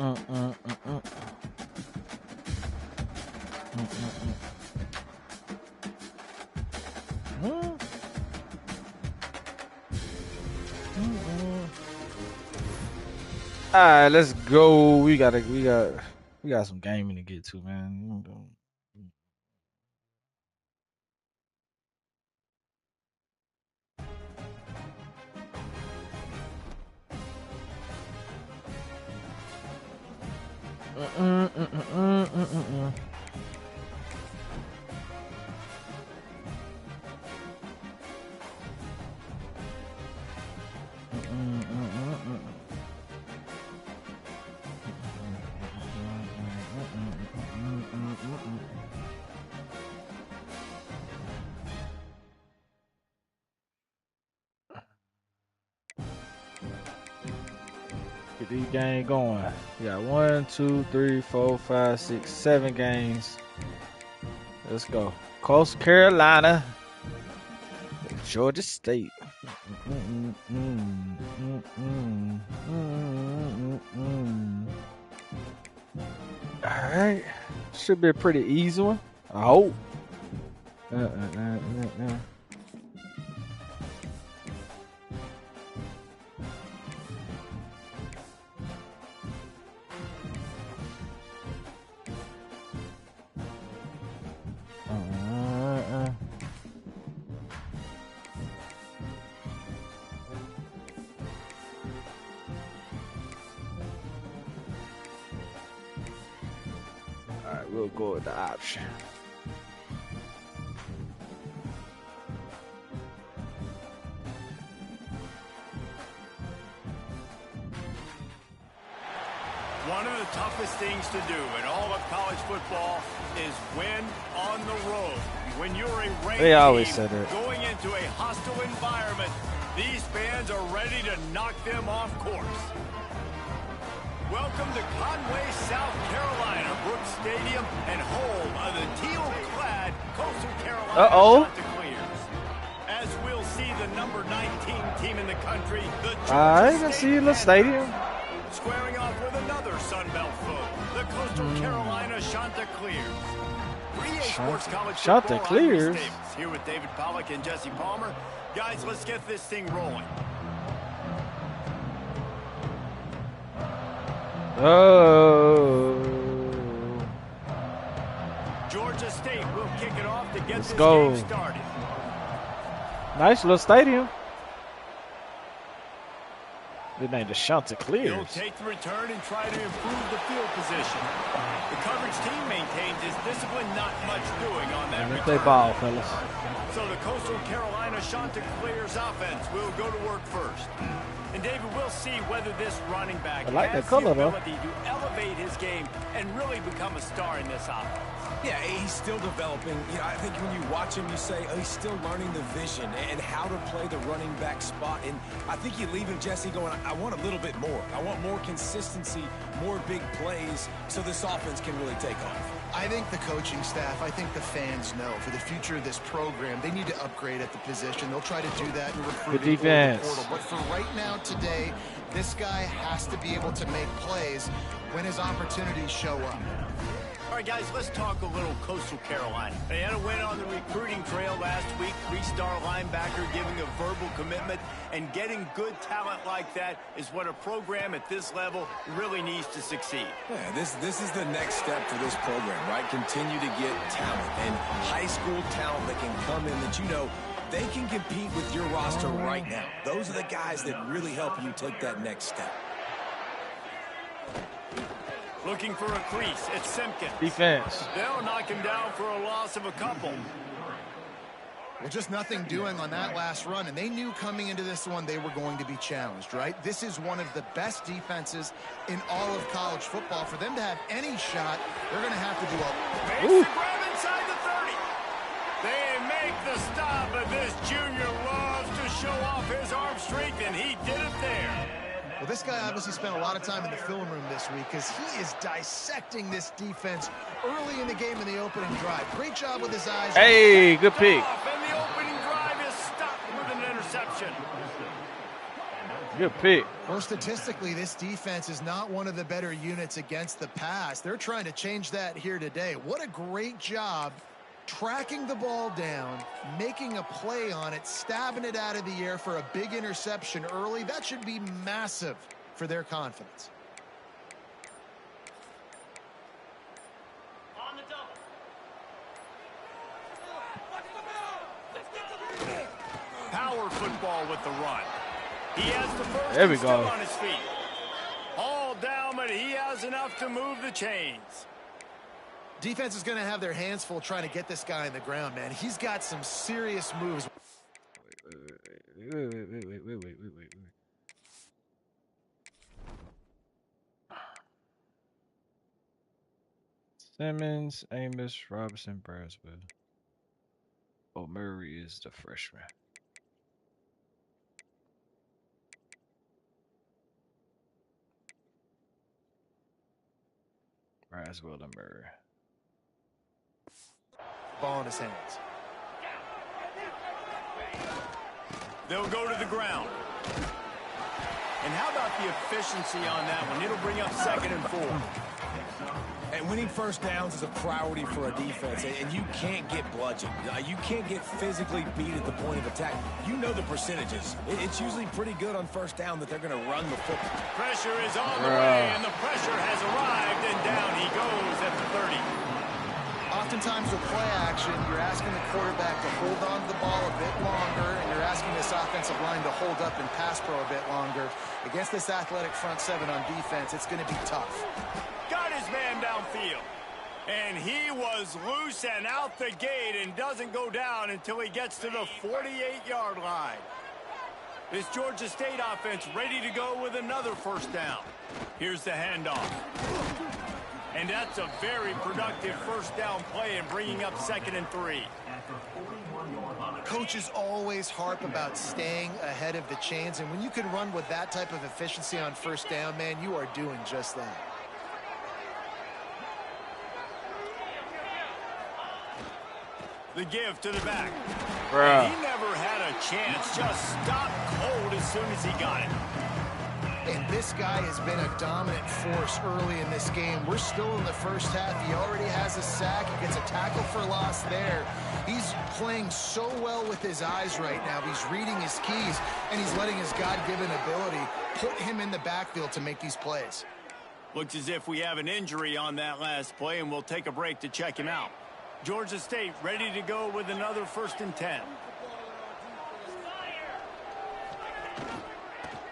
All right, let's go. We got some gaming to get to, man. Get these games going. We got 1, 2, 3, 4, 5, 6, 7 games. Let's go. Coastal Carolina, Georgia State. All right, should be a pretty easy one. I hope. We'll go with the option. One of the toughest things to do in all of college football is win on the road. When you're a ranked team going into a hostile environment, these fans are ready to knock them off course. Welcome to Conway, South Carolina, Brooks Stadium, and home of the teal-clad Coastal Carolina Chanticleers. As we'll see the number 19 team in the country, the Georgia State Stadium. Squaring off with another Sun Belt foe, the Coastal Carolina Chanticleers. 3A Sports College Football here with David Pollack and Jesse Palmer. Guys, let's get this thing rolling. Oh. Georgia State will kick it off to get this game started. Nice little stadium. They named the Chanticleers. He'll take the return and try to improve the field position. The coverage team maintains his discipline, not much doing on that return. They ball, fellas. So the Coastal Carolina Chanticleers offense will go to work first. And David, we'll see whether this running back has the ability to elevate his game and really become a star in this offense. Yeah, he's still developing. You know, I think when you watch him, you say, oh, he's still learning the vision and how to play the running back spot. And I think you leave him, Jesse, going, I want a little bit more. I want more consistency, more big plays, so this offense can really take off. I think the coaching staff, I think the fans know for the future of this program, they need to upgrade at the position. They'll try to do that in recruiting or the portal. But for right now, today, this guy has to be able to make plays when his opportunities show up. All right, guys, let's talk a little Coastal Carolina. They had a win on the recruiting trail last week. 3-star linebacker giving a verbal commitment, and getting good talent like that is what a program at this level really needs to succeed. Yeah, this is the next step for this program, right? Continue to get talent and high school talent that can come in that you know they can compete with your roster right now. Those are the guys that really help you take that next step. Looking for a crease, it's Simpkins. Defense. They'll knock him down for a loss of a couple. Well, just nothing doing on that last run, and they knew coming into this one they were going to be challenged, right? This is one of the best defenses in all of college football. For them to have any shot, they're going to have to do a... Makes the grab inside the 30. They make the stop, but this junior loves to show off his arm strength, and he did it there. Well, this guy obviously spent a lot of time in the film room this week because he is dissecting this defense early in the game in the opening drive. Great job with his eyes. Hey, good pick. And the opening drive is stopped with an interception. Good pick. Well, statistically, this defense is not one of the better units against the pass. They're trying to change that here today. What a great job tracking the ball down, making a play on it, stabbing it out of the air for a big interception early. That should be massive for their confidence. Power football with the run. He has the first. There we go. On his feet. All down, but he has enough to move the chains. Defense is going to have their hands full trying to get this guy on the ground, man. He's got some serious moves. Wait. Simmons, Amos, Robinson, Braswell. Oh, Murray is the freshman. Braswell and Murray. Ball in his hands. They'll go to the ground. And how about the efficiency on that one? It'll bring up 2nd and 4. And winning first downs is a priority for a defense, and you can't get bludgeoned. You can't get physically beat at the point of attack. You know the percentages. It's usually pretty good on first down that they're going to run the football. Pressure is on the way, and the pressure has arrived, and down he goes at the 30. Oftentimes with play action, you're asking the quarterback to hold on to the ball a bit longer, and you're asking this offensive line to hold up and pass pro a bit longer. Against this athletic front seven on defense, it's going to be tough. Got his man downfield. And he was loose and out the gate and doesn't go down until he gets to the 48-yard line. This Georgia State offense ready to go with another first down. Here's the handoff. And that's a very productive first down play and bringing up 2nd and 3. Coaches always harp about staying ahead of the chains, and when you can run with that type of efficiency on first down, man, you are doing just that. The give to the back. Bruh. He never had a chance. Just stopped cold as soon as he got it. And this guy has been a dominant force early in this game. We're still in the first half. He already has a sack. He gets a tackle for loss there. He's playing so well with his eyes right now. He's reading his keys, and he's letting his God-given ability put him in the backfield to make these plays. Looks as if we have an injury on that last play, and we'll take a break to check him out. Georgia State ready to go with another 1st and 10.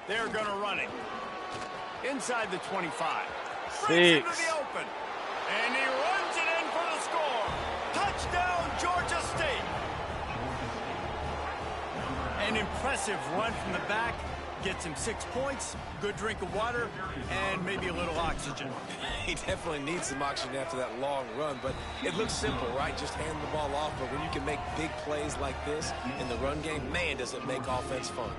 They're going to run it. Inside the 25. 6. Into the open. And he runs it in for the score. Touchdown, Georgia State. An impressive run from the back. Gets him 6 points, good drink of water, and maybe a little oxygen. He definitely needs some oxygen after that long run, but it looks simple, right? Just hand the ball off, but when you can make big plays like this in the run game, man, does it make offense fun.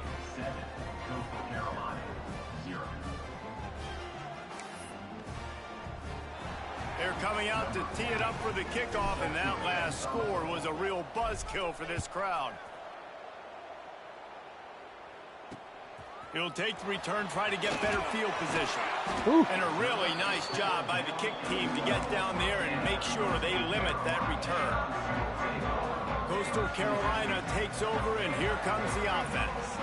They're coming out to tee it up for the kickoff, and that last score was a real buzzkill for this crowd. He'll take the return, try to get better field position. Ooh. And a really nice job by the kick team to get down there and make sure they limit that return. Coastal Carolina takes over, and here comes the offense.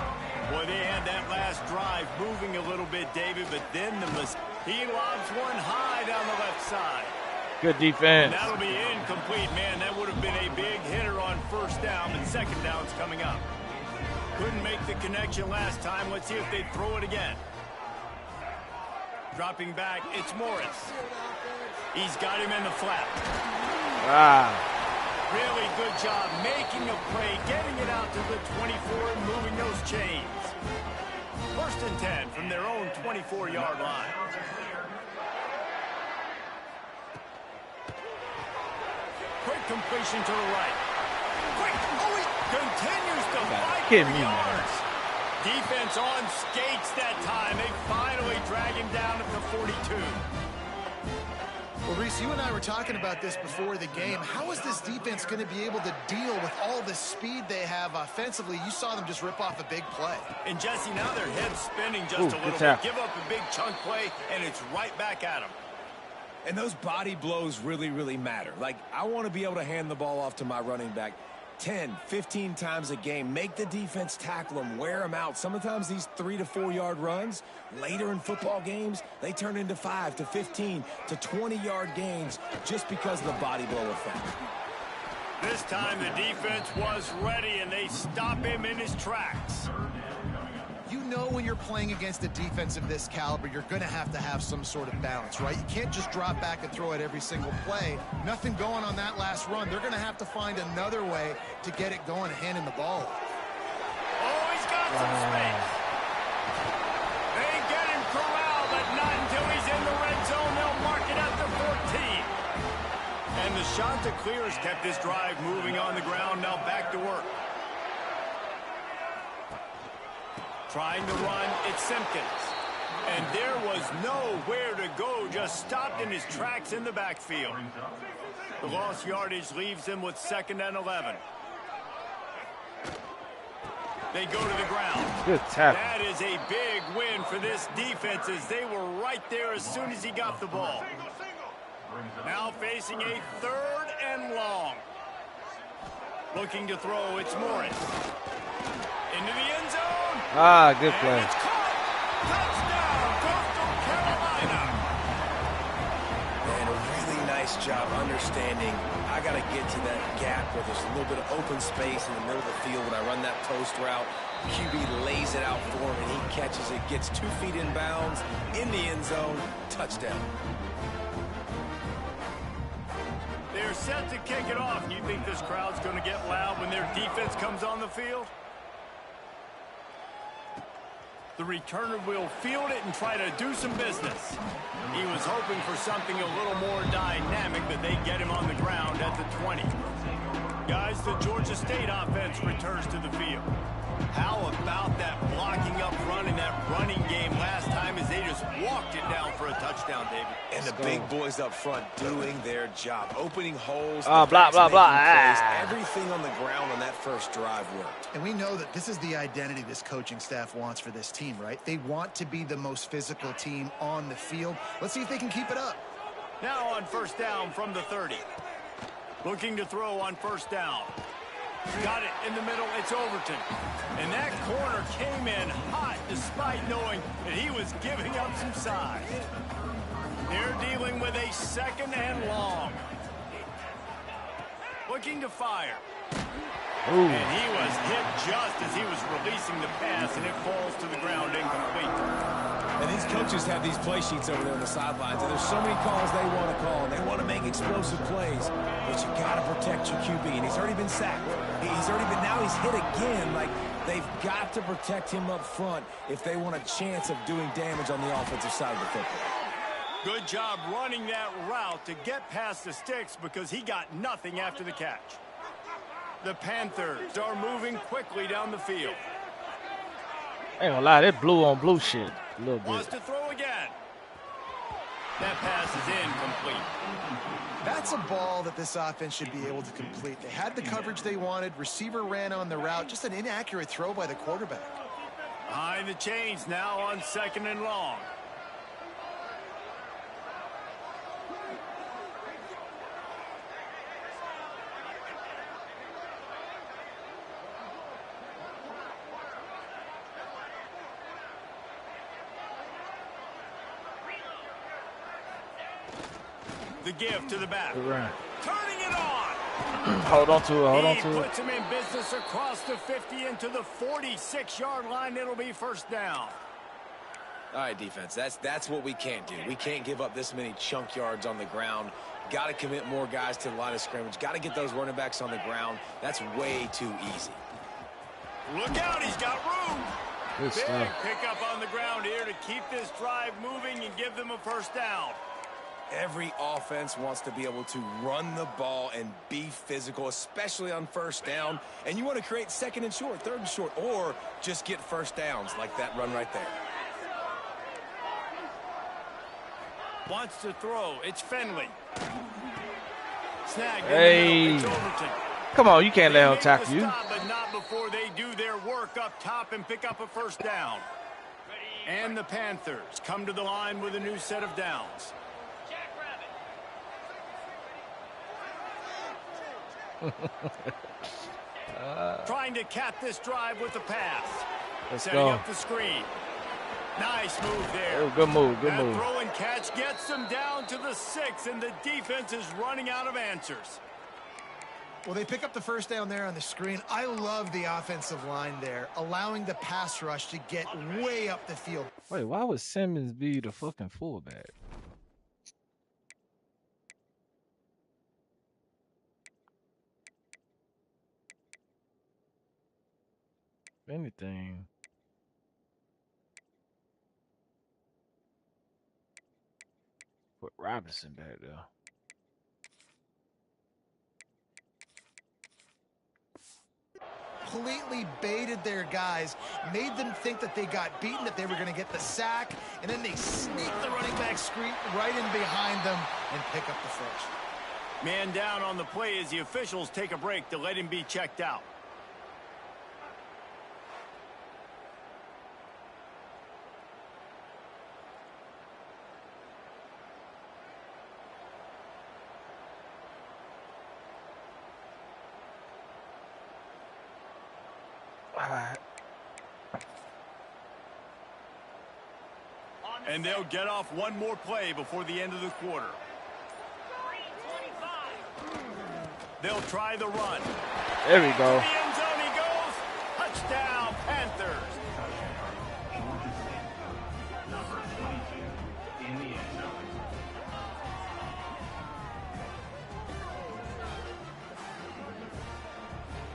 Boy, they had that last drive moving a little bit, David, but then he lobs one high down the left side. Good defense. And that'll be incomplete, man. That would have been a big hitter on first down, but second down's coming up. Couldn't make the connection last time. Let's see if they throw it again. Dropping back, it's Morris. He's got him in the flat. Wow. Really good job making a play, getting it out to the 24 and moving those chains. 1st and 10 from their own 24-yard line. Quick completion to the right. Quick, he continues to fight for yards. Defense on skates that time. They finally drag him down at the 42. Well, Reese, you and I were talking about this before the game. How is this defense going to be able to deal with all the speed they have offensively? You saw them just rip off a big play. And, Jesse, now their head's spinning just a little bit. Give up a big chunk play, and it's right back at them. And those body blows really, really matter. Like, I want to be able to hand the ball off to my running back 10, 15 times a game. Make the defense tackle them, wear them out. Sometimes these 3 to 4 yard runs, later in football games, they turn into 5 to 15 to 20 yard gains just because of the body blow effect. This time the defense was ready, and they stop him in his tracks. You know when you're playing against a defense of this caliber, you're going to have some sort of balance, right? You can't just drop back and throw it every single play. Nothing going on that last run. They're going to have to find another way to get it going, handing the ball. Oh, he's got some space. They get him corralled, but not until he's in the red zone. They'll mark it at the 14. And the shot to clear has kept this drive moving on the ground. Now back to work. Trying to run, it's Simpkins. And there was nowhere to go, just stopped in his tracks in the backfield. The lost yardage leaves him with 2nd and 11. They go to the ground. Good tackle. That is a big win for this defense, as they were right there as soon as he got the ball. Now facing a 3rd and long. Looking to throw, it's Morris. Into the end zone. Ah, good play. And it's caught. Touchdown, Coastal Carolina. And a really nice job understanding I got to get to that gap where there's a little bit of open space in the middle of the field. When I run that post route, QB lays it out for him, and he catches it, gets 2 feet in bounds, in the end zone, touchdown. They're set to kick it off. You think this crowd's going to get loud when their defense comes on the field? The returner will field it and try to do some business. He was hoping for something a little more dynamic, but they get him on the ground at the 20. Guys, the Georgia State offense returns to the field. How about that blocking up front in that running game last time, as they just walked it down for a touchdown, David? And the big boys up front doing their job, opening holes. Blah, blah, blah. Everything on the ground on that first drive worked. And we know that this is the identity this coaching staff wants for this team, right? They want to be the most physical team on the field. Let's see if they can keep it up. Now on 1st down from the 30. Looking to throw on 1st down. Got it in the middle, it's Overton. And that corner came in hot despite knowing that he was giving up some size. They're dealing with a 2nd and long. Looking to fire. Ooh. And he was hit just as he was releasing the pass, and it falls to the ground incomplete. And these coaches have these play sheets over there on the sidelines, and there's so many calls they want to call, and they want to make explosive plays, but you got to protect your QB, and he's already been sacked. Now he's hit again. Like, they've got to protect him up front if they want a chance of doing damage on the offensive side of the football. Good job running that route to get past the sticks, because he got nothing after the catch. The Panthers are moving quickly down the field. Ain't gonna lie, that blue on blue shit a little bit. Wants to throw again. That pass is incomplete. That's a ball that this offense should be able to complete. They had the coverage they wanted. Receiver ran on the route. Just an inaccurate throw by the quarterback. Behind the chains now on 2nd and long. The give to the back. Turning it on. Hold on to it. He puts him in business across the 50 into the 46-yard line. It'll be 1st down. All right, defense, that's what we can't do. We can't give up this many chunk yards on the ground. Got to commit more guys to the line of scrimmage. Got to get those running backs on the ground. That's way too easy. Look out, he's got room. Good Big stuff. pickup on the ground here to keep this drive moving and give them a 1st down. Every offense wants to be able to run the ball and be physical, especially on 1st down. And you want to create 2nd and short, 3rd and short, or just get 1st downs like that run right there. Wants to throw. It's Finley. Snagged hey. in the middle. It's Overton. Come on, you can't let him tackle you. Stop, but not before they do their work up top and pick up a first down. And the Panthers come to the line with a new set of downs. Trying to cap this drive with the pass. Setting up the screen. Nice move there. Oh, good move, good move. Throw and catch gets them down to the 6, and the defense is running out of answers. Well, they pick up the first down there on the screen. I love the offensive line there, allowing the pass rush to get way up the field. Wait, why would Simmons be the fucking fullback? If anything. Put Robinson back there. Completely baited their guys, made them think that they got beaten, that they were going to get the sack, and then they sneak the running back screen right in behind them and pick up the first. Man down on the play as the officials take a break to let him be checked out. And they'll get off one more play before the end of the quarter. They'll try the run. There we go. To the end zone he goes. Touchdown, Panthers.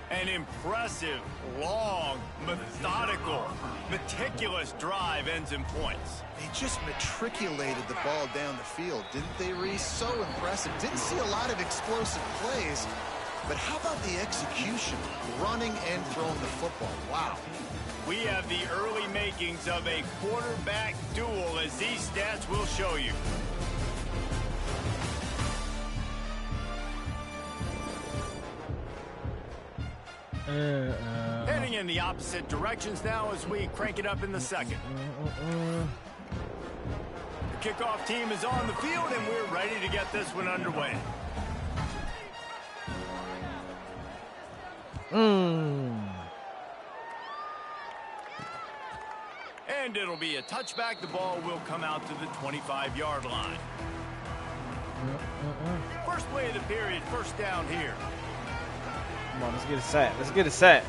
An impressive, long, methodical, meticulous drive ends in points. They just matriculated the ball down the field, didn't they, Reese? So impressive. Didn't see a lot of explosive plays, but how about the execution, running and throwing the football? Wow. We have the early makings of a quarterback duel, as these stats will show you. Heading in the opposite directions now as we crank it up in the second. The kickoff team is on the field, and we're ready to get this one underway. And it'll be a touchback. The ball will come out to the 25-yard line. First play of the period, first down here. Come on, let's get a sack. Let's get a sack.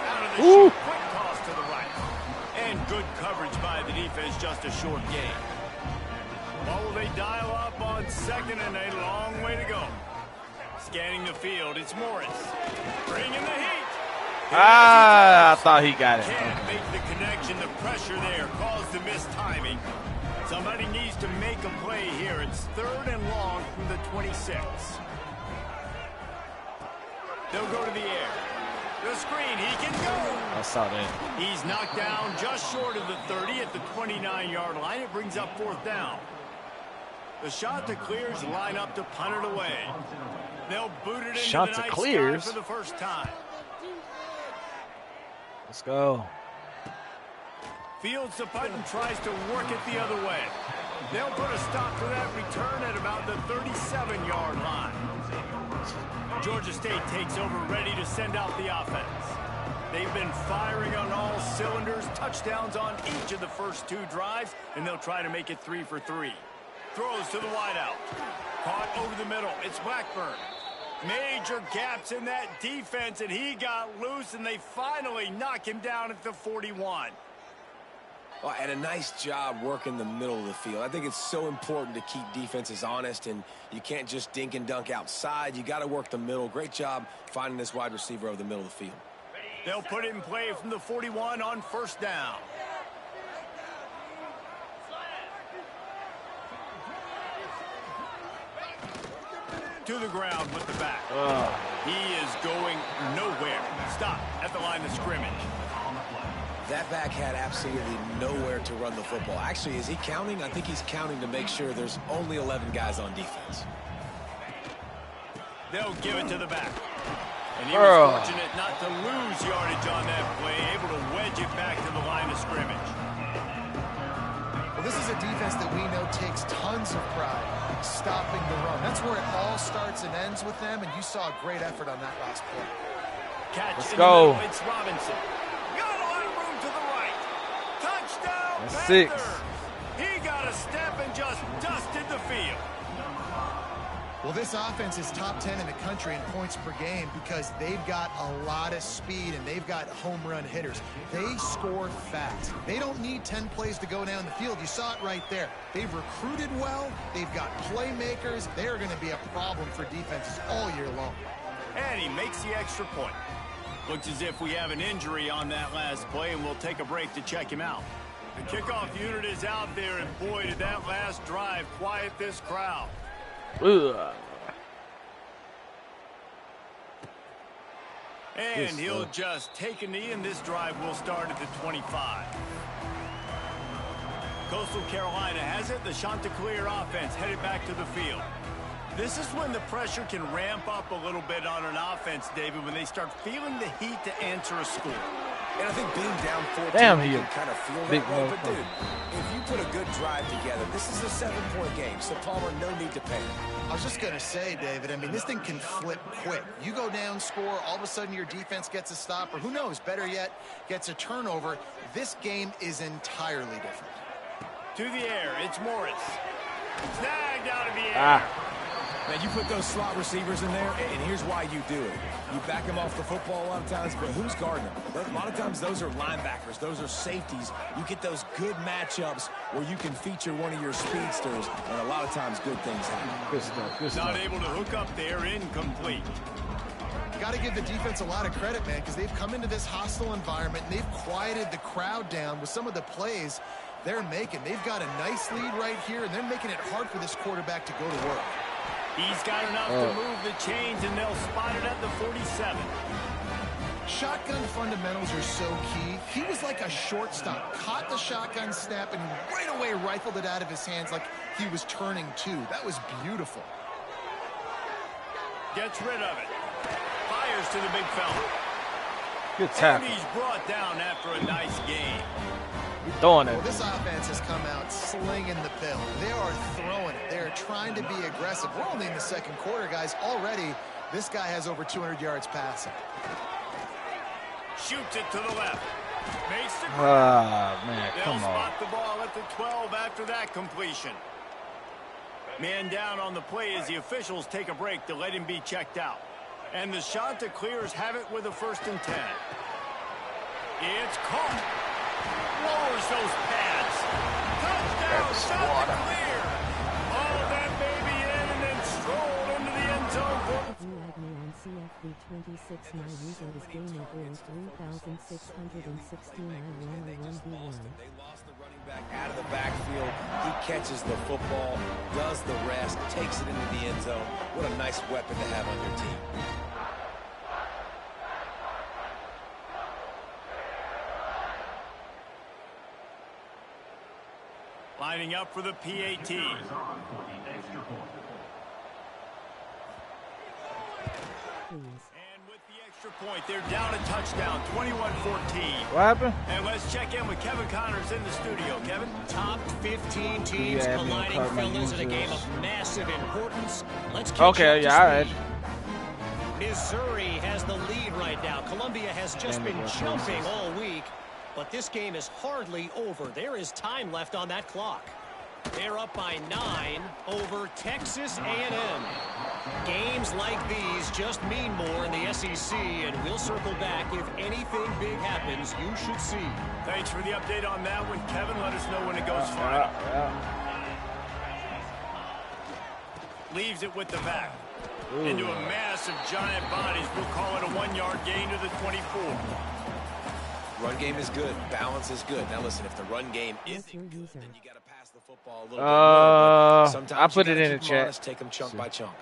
Out of the shoot, quick toss to the right. And good coverage by the defense, just a short gain. Well, will they dial up on second, and a long way to go. Scanning the field, it's Morris. Bringing the heat. I thought he got it. Can't make the connection. The pressure there caused the missed timing. Somebody needs to make a play here. It's 3rd and long from the 26. They'll go to the air. The screen, he can go. I saw that. He's knocked down just short of the 30 at the 29-yard line. It brings up 4th down. The shot to clears line up to punt it away. They'll boot it into shot the to night clears sky for the first time. Let's go. Fields the punt and tries to work it the other way. They'll put a stop to that return at about the 37-yard line. Georgia State takes over, ready to send out the offense. They've been firing on all cylinders, touchdowns on each of the first 2 drives, and they'll try to make it 3 for 3. Throws to the wideout. Caught over the middle. It's Blackburn. Major gaps in that defense, and he got loose, and they finally knock him down at the 41. Oh, and a nice job working the middle of the field. I think it's so important to keep defenses honest, and you can't just dink and dunk outside. You got to work the middle. Great job finding this wide receiver over the middle of the field. They'll put it in play from the 41 on first down. To the ground with the back. He is going nowhere. Stop at the line of scrimmage. That back had absolutely nowhere to run the football. Actually, is he counting? I think he's counting to make sure there's only 11 guys on defense. They'll give it to the back. And he was fortunate not to lose yardage on that play, able to wedge it back to the line of scrimmage. Well, this is a defense that we know takes tons of pride stopping the run. That's where it all starts and ends with them, and you saw a great effort on that last play. Catch Let's in go. The middle, it's Robinson. Got a lot of room to the right. Touchdown, That's Panther. 6. He got a step and just dusted the field. Well, this offense is top 10 in the country in points per game because they've got a lot of speed and they've got home run hitters. They score fast. They don't need 10 plays to go down the field. You saw it right there. They've recruited well. They've got playmakers. They're going to be a problem for defenses all year long. And he makes the extra point. Looks as if we have an injury on that last play, and we'll take a break to check him out. The kickoff unit is out there, and boy, did that last drive quiet this crowd. And he'll just take a knee, and this drive will start at the 25. Coastal Carolina has it. The Chanticleer offense headed back to the field. This is when the pressure can ramp up a little bit on an offense, David, when they start feeling the heat to answer a score. And I think being down 14, you can kind of feel that way. But, dude, if you put a good drive together, this is a 7-point game, so Palmer, no need to panic. I was just going to say, David, I mean, this thing can flip quick. You go down, score, all of a sudden your defense gets a stop, or who knows, better yet, gets a turnover. This game is entirely different. To the air, it's Morris. Snagged out of the air. Man, you put those slot receivers in there, and here's why you do it. You back them off the football a lot of times, but who's guarding them? A lot of times those are linebackers. Those are safeties. You get those good matchups where you can feature one of your speedsters, and a lot of times good things happen. Good stuff. Good stuff. Not able to hook up there, incomplete. Got to give the defense a lot of credit, man, because they've come into this hostile environment, and they've quieted the crowd down with some of the plays they're making. They've got a nice lead right here, and they're making it hard for this quarterback to go to work. He's got enough to move the chains, and they'll spot it at the 47. Shotgun fundamentals are so key. He was like a shortstop, caught the shotgun snap, and right away rifled it out of his hands like he was turning two. That was beautiful. Gets rid of it. Fires to the big fella. Good tackle. And he's brought down after a nice game. Throwing it. Well, this offense has come out slinging the pill. They are throwing it. They are trying to be aggressive. We're only in the second quarter, guys. Already, this guy has over 200 yards passing. Shoots it to the left. Makes the man, They'll come on. spot the ball at the 12 after that completion. Man down on the play as the officials take a break to let him be checked out. And the Chanticleers have it with a 1st and 10. It's caught. Lowers those pads. Touchdown, Chanticleer. All that baby in and then strolled into the end zone. On CFB 26, my user is gaining goal 3,669 They lost the running back out of the backfield. He catches the football, does the rest, takes it into the end zone. What a nice weapon to have on your team. Lining up for the PAT. And with the extra point, they're down a touchdown, 21-14. What happened? And let's check in with Kevin Connors in the studio. Kevin? Top 15 teams colliding, fellas, in a game of massive importance. Let's keep Missouri has the lead right now. Columbia has just been jumping all week. But this game is hardly over. There is time left on that clock. They're up by 9 over Texas A&M. Games like these just mean more in the SEC, and we'll circle back if anything big happens you should see. Thanks for the update on that one, Kevin. Let us know when it goes final. Leaves it with the back. Into a mass of giant bodies. We'll call it a 1-yard gain to the 24. Run game is good. Balance is good. Now listen, if the run game isn't good, then you got to pass the football a little bit more. Sometimes I put it in the chat. Honest, take them chunk by chunk.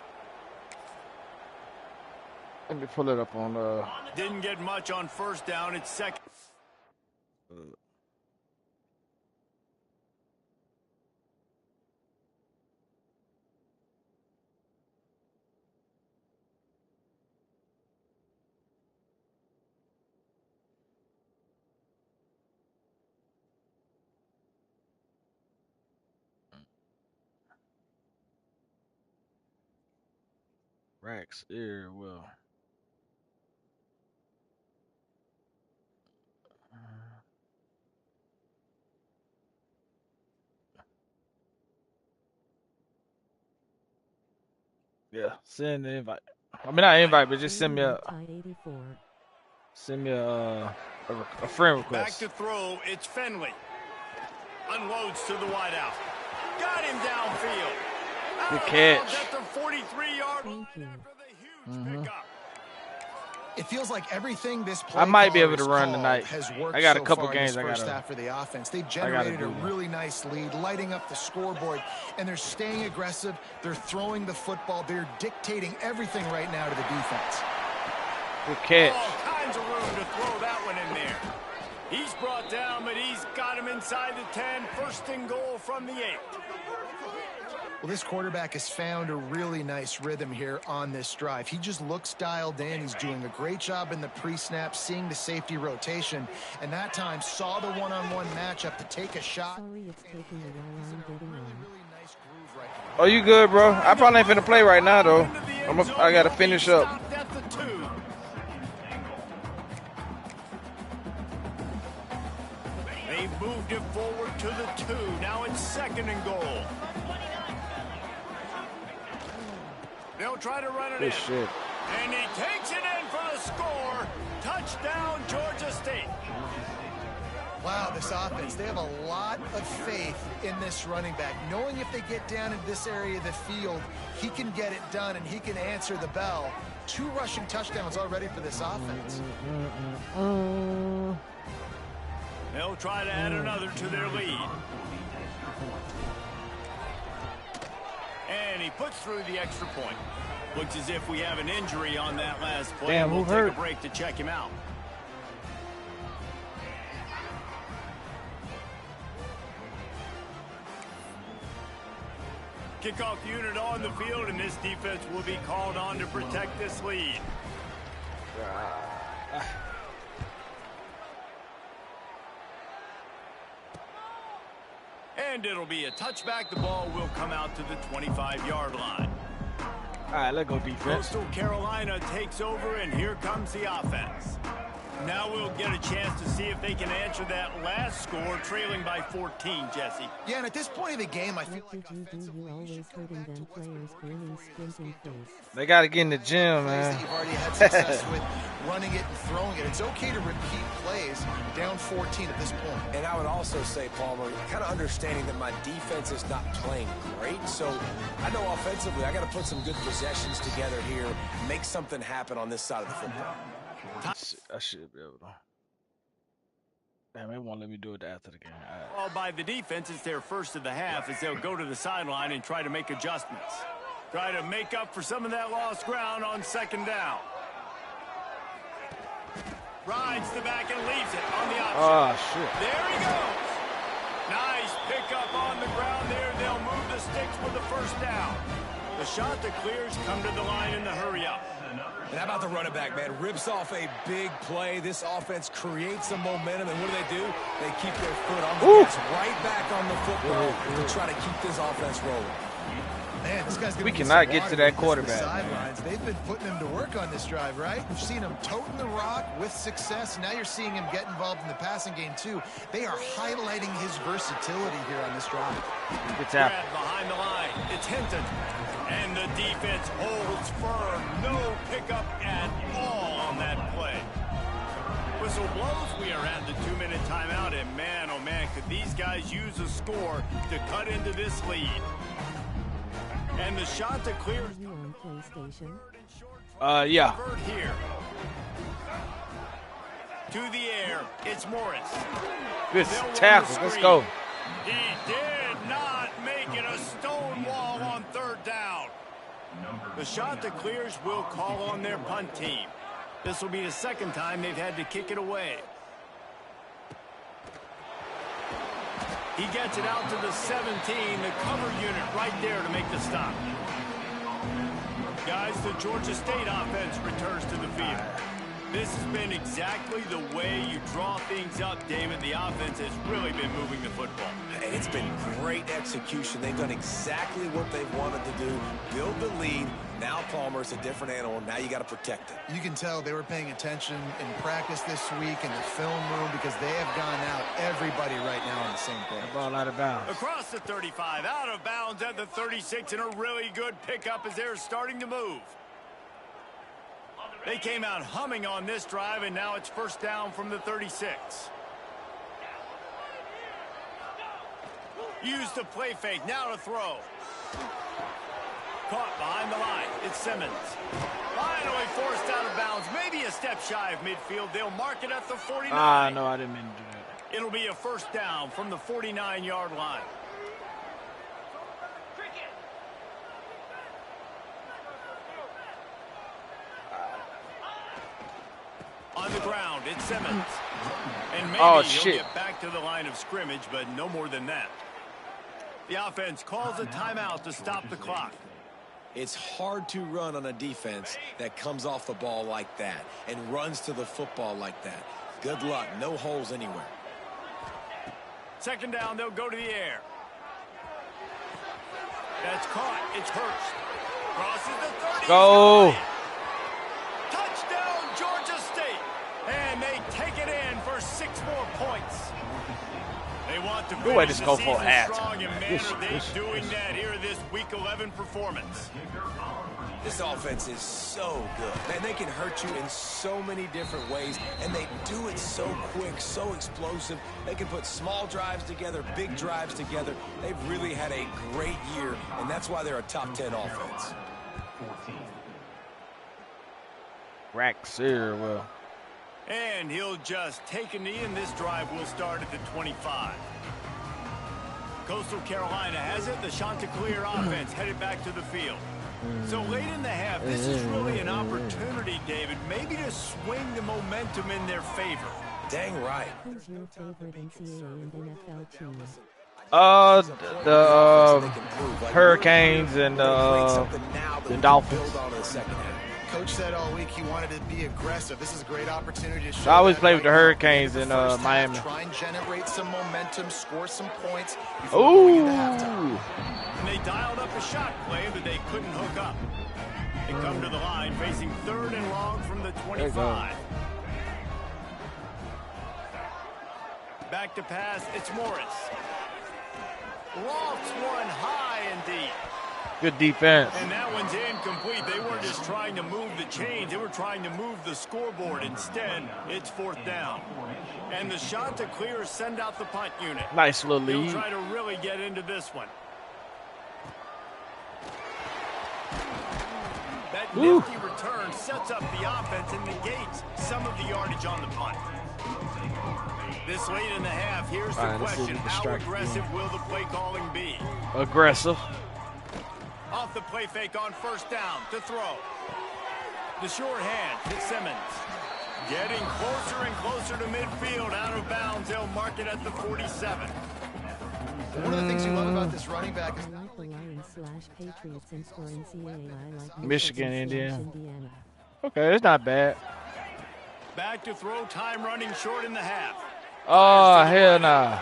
Let me pull it up on Didn't get much on 1st down. It's second. Racks ear well. Yeah, send the invite. I mean, not invite, but just send me a friend request. Back to throw. It's Finley. Unloads to the wideout. Got him downfield. Good catch. At the 43-yard line after the huge pickup. It feels like everything this play I might be able to run tonight. Has worked I got a so couple far games in this I first gotta. half for the offense. They've generated a really nice lead, lighting up the scoreboard, and they're staying aggressive. They're throwing the football. They're dictating everything right now to the defense. Good catch. All kinds of room to throw that one in there. He's brought down, but he's got him inside the 10. First and goal from the 8. Well, this quarterback has found a really nice rhythm here on this drive. He just looks dialed in. He's doing a great job in the pre-snap, seeing the safety rotation, and that time saw the one-on-one matchup to take a shot. Sorry, it's taking a while. I'm getting on. Nice groove right now. Oh, you good, bro? I probably ain't finna play right now, though. I gotta finish up. They moved it forward to the 2. Now it's second and goal. They'll try to run it in. Shit. And he takes it in for the score. Touchdown, Georgia State. Wow, this offense, they have a lot of faith in this running back, knowing if they get down into this area of the field, he can get it done and he can answer the bell. 2 rushing touchdowns already for this offense. They'll try to add another to their lead. And he puts through the extra point. Looks as if we have an injury on that last play. Damn, we'll who hurt? take a break to check him out. Kickoff unit on the field, and this defense will be called on to protect this lead. And it'll be a touchback. The ball will come out to the 25-yard line. All right, let's go defense. Coastal Carolina takes over, and here comes the offense. Now we'll get a chance to see if they can answer that last score, trailing by 14, Jesse. Yeah, and at this point of the game, I feel like You always hurting them players, grinning, squinting face. They got to get in the gym, man. that you've already had success with running it and throwing it. It's okay to repeat plays down 14 at this point. And I would also say, Palmer, kind of understanding that my defense is not playing great. So I know offensively I got to put some good possessions together here, make something happen on this side of the football. I should be able to. Damn, they won't let me do it after the game. All by the defense, it's their first of the half as they'll go to the sideline and try to make adjustments. Try to make up for some of that lost ground on second down. Rides the back and leaves it on the option. Oh, shit. There he goes. Nice pickup on the ground there. They'll move the sticks with the first down. The shot that clears come to the line in the hurry up. And how about the running back, man? Rips off a big play. This offense creates some momentum, and what do? They keep their foot on the gas, right back on the football to try to keep this offense rolling. Man, this guy's gonna We cannot get to that quarterback. Sidelines. They've been putting him to work on this drive, right? We've seen him toting the rock with success. Now you're seeing him get involved in the passing game, too. They are highlighting his versatility here on this drive. Good tap. Behind the line, it's Hinton. And the defense holds firm. No pickup at all on that play. Whistle blows. We are at the 2-minute timeout. And man, oh man, could these guys use a score to cut into this lead. And the shot that clears. Are you on PlayStation? Yeah. Here. To the air, it's Morris. Good tackle. Let's go. He did not make it a stone wall on third down. The shot that clears will call on their punt team. This will be the second time they've had to kick it away. He gets it out to the 17, the cover unit right there to make the stop. Guys, the Georgia State offense returns to the field. This has been exactly the way you draw things up, David. The offense has really been moving the football. And it's been great execution. They've done exactly what they wanted to do, build the lead. Now Palmer's a different animal. Now you got to protect it. You can tell they were paying attention in practice this week in the film room because they have gone out, everybody right now on the same page. Ball out of bounds. Across the 35, out of bounds at the 36, and a really good pickup as they're starting to move. They came out humming on this drive, and now it's first down from the 36. Use the play fake, now to throw. Caught behind the line, it's Simmons. Finally forced out of bounds, maybe a step shy of midfield. They'll mark it at the 49. No, I didn't mean to do that. It'll be a first down from the 49-yard line. On the ground, it's Simmons. And maybe he'll get back to the line of scrimmage, but no more than that. The offense calls a timeout to stop the clock. It's hard to run on a defense that comes off the ball like that and runs to the football like that. Good luck. No holes anywhere. Second down, they'll go to the air. That's caught. It's Hurst. Crosses the 30. Go. Touchdown, Georgia State. And they take it in for 6 more points. They want to finish the season strong, and man, are they doing that here this Week 11 performance. This offense is so good. Man, they can hurt you in so many different ways, and they do it so quick, so explosive. They can put small drives together, big drives together. They've really had a great year, and that's why they're a top 10 offense. Raxier will. And he'll just take a knee, and this drive will start at the 25. Coastal Carolina has it. The Chanticleer offense headed back to the field. So late in the half, this is really an opportunity, David, maybe to swing the momentum in their favor. Dang right. Who's your favorite NCAA and NFL team? The Hurricanes and the Dolphins. Coach said all week he wanted to be aggressive. This is a great opportunity to show. I always play with the Hurricanes in Miami. Try and generate some momentum, score some points. Ooh. And they dialed up a shot play that they couldn't hook up. They come to the line facing 3rd and long from the 25. Back to pass, it's Morris. Lofts one high and deep. Good defense. And that one's incomplete. They weren't just trying to move the chains. They were trying to move the scoreboard. Instead, it's 4th down. And the Chanticleers send out the punt unit. Nice little lead. They'll try to really get into this one. That nifty return sets up the offense and negates some of the yardage on the punt. This late in the half, here's the question. How aggressive will the play calling be? Aggressive. Off the play fake on 1st down to throw. The short hand to Simmons. Getting closer and closer to midfield. Out of bounds. They'll mark it at the 47. One of the things you love about this running back is I like the Lions/Patriots and for NCAA. I like Michigan, Indiana. Okay, it's not bad. Back to throw, time running short in the half. Oh, hell nah.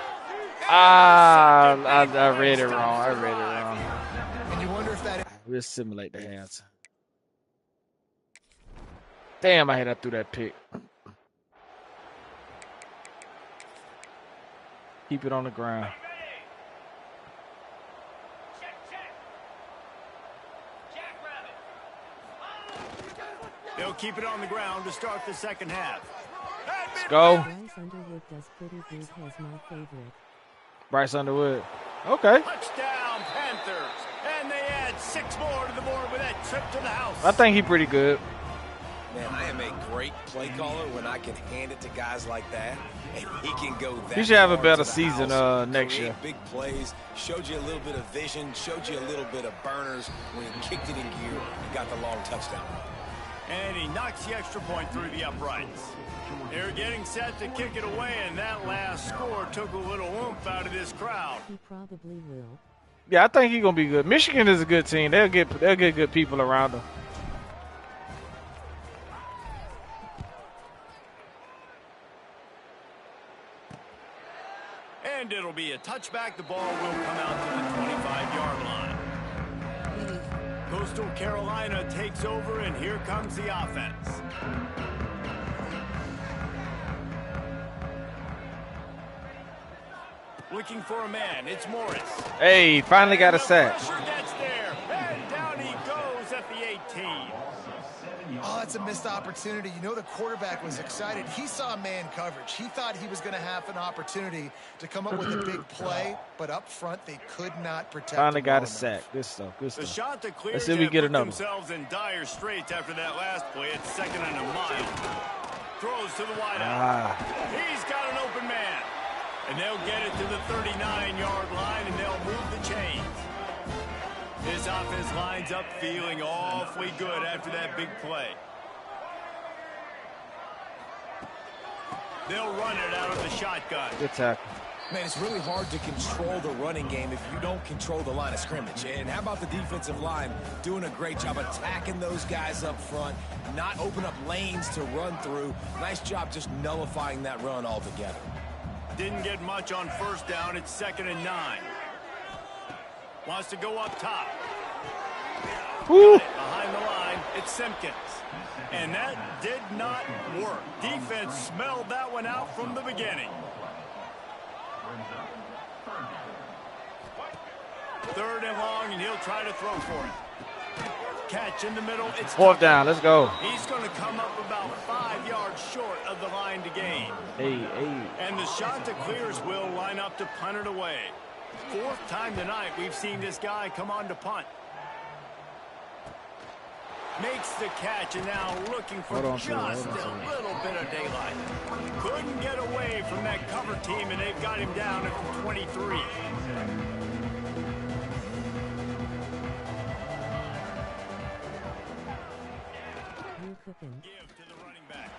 I read it wrong. and you wonder if that We'll simulate the hands. Damn, I threw that pick. Keep it on the ground. They'll keep it on the ground to start the second half. Let's go. Bryce Underwood does pretty good. Has my favorite. Bryce Underwood. Okay. Touchdown, Panthers. And they add 6 more to the board with that trip to the house. I think he's pretty good. Man, I am a great play caller when I can hand it to guys like that, and he can go that. He should have a far better to the season house, next create year. Big plays, showed you a little bit of vision, showed you a little bit of burners when he kicked it in gear and got the long touchdown. And he knocks the extra point through the uprights. They're getting set to kick it away, and that last score took a little oomph out of this crowd. He probably will. Yeah, I think he's gonna be good. Michigan is a good team. They'll get good people around them. And it'll be a touchback. The ball will come out to the 25-yard line. Coastal Carolina takes over, and here comes the offense. Looking for a man. It's Morris. Hey, finally got a sack. Pressure gets there, and down he goes at the 18. Oh, that's a missed opportunity. You know, the quarterback was excited. He saw man coverage. He thought he was going to have an opportunity to come up with a big play, but up front they could not protect. Finally got a sack. Good stuff. Good The stuff. shot to clear. Let's see if we get another. Themselves in dire straits after that last play. It's 2nd and a mile. Throws to the wideout. He's got an open man. And they'll get it to the 39-yard line, and they'll move the chains. This offense lines up feeling awfully good after that big play. They'll run it out of the shotgun. Good tackle. Man, it's really hard to control the running game if you don't control the line of scrimmage. And how about the defensive line doing a great job attacking those guys up front, not open up lanes to run through. Nice job just nullifying that run altogether. Didn't get much on first down. It's 2nd and 9. Wants to go up top. Behind the line, it's Simpkins. And that did not work. Defense smelled that one out from the beginning. 3rd and long, and he'll try to throw for it. Catch in the middle. It's 4th down. Let's go. He's going to come up about 5 yards short of the line to gain. Hey. And the shot to clears will line up to punt it away. 4th time tonight we've seen this guy come on to punt. Makes the catch, and now looking for just a little bit of daylight. Couldn't get away from that cover team, and they've got him down at the 23. Give to the running back.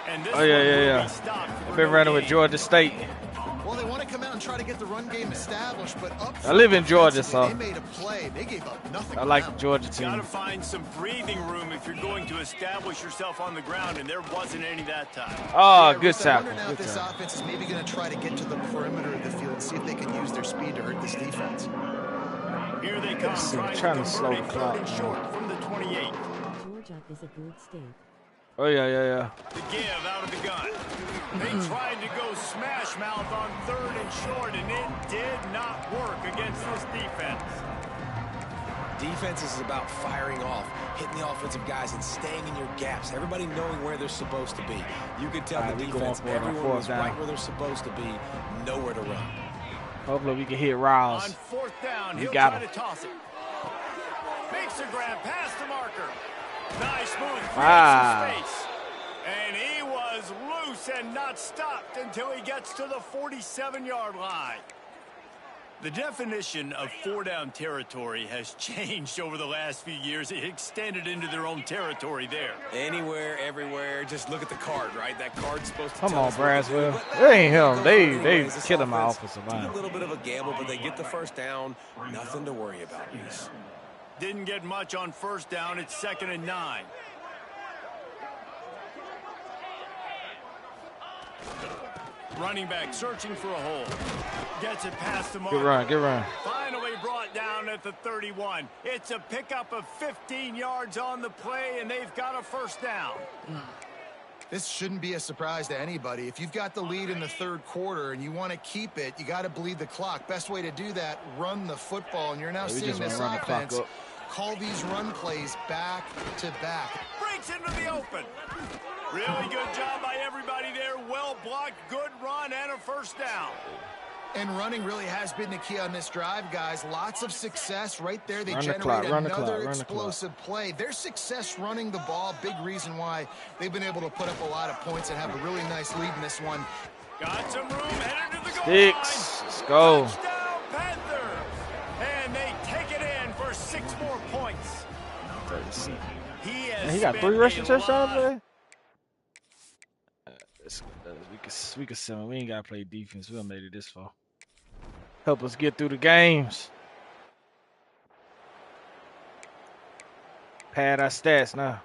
And this yeah. I've been running with Georgia State. Well, they want to come out and try to get the run game established, but up I live in Georgia, so they made a play. They gave up nothing. I like the Georgia team. Got to find some breathing room if you're going to establish yourself on the ground, and there wasn't any that time. Oh, Yeah, good Bruce, I tackle. wonder now if this offense is maybe going to try to get to the perimeter of the field and see if they can use their speed to hurt this defense. Here they come, Trying to slow the convert a clock. 3rd and short from the 28. Georgia is a good state. Oh, yeah. The give out of the gun. They tried to go smash mouth on 3rd and short, and it did not work against this defense. Defense is about firing off, hitting the offensive guys, and staying in your gaps. Everybody knowing where they're supposed to be. You can tell the defense everyone is right where they're supposed to be, nowhere to run. Hopefully we can hit Riles. On 4th down, he'll got try him. to toss it. Makes a grab past the marker. Nice move. Space. And he was loose and not stopped until he gets to the 47-yard line. The definition of 4-down territory has changed over the last few years. It extended into their own territory there. Anywhere, everywhere. Just look at the card, right? That card's supposed to Come tell on, us what to do, Braswell. but It ain't him. They anyways, this killing my offense offensive took line. a little bit of a gamble, but they get the first down. Nothing to worry about, Reese. Didn't get much on first down. It's 2nd and 9. Running back searching for a hole. Gets it past the mark. Good run. Finally brought down at the 31. It's a pickup of 15 yards on the play, and they've got a first down. This shouldn't be a surprise to anybody. If you've got the lead in the 3rd quarter and you want to keep it, you got to bleed the clock. Best way to do that, run the football. And you're now seeing this offense call these run plays back to back. Breaks into the open. Really good job by everybody there. Well blocked, good run, and a first down. And running really has been the key on this drive, guys. Lots of success right there. They Run the generate clock, another run the explosive play. Their success running the ball, big reason why they've been able to put up a lot of points and have a really nice lead in this one. Got some room, headed to the goal Sticks. line. Let's go. Touchdown, Panther. And they take it in for 6 more points. He He got 3 rushing touchdowns today? We can simmer. We ain't gotta play defense. We done made it this far. Help us get through the games. Pad our stats now.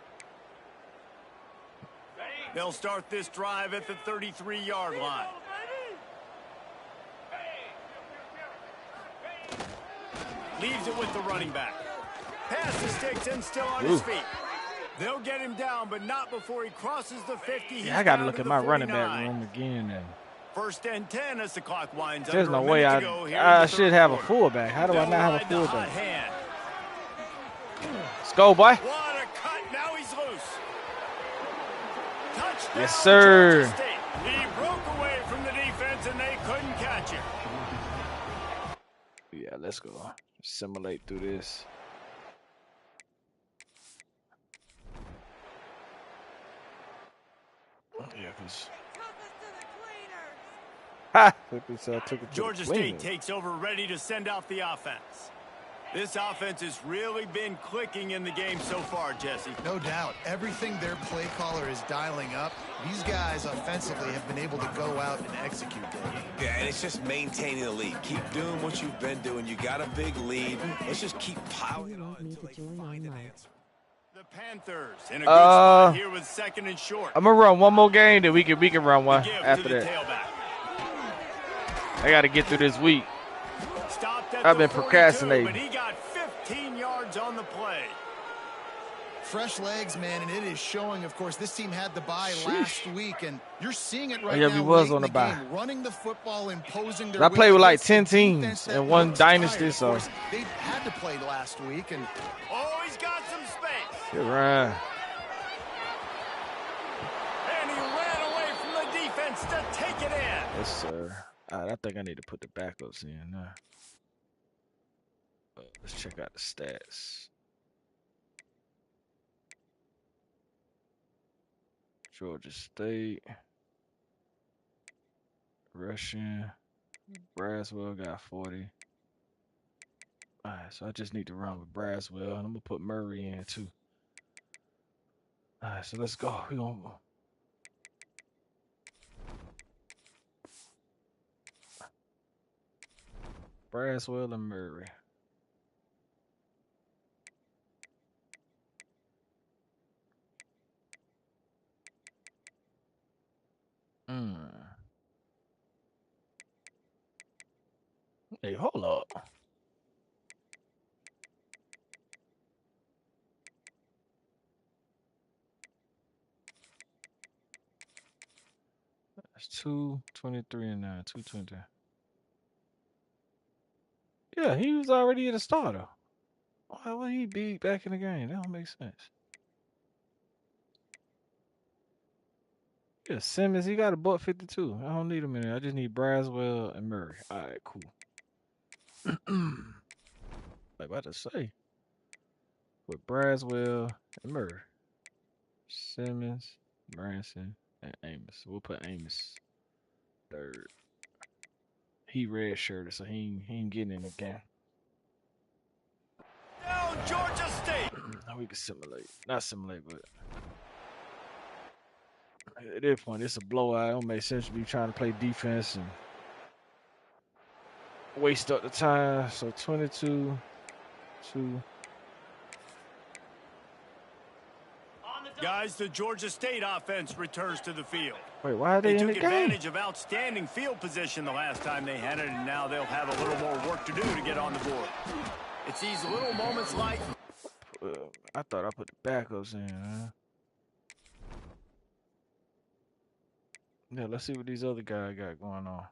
They'll start this drive at the 33-yard line. Leaves it with the running back. Pass the sticks and still on his feet. They'll get him down, but not before he crosses the 50. Yeah, I got to look at my running back room again. And first and 10 as the clock winds up. There's no way I should have a fullback. How do I not have a fullback? Let's go, boy. What a cut. Now he's loose. Touchdown, yes, sir. He broke away from the defense, and they couldn't catch him. Yeah, let's go. Simulate through this. Yeah, because Georgia State takes over, ready to send out the offense. This offense has really been clicking in the game so far, Jesse. No doubt. Everything their play caller is dialing up, these guys offensively have been able to go out and execute them. Yeah, and it's just maintaining the lead. Keep doing what you've been doing. You got a big lead. Let's just keep piling on until they find an answer. The Panthers in a good spot here with second and short. I'm gonna run one more game, then we can run one after that. I got to get through this week. I've been procrastinating. But he got 15 yards on the play. Fresh legs, man, and it is showing. Of course, this team had the bye last week, and you're seeing it right now. Yeah, we was on the bye. Running the football, imposing their. I played with like 10 teams in one dynasty, so they had to play last week, and he's got some space. Good run. And he ran away from the defense to take it in. Yes, sir. I think I need to put the backups in now. Let's check out the stats. Georgia State. Russian. Braswell got 40. All right, so I just need to run with Braswell, and I'm going to put Murray in too. All right, so let's go. We're going to Braswell and Murray. Hey, hold up. That's 223 and 9, 220. Yeah, he was already a starter. Why would he be back in the game? That don't make sense. Yeah, Simmons, he got a buck 52. I don't need him in there. I just need Braswell and Murray. All right, cool. Like about to say. With Braswell and Murray. Simmons, Branson, and Amos. We'll put Amos third. He red-shirted, so he ain't getting in the game. Down Georgia State. Now we can simulate. Not simulate, but at this point, it's a blowout. It don't make sense to be trying to play defense and waste up the time. So 22, 2. Guys, the Georgia State offense returns to the field. Wait, why are they in the game? They took advantage of outstanding field position the last time they had it, and now they'll have a little more work to do to get on the board. It's these little moments like... I thought I put the backups in, huh? Yeah, let's see what these other guys got going on.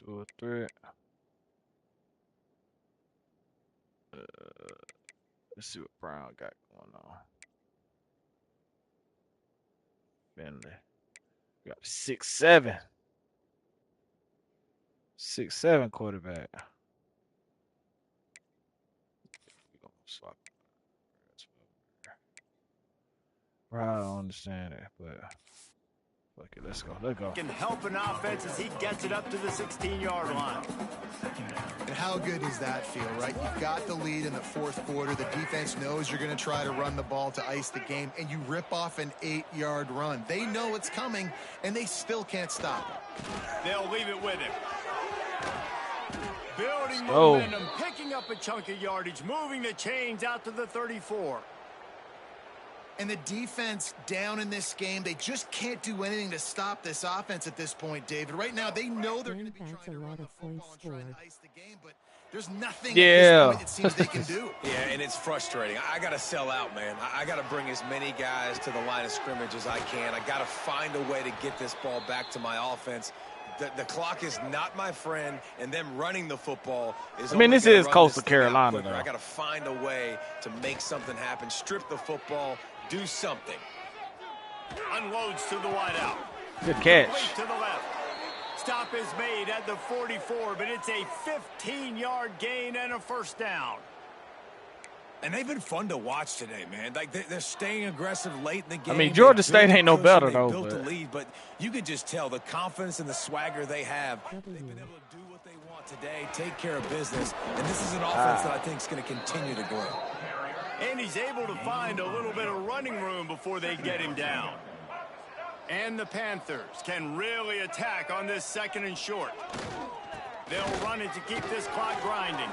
Do a threat. Let's see what Brown got going on. Finley. We got 6'7". 6'7" quarterback. We're gonna swap. Bro, I don't understand that, but Okay, let's go. Let's go. Can help an offense as he gets it up to the 16-yard line. And how good does that feel, right? You've got the lead in the fourth quarter. The defense knows you're going to try to run the ball to ice the game, and you rip off an 8-yard run. They know it's coming, and they still can't stop it. They'll leave it with him. Building momentum, picking up a chunk of yardage, moving the chains out to the 34. And the defense down in this game, they just can't do anything to stop this offense at this point, David. Right now, they know they're going to be trying to run the football and trying to ice the game, but there's nothing at this point it seems they can do. Yeah, and it's frustrating. I got to sell out, man. I got to bring as many guys to the line of scrimmage as I can. I got to find a way to get this ball back to my offense. The clock is not my friend, and them running the football is. I mean, this is Coastal Carolina, though. I got to find a way to make something happen, strip the football, do something. Unloads to the wideout. Good catch. Complete to the left. Stop is made at the 44, but it's a 15-yard gain and a first down. And they've been fun to watch today, man. Like they're staying aggressive late in the game. I mean, Georgia State ain't no better though. Built the lead, but you could just tell the confidence and the swagger they have. They've been able to do what they want today, take care of business, and this is an offense that I think is going to continue to grow. And he's able to find a little bit of running room before they get him down. And the Panthers can really attack on this 2nd and short. They'll run it to keep this clock grinding.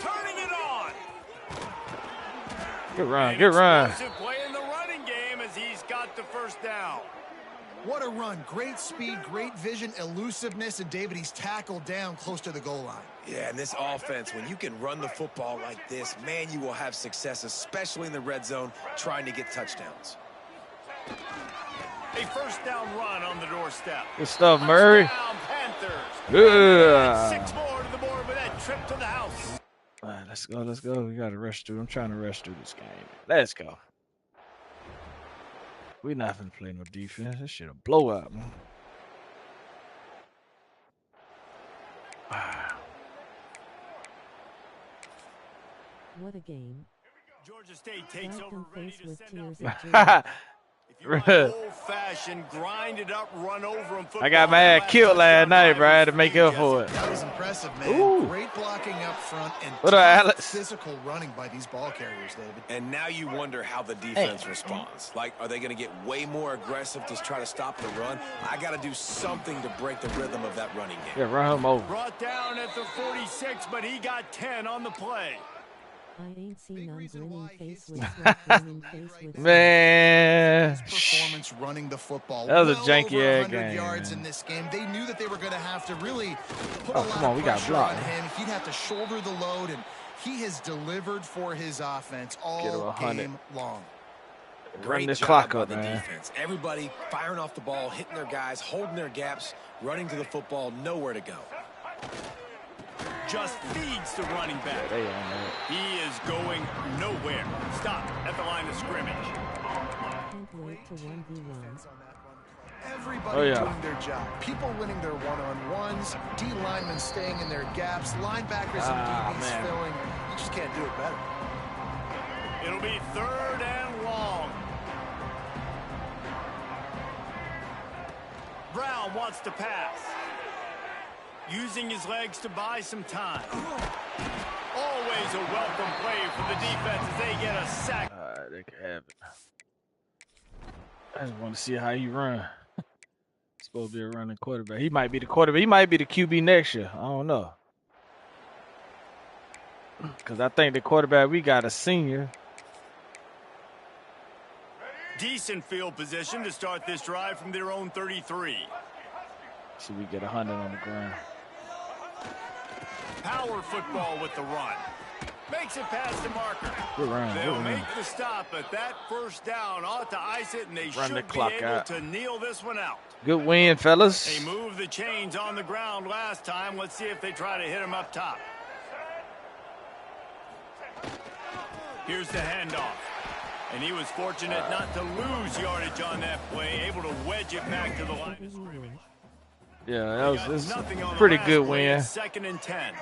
Turning it on. Good run, good run. Play in the running game as he's got the first down. What a run. Great speed, great vision, elusiveness, and David, he's tackled down close to the goal line. Yeah, and this offense, when you can run the football like this, man, you will have success, especially in the red zone, trying to get touchdowns. A first down run on the doorstep. Good stuff, Murray. Panthers. Good. 6 more to the board with that trip to the house. All right, let's go, let's go. We got to rush through. I'm trying to rush through this game. Let's go. We're not going to play no defense. This shit a blowout, man. What a game. Georgia State takes over, ready to send out. If you want old-fashioned, grinded up, run over them. I got my ass killed last night, bro. I had to make up for it. That was impressive, man. Ooh. Great blocking up front and What up, Alex? physical running by these ball carriers, David. And now you wonder how the defense responds. Like, are they going to get way more aggressive to try to stop the run? I got to do something to break the rhythm of that running game. Yeah, run him over. Brought down at the 46, but he got 10 on the play. I ain't seen on grinning face with grinning face with Man. Performance running the football. That was a janky ass 100 game, yards man. in this game. They knew that they were going to have to really put a lot come on, of we got pressure blocked. on him. He'd have to shoulder the load, and he has delivered for his offense Get all 100. game long. Run this job clock by up, the man. defense. Everybody firing off the ball, hitting their guys, holding their gaps, running to the football, nowhere to go. Just feeds the running back. They on that. He is going nowhere. Stop at the line of scrimmage. Can't wait to 1v1s. Everybody doing their job. People winning their one-on-ones, D linemen staying in their gaps, linebackers and DBs filling. You just can't do it better. It'll be 3rd and long. Brown wants to pass. Using his legs to buy some time. Always a welcome play for the defense as they get a sack. All right, they can have it. I just want to see how you run. Supposed to be a running quarterback. He might be the quarterback. He might be the QB next year. I don't know. Because I think the quarterback we got a senior. Decent field position to start this drive from their own 33. See, we get 100 on the ground. Power football with the run. Makes it past the marker. Good run. They'll Good make run. the stop, but that first down ought to ice it, and they Run the should be clock able out. to kneel this one out. Good win, fellas. They moved the chains on the ground last time. Let's see if they try to hit him up top. Here's the handoff. And he was fortunate not to lose yardage on that play, able to wedge it back to the line. Yeah, that was Nothing on a the pretty last good play, win. 2nd and 10.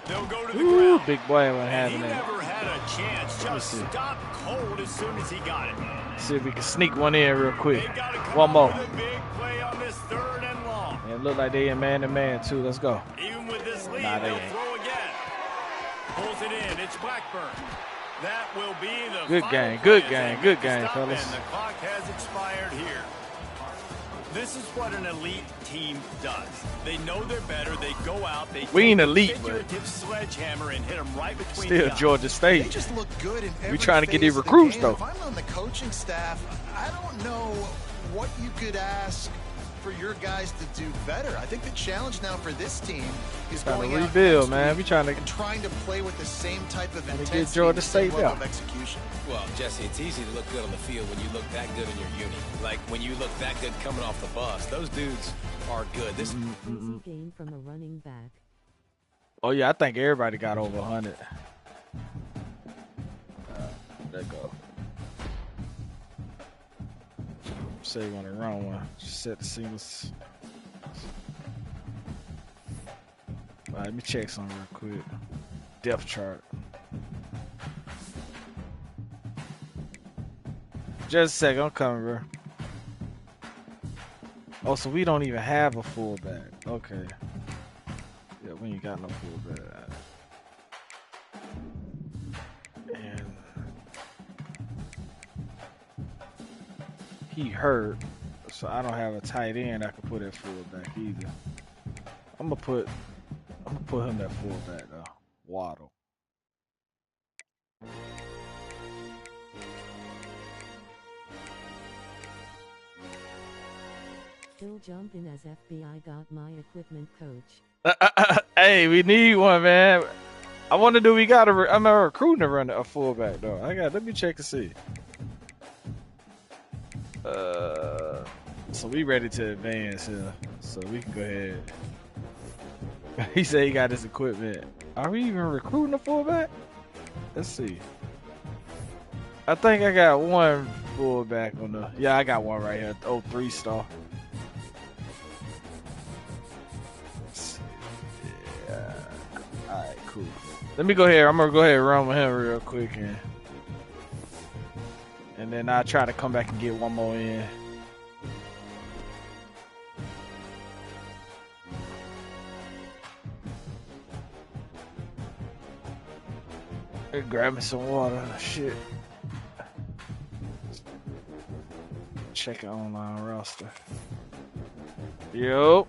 They'll go to the ground. Big boy went having He that. never had a chance. Just stopped cold as soon as he got it. See if we can sneak one in real quick. One more. With a big play on this 3rd and long. And it looked like they in man-to-man too. Let's go. Even with this lead, Nah, they'll throw again. Pulls it in. It's Blackburn. That will be the good game, good game, good game, fellas. The clock has expired here. This is what an elite team does. They know they're better. They go out. They we ain't elite, but sledgehammer and hit them right between still Georgia State. They just look good in every we trying to get these phase of the recruits game. though. If I'm on the coaching staff, I don't know what you could ask for your guys to do better. I think the challenge now for this team is trying going to out rebuild, man. We trying to play with the same type of intensity, get Georgia State level down. of execution. Well, Jesse, it's easy to look good on the field when you look that good in your uni. Like when you look that good coming off the bus. Those dudes are good. This Easy gain from a running back. Oh yeah, I think everybody got over 100. There go. Say you want to run one. Just set the seamless. All right, let me check something real quick. Depth chart. Just a second, I'm coming, bro. Oh, so we don't even have a fullback. Okay. Yeah, we ain't got no fullback. And he hurt, so I don't have a tight end I can put at fullback either. I'm gonna put him at fullback though. Waddle. Still jumping as FBI got my equipment coach. Hey, we need one, man. I want to do. We got I'm recruiting to run a fullback though. Let me check to see. So we ready to advance here. So we can go ahead. He said he got his equipment. Are we even recruiting a fullback? Let's see. I think I got one fullback on the. Yeah, I got one right here. 3-star. Yeah. All right, cool. Let me go ahead. I'm gonna go ahead and run with him real quick, and then I'll try to come back and get one more in. Grab me some water. Shit. Check it online roster. Yo.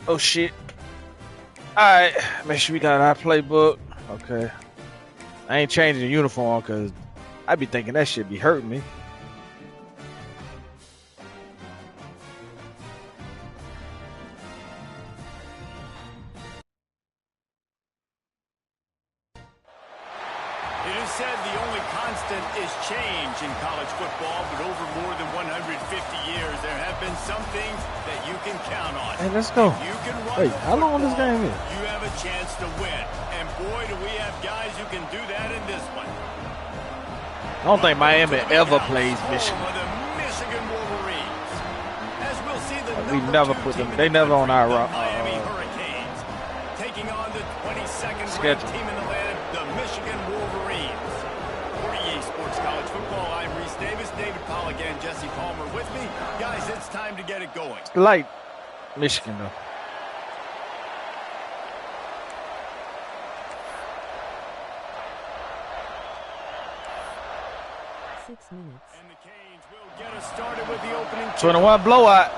Oh shit. Alright, make sure we got our playbook. Okay. I ain't changing the uniform because I be thinking that shit be hurting me. It is said the only constant is change in college football, but over more than 150 years, there have been some things that you can count on. Hey, let's go. You can run. Wait, how long this game is? You have a chance to win. And boy, do we have guys who can do that in this one. I don't think Miami ever plays Michigan. The Michigan Wolverines. As we'll see, We never put them. They never on our Miami Hurricanes taking on the 22nd ranked team in the land, the Michigan Wolverines. For EA Sports College Football, I'm Reese Davis, David Pollack, and Jesse Palmer with me. Guys, it's time to get it going. Like Michigan, though. And the Canes will get us started with the opening 21 blowout.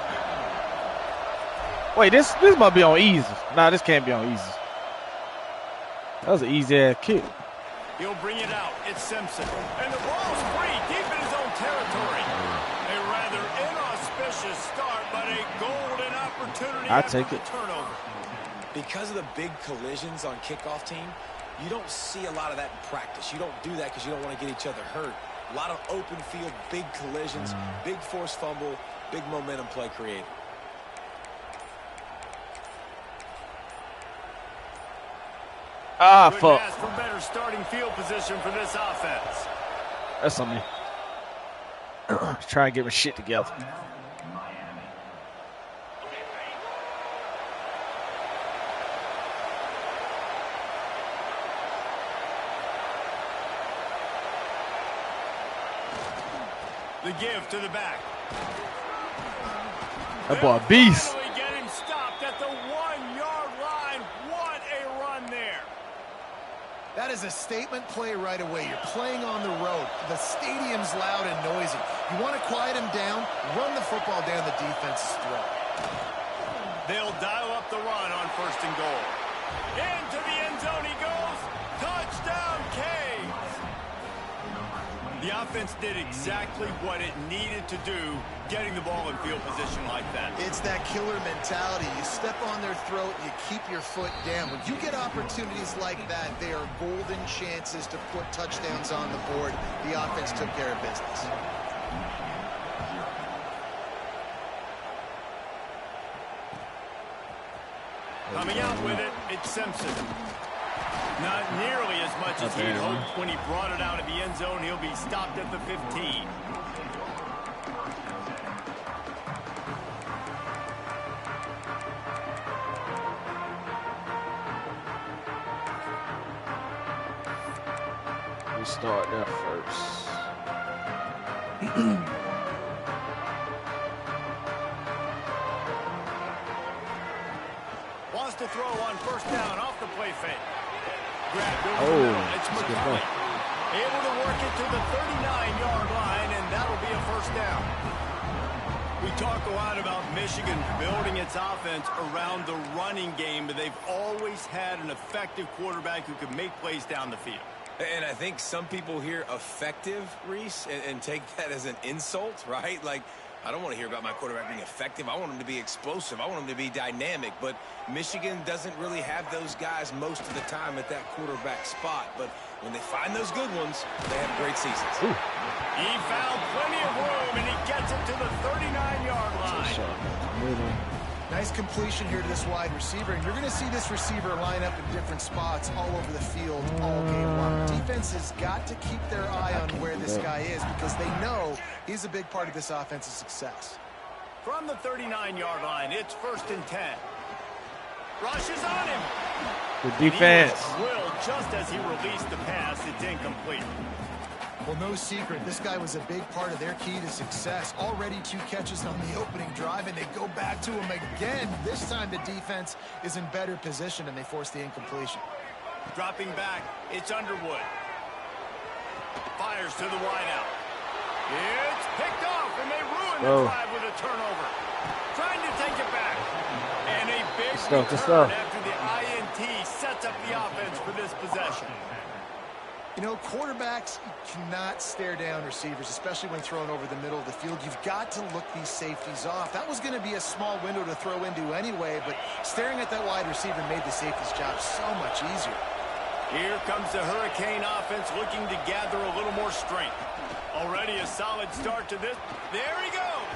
Wait, this might be on easy. Nah, this can't be on easy. That was an easy ass kick. He'll bring it out. It's Simpson. And the ball's free deep in his own territory. A rather inauspicious start, but a golden opportunity I take it. Turnover. Because of the big collisions on kickoff team, you don't see a lot of that in practice. You don't do that because you don't want to get each other hurt. A lot of open field, big collisions, big forced fumble, big momentum play created. Ah, fuck. Ask for better starting field position for this offense. That's on me. Try and get my shit together. The give to the back. That boy a beast. Finally get him stopped at the 1-yard line. What a run there. That is a statement play right away. You're playing on the road. The stadium's loud and noisy. You want to quiet him down, run the football down the defense's throat. They'll dial up the run on 1st and goal. Into the end zone he goes. Touchdown, Canes. The offense did exactly what it needed to do, getting the ball in field position like that. It's that killer mentality. You step on their throat, you keep your foot down. When you get opportunities like that, they are golden chances to put touchdowns on the board. The offense took care of business. Coming out with it, it's Simpson. Not nearly as much as he'd hoped when he brought it out of the end zone. He'll be stopped at the 15. We start there first. Wants to throw on 1st down off the play fake. Grabbed over the middle. It's McCoy. Able to work it to the 39-yard line, and that'll be a 1st down. We talk a lot about Michigan building its offense around the running game, but they've always had an effective quarterback who can make plays down the field. And I think some people hear effective, Reese, and take that as an insult, right? Like, I don't want to hear about my quarterback being effective. I want him to be explosive. I want him to be dynamic. But Michigan doesn't really have those guys most of the time at that quarterback spot. But when they find those good ones, they have great seasons. Ooh. He found plenty of room, and he gets it to the 39-yard line. Nice completion here to this wide receiver. And you're going to see this receiver line up in different spots all over the field all game long. Defense has got to keep their eye on where this guy is because they know he's a big part of this offense's success. From the 39-yard line, it's 1st and 10. Rushes on him. Good defense. Will just as he released the pass, it's incomplete. Well, no secret, this guy was a big part of their key to success. Already 2 catches on the opening drive, and they go back to him again. This time the defense is in better position, and they force the incompletion. Dropping back, it's Underwood. Fires to the wideout. It's picked off, and they ruin the drive with a turnover. Trying to take it back. And a big return after the INT sets up the offense for this possession. You know, quarterbacks cannot stare down receivers, especially when thrown over the middle of the field. You've got to look these safeties off. That was going to be a small window to throw into anyway, but staring at that wide receiver made the safety's job so much easier. Here comes the Hurricane offense looking to gather a little more strength. Already a solid start to this. There he goes.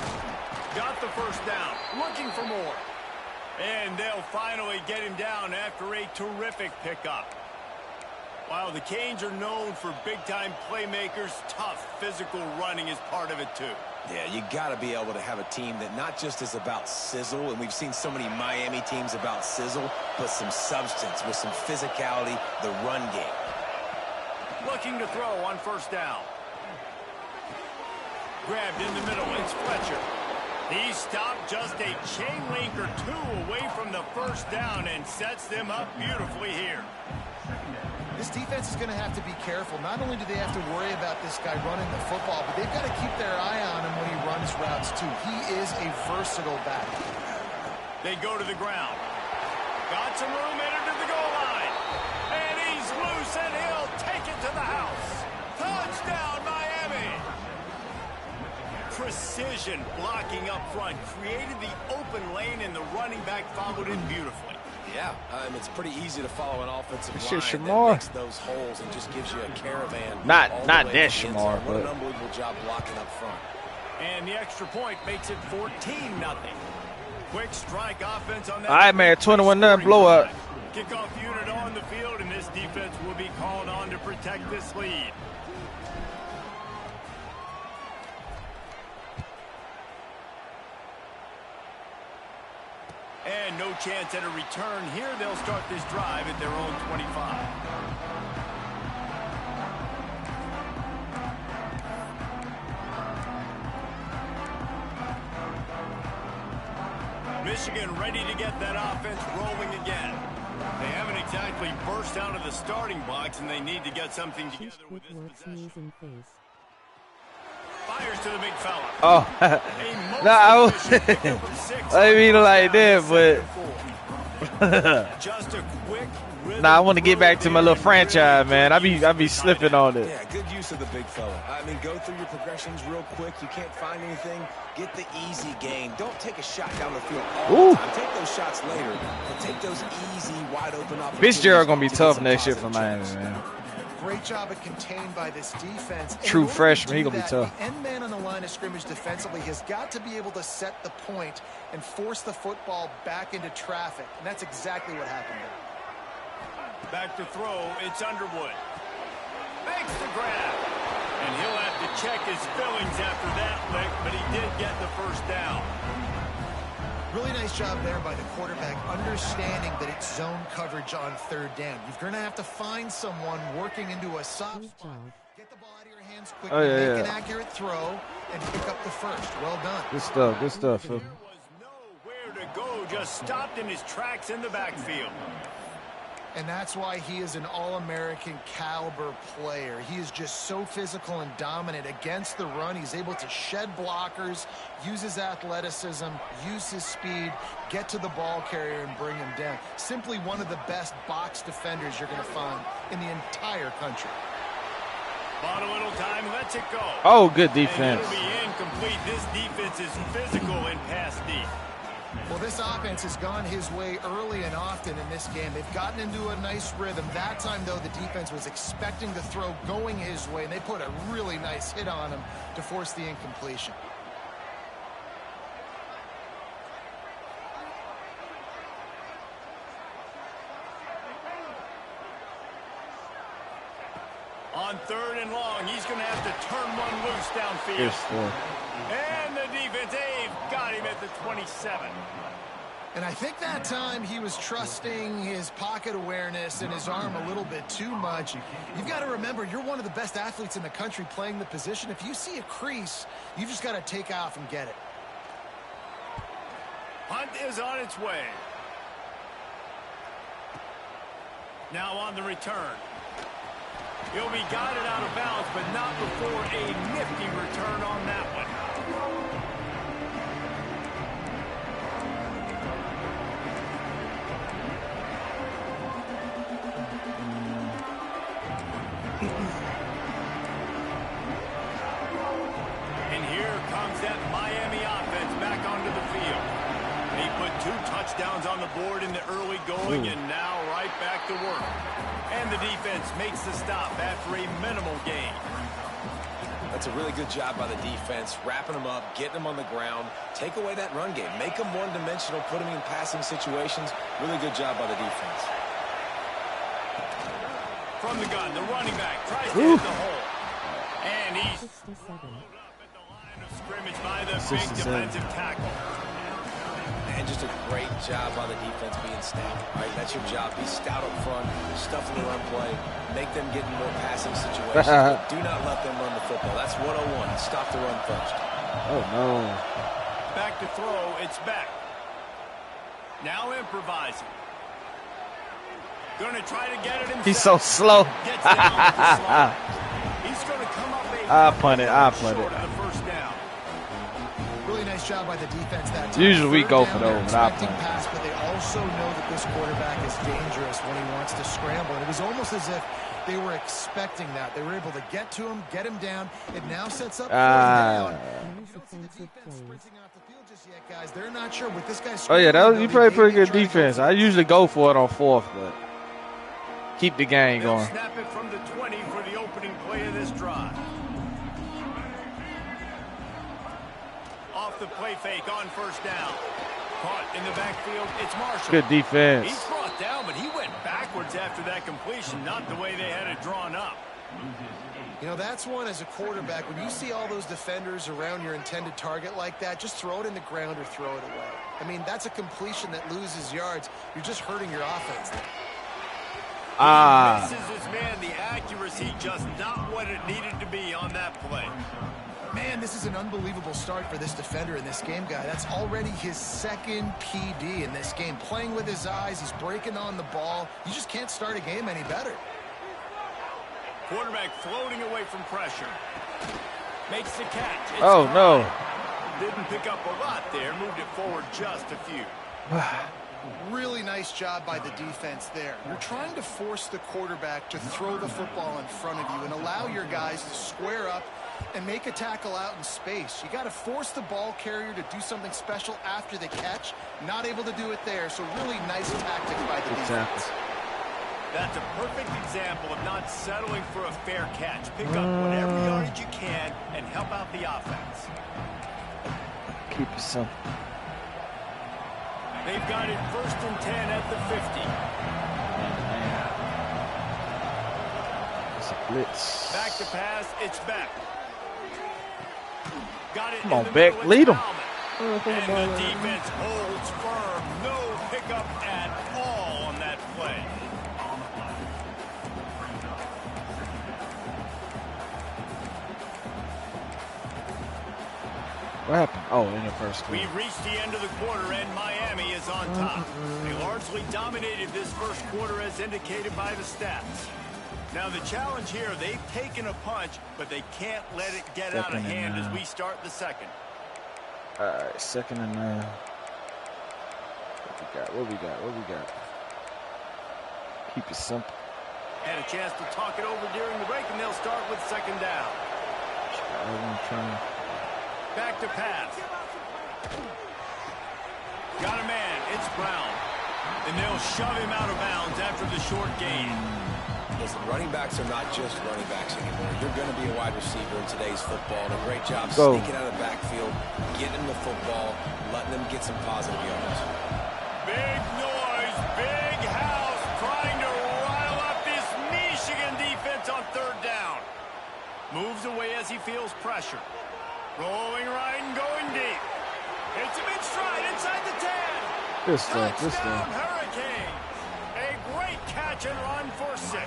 Got the 1st down. Looking for more. And they'll finally get him down after a terrific pickup. While the Canes are known for big-time playmakers, tough physical running is part of it, too. Yeah, you got to be able to have a team that not just is about sizzle, and we've seen so many Miami teams about sizzle, but some substance with some physicality, the run game. Looking to throw on 1st down. Grabbed in the middle, it's Fletcher. He stopped just a chain link or two away from the first down and sets them up beautifully here. This defense is going to have to be careful. Not only do they have to worry about this guy running the football, but they've got to keep their eye on him when he runs routes too. He is a versatile back. They go to the ground. Got some room, entered to the goal line. And he's loose, and he'll take it to the house. Touchdown, Miami! Precision blocking up front created the open lane, and the running back followed it beautifully. Yeah, it's pretty easy to follow an offensive line that makes those holes and just gives you a caravan. Not that Shamar, but what an unbelievable job blocking up front. And the extra point makes it 14-0. Quick strike offense on that. All right, man, 21-0 blowout. Kickoff unit on the field, and this defense will be called on to protect this lead. And no chance at a return here. They'll start this drive at their own 25. Michigan ready to get that offense rolling again. They haven't exactly burst out of the starting blocks, and they need to get something together with this possession. Fires to the big fella. Oh, no, I mean like that, but just a quick. Nah, I want to get back to my little franchise, man. I be slipping on it. Yeah, good use of the big fella. I mean, go through your progressions real quick. You can't find anything. Get the easy gain. Don't take a shot down the field all the time. Take those shots later, but take those easy, wide open opportunities. Fitzgerald gonna be tough next year for Miami, man. Great job of contained by this defense. True freshman, he gonna be tough. The end man on the line of scrimmage defensively has got to be able to set the point and force the football back into traffic, and that's exactly what happened there. Back to throw, it's Underwood. Makes the grab. And he'll have to check his fillings after that lick, but he did get the first down. Really nice job there by the quarterback, understanding that it's zone coverage on third down. You're going to have to find someone working into a soft spot. Get the ball out of your hands quickly, make an accurate throw, and pick up the first. Well done. Good stuff, good stuff. There was nowhere to go, just stopped in his tracks in the backfield. And that's why he is an All-American caliber player. He is just so physical and dominant against the run. He's able to shed blockers, use his athleticism, use his speed, get to the ball carrier and bring him down. Simply one of the best box defenders you're going to find in the entire country. Bought a little time, lets it go. Oh, good defense. And it'll be incomplete. This defense is physical and pass deep. Well, this offense has gone his way early and often in this game. They've gotten into a nice rhythm. That time, though, the defense was expecting the throw going his way, and they put a really nice hit on him to force the incompletion. On third and long, he's going to have to turn one loose downfield. And the defense, they've got him at the 27. And I think that time he was trusting his pocket awareness and his arm a little bit too much. You've got to remember, you're one of the best athletes in the country playing the position. If you see a crease, you've just got to take off and get it. Hunt is on its way. Now on the return. He'll be guided out of bounds, but not before a nifty return on that one. And here comes that Miami offense back onto the field. He put 2 touchdowns on the board in the early going, and now right back to work. And the defense makes the stop after a minimal gain. That's a really good job by the defense, wrapping them up, getting them on the ground, take away that run game, make them one-dimensional, put them in passing situations. Really good job by the defense. From the gun, the running back tries to hit the hole. And he's 67. up at the line of scrimmage by the big defensive tackle. And just a great job by the defense being stout. Right, that's your job. Be stout up front, stuff in the run play, make them get in more passing situations. But do not let them run the football. That's 101. Stop the run first. Oh no! back to throw. It's Beck. Now improvising. Going to try to get it himself. He's so slow. Gets down with the slide. He's going to come up I'll punt it. I'll punt it. The first down. Really nice job by the defense that time. Usually we go for those, those, but I'll punt it. pass, but they also know that this quarterback is dangerous when he wants to scramble. And it was almost as if they were expecting that. They were able to get to him, get him down. It now sets up down. Guys, they're not sure what this guy's. Oh yeah, you play pretty good defense. I usually go for it on fourth, but keep the game going. Snap it from the 20 for the opening play of this drive. Off the play fake on first down. Caught in the backfield. It's Marshall. Good defense. He's brought down, but he went backwards after that completion, not the way they had it drawn up. You know, that's one as a quarterback. When you see all those defenders around your intended target like that, just throw it in the ground or throw it away. I mean, that's a completion that loses yards. You're just hurting your offense. He misses his man. The accuracy just not what it needed to be on that play. Man, this is an unbelievable start for this defender in this game, guy. That's already his second PD in this game. Playing with his eyes, he's breaking on the ball. You just can't start a game any better. Quarterback floating away from pressure. Makes the catch. It's no. Didn't pick up a lot there. Moved it forward just a few. Really nice job by the defense there. You're trying to force the quarterback to throw the football in front of you and allow your guys to square up and make a tackle out in space. You got to force the ball carrier to do something special after the catch. Not able to do it there, so really nice tactic by the defense. That's a perfect example of not settling for a fair catch. Pick up whatever yardage you can and help out the offense. Keep it simple. They've got it 1st and 10 at the 50. It's a blitz. Back to pass. It's Beck. Got it. Come on, Beck. Lead him. And the defense holds firm. No pickup at all on that play. What happened? Oh, in the first quarter. We've reached the end of the quarter, and Miami is on top. They largely dominated this first quarter as indicated by the stats. Now, the challenge here, they've taken a punch, but they can't let it get out of hand as we start the second. All right, 2nd and 9. What we got? Keep it simple. Had a chance to talk it over during the break, and they'll start with 2nd down. Back to pass. Got a man. It's Brown. And they'll shove him out of bounds after the short gain. Listen, running backs are not just running backs anymore. You're going to be a wide receiver in today's football. And a great job sneaking out of the backfield, getting the football, letting them get some positive yards. Big noise, big house, trying to rile up this Michigan defense on 3rd down. Moves away as he feels pressure. Rolling right and going deep. Hits him in stride inside the 10. Touchdown Hurricanes. A great catch and run for 6.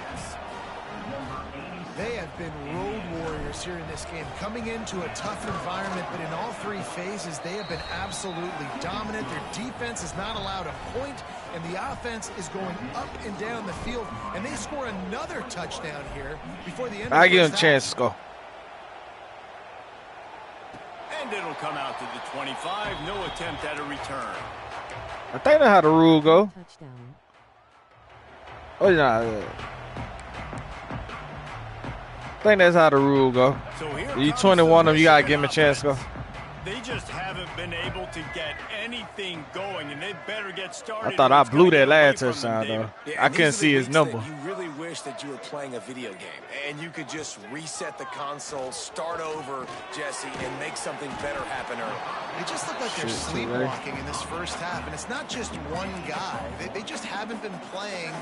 They have been road warriors here in this game, coming into a tough environment, but in all 3 phases, they have been absolutely dominant. Their defense is not allowed a point, and the offense is going up and down the field, and they score another touchdown here before the end of the I give them a chance to go. And it'll come out to the 25. No attempt at a return. I think that's how the rule go. Touchdown. Oh, yeah. I think that's how the rule go. So here You 21 of them, you got to give them a chance to go. They just haven't been able to get anything going, and they better get started. I thought I blew that last touchdown, though. Yeah, I couldn't see his number. You really wish that you were playing a video game and you could just reset the console, start over, Jesse, and make something better happen early. They just look like they're sleepwalking in this first half, and it's not just one guy. They just haven't been playing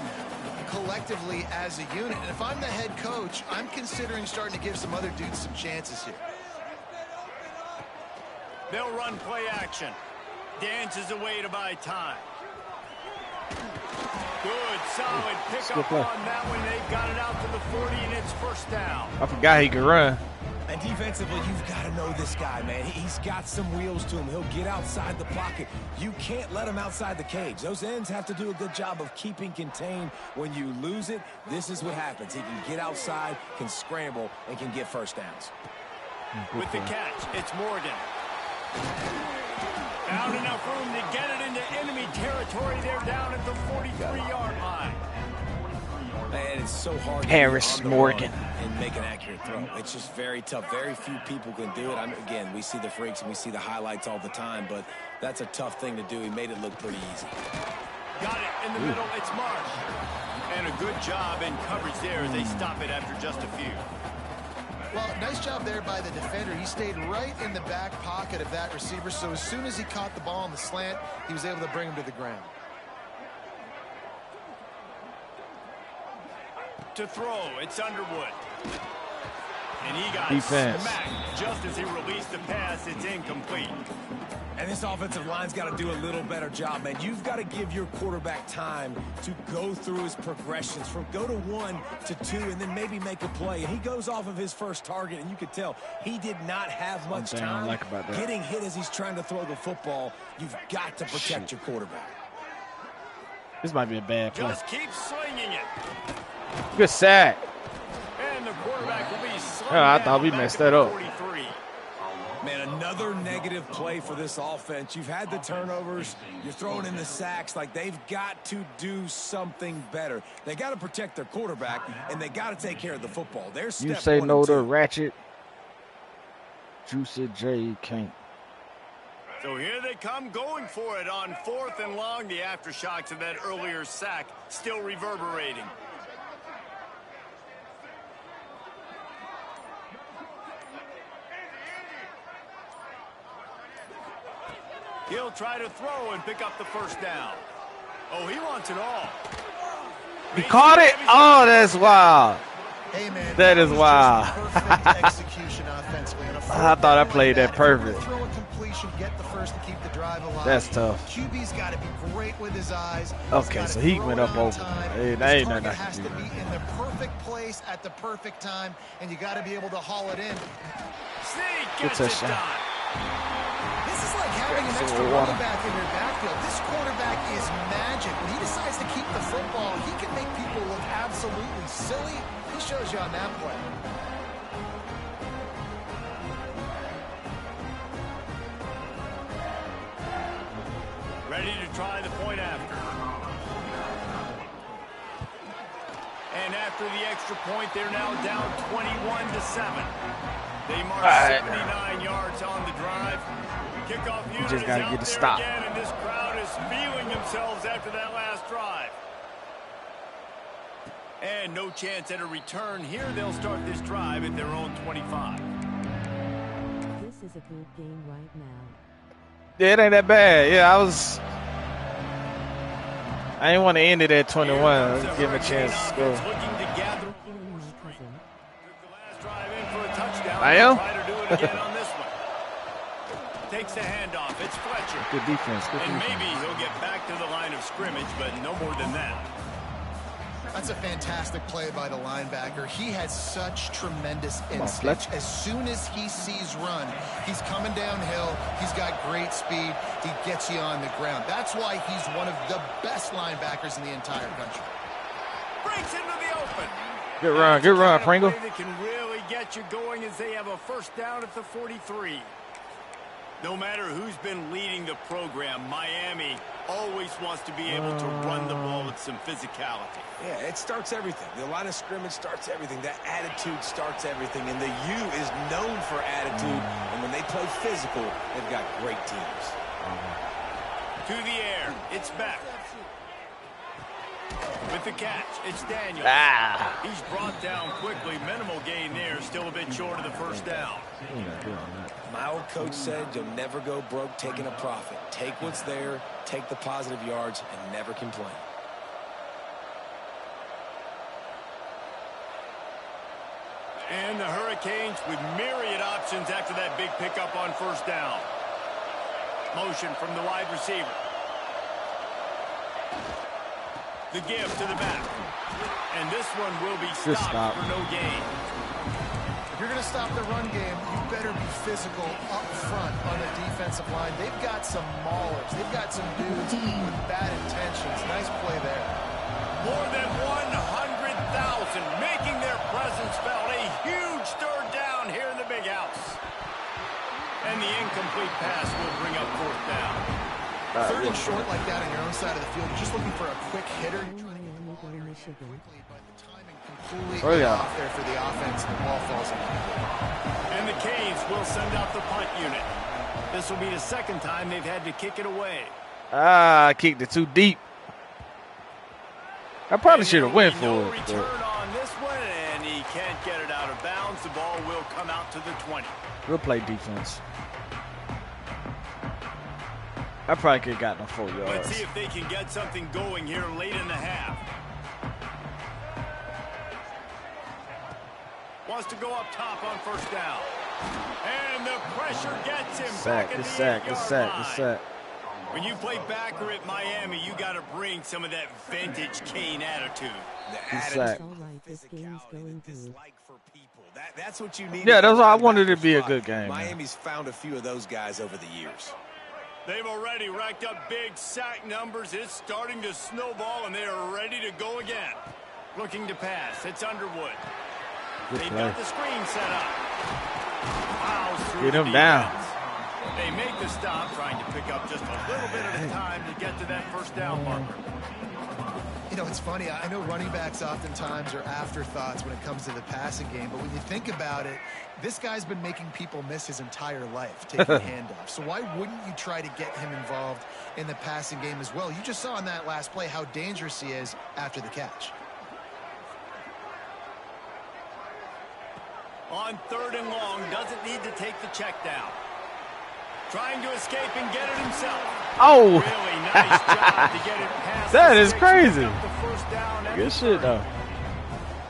collectively as a unit. And if I'm the head coach, I'm considering starting to give some other dudes some chances here. They'll run play action. Dances away to buy time. Good, solid pickup on that one. They've got it out to the 40, and it's 1st down. I forgot he could run. And defensively, you've got to know this guy, man. He's got some wheels to him. He'll get outside the pocket. You can't let him outside the cage. Those ends have to do a good job of keeping contained. When you lose it, this is what happens. He can get outside, can scramble, and can get first downs. With the catch, it's Morgan. Found enough room to get it into enemy territory. They're down at the 43-yard line. Man, it's so hard Harris Morgan and make an accurate throw. It's just very tough. Very few people can do it. Again, we see the freaks and we see the highlights all the time, but that's a tough thing to do. He made it look pretty easy. Got it in the middle. It's Marsh. And a good job in coverage there as they stop it after just a few. Well, nice job there by the defender. He stayed right in the back pocket of that receiver, so as soon as he caught the ball on the slant, he was able to bring him to the ground. To throw, it's Underwood. And he got defense smacked just as he released the pass. It's incomplete. And this offensive line's got to do a little better job, man. You've got to give your quarterback time to go through his progressions from go to 1 to 2 and then maybe make a play. And he goes off of his first target, and you could tell he did not have much time getting hit as he's trying to throw the football. You've got to protect your quarterback. This might be a bad play. Just keep slinging it. Good sack. And the quarterback will be slung I thought we messed that up. 43. Man, another negative play for this offense. You've had the turnovers. You're throwing in the sacks. Like, they've got to do something better. They got to protect their quarterback, and they got to take care of the football. There's step you say 1 no and 2. to Ratchet. Juicy J can't. So here they come going for it on 4th and long. The aftershocks of that earlier sack still reverberating. He'll try to throw and pick up the first down. Oh, he wants it all. He caught it? Oh, that's wild. Hey, man, that is wild. Execution offensively. I thought I played that perfect. Throw a completion, get the first to keep the drive alive. That's tough. QB's got to be great with his eyes. Okay, so he went up over. Hey, that ain't nothing I has can to do. be in the perfect place at the perfect time, and you got to be able to haul it in. Sneak gets it done. This is like having an extra running back in your backfield. This quarterback is magic. When he decides to keep the football, he can make people look absolutely silly. He shows you on that play. Ready to try the point after. And after the extra point, they're now down 21-7. They mark 79 yards on the drive. Kickoff unit just gotta is get out a there stop. again, and this crowd is feeling themselves after that last drive. And no chance at a return here. They'll start this drive at their own 25. This is a good game right now. Yeah, it ain't that bad. Yeah, I didn't want to end it at 21. Let's give him a chance to score. Looking to gather. Killing my cousin. The last drive in for a touchdown. I am? Try to do it again on this one. Takes the handoff. It's Fletcher. Good defense. Good And defense. maybe he'll get back to the line of scrimmage, but no more than that. That's a fantastic play by the linebacker. He has such tremendous instinct. As soon as he sees run, he's coming downhill. He's got great speed. He gets you on the ground. That's why he's one of the best linebackers in the entire country. Breaks into the open. Good run, Pringle. They can really get you going as they have a first down at the 43. No matter who's been leading the program, Miami always wants to be able to run the ball with some physicality. Yeah, it starts everything. The line of scrimmage starts everything. That attitude starts everything. And the U is known for attitude. And when they play physical, they've got great teams. To the air, it's back. With the catch, it's Daniels. He's brought down quickly. Minimal gain there, still a bit short of the first down. My old coach said you'll never go broke taking a profit. Take what's there, take the positive yards, and never complain. And the Hurricanes with myriad options after that big pickup on first down. Motion from the wide receiver. The give to the back. And this one will be stopped for no gain. If you're going to stop the run game, you better be physical up front on the defensive line. They've got some maulers. They've got some dudes with bad intentions. Nice play there. More than 100,000 making their presence felt. A huge third down here in the big house. And the incomplete pass will bring up fourth down. Third and short like that on your own side of the field. You're just looking for a quick hitter. You're trying to get quickly, but the timing completely off there for the offense, and the ball falls in. And the Canes will send out the punt unit. This will be the second time they've had to kick it away. I kicked it too deep. I probably should have went for it. Return on this one, and he can't get it out of bounds. The ball will come out to the 20. We'll play defense. I probably could have gotten 4 yards. Let's see if they can get something going here late in the half. Wants to go up top on first down. And the pressure gets him back at the 8-yard line. When you play backer at Miami, you got to bring some of that vintage Kane attitude. The attitude, this game's going through. That's what you need. Yeah, that's why I wanted it to be a good game. Miami's found a few of those guys over the years. They've already racked up big sack numbers. It's starting to snowball, and they are ready to go again. Looking to pass. It's Underwood. They've got the screen set up. Get him down. They make the stop, trying to pick up just a little bit at a time to get to that first down marker. You know, it's funny. I know running backs oftentimes are afterthoughts when it comes to the passing game, but when you think about it, this guy's been making people miss his entire life, taking handoffs. So why wouldn't you try to get him involved in the passing game as well? You just saw in that last play how dangerous he is after the catch. On third and long, doesn't need to take the check down. Trying to escape and get it himself. Oh! Really nice job to get it past. That is crazy. Good shit, though.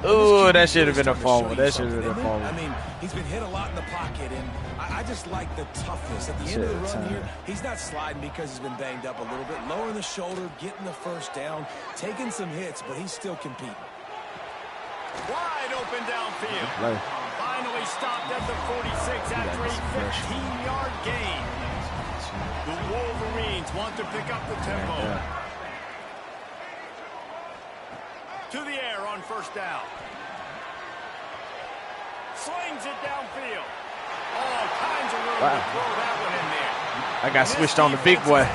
Oh, that should have been a fumble. That should have been a fumble. I mean, he's been hit a lot in the pocket, and I just like the toughness. At the end of the run here, he's not sliding because he's been banged up a little bit. Lowering the shoulder, getting the first down, taking some hits, but he's still competing. Wide open downfield. Finally stopped at the 46 after a 15-yard gain. The Wolverines want to pick up the tempo. To the air on first down. Slings it downfield. All kinds of room to throw that one in there. I got switched on the big boy.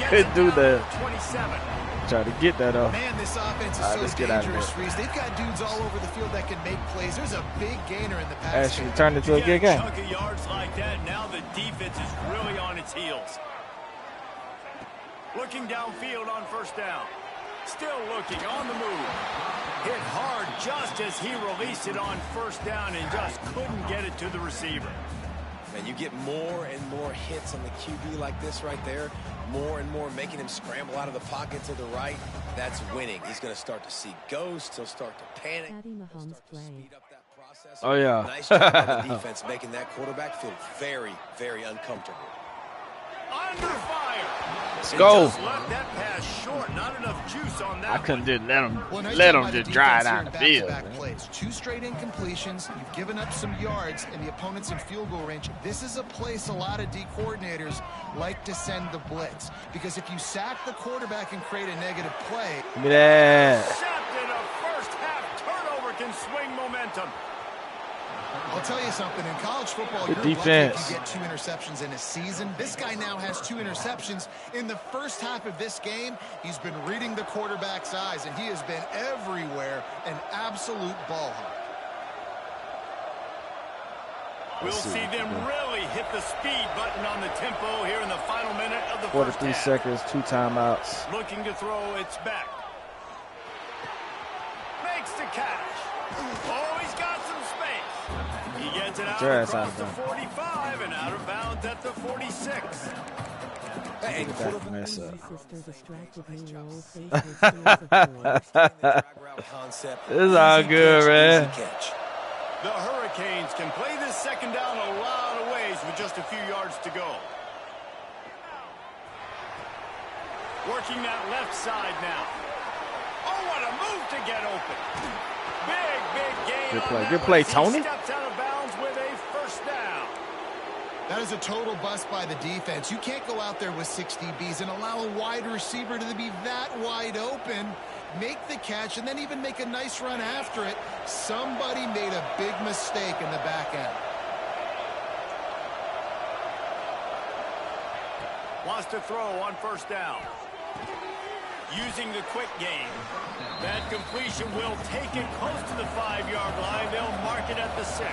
Couldn't do that. 27. Try to get that off. Man, this offense is so dangerous, Reese. They've got dudes all over the field that can make plays. There's a big gainer in the pass. Actually turned into a good game. Chunk of yards like that, now the defense is really on its heels. Looking downfield on first down. Still looking on the move. Hit hard just as he released it on first down and just couldn't get it to the receiver. And you get more and more hits on the QB like this right there. More and more making him scramble out of the pocket to the right. That's winning. He's going to start to see ghosts. He'll start to panic. Oh, yeah. Nice job on the defense making that quarterback feel very, very uncomfortable. Under fire. Let's go. Just left that pass short. Not enough juice on that. I couldn't just let him just drive down the field. Plays. 2 straight incompletions. You've given up some yards, and the opponent's in field goal range. This is a place a lot of D coordinators like to send the blitz, because if you sack the quarterback and create a negative play. Give me that. Intercepted. A first half turnover can swing momentum. I'll tell you something, in college football, you're lucky if you get 2 interceptions in a season. This guy now has 2 interceptions. In the first half of this game, he's been reading the quarterback's eyes, and he has been everywhere, an absolute ball hawk. We'll see them really hit the speed button on the tempo here in the final minute of the first 43 half. seconds, 2 timeouts. Looking to throw, it's back. Makes the catch. Oh, he's got some space. He gets it out across the 45 and out of bounds at the 46. Hey, mess up. This is all good, man. The Hurricanes can play this second down a lot of ways with just a few yards to go. Working that left side now. Oh, what a move to get open. Big Good play. on Good that play, one. He Tony. steps out of bounds with a first down. That is a total bust by the defense. You can't go out there with 6 DBs and allow a wide receiver to be that wide open, make the catch, and then even make a nice run after it. Somebody made a big mistake in the back end. Wants to throw on first down. Using the quick game. That completion will take it close to the 5-yard line. They'll mark it at the 6.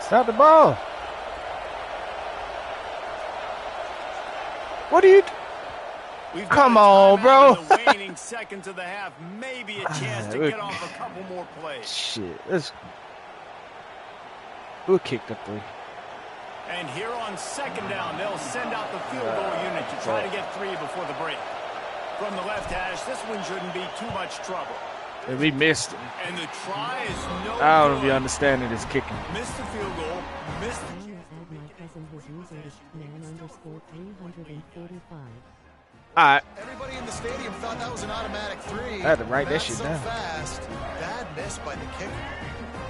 Stop the ball. What are you? Come on, bro. The waning seconds of the half, maybe a chance to get off a couple more plays. Shit, we'll kick the 3. And here on second down, they'll send out the field goal unit to try to get 3 before the break. From the left hash, this one shouldn't be too much trouble. And we missed it. And the try is no I don't good. be understanding this kicking. Missed the field goal, missed the My cousin was using man_345. All right. Everybody in the stadium thought that was an automatic 3. I had to write that Not shit so down. fast. Bad miss by the kicker.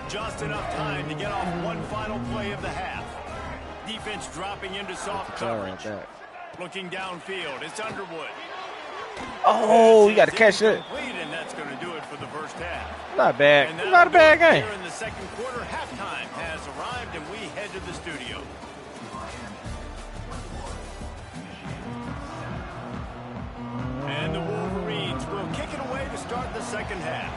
just enough time to get off one final play of the half. Defense dropping into soft coverage. Looking downfield, it's Underwood. Oh, you got to catch that. And that's going to do it for the first half. Not bad. Not a bad game. Here in the second quarter, halftime has arrived, and we head to the studio. And the Wolverines will kick it away to start the second half.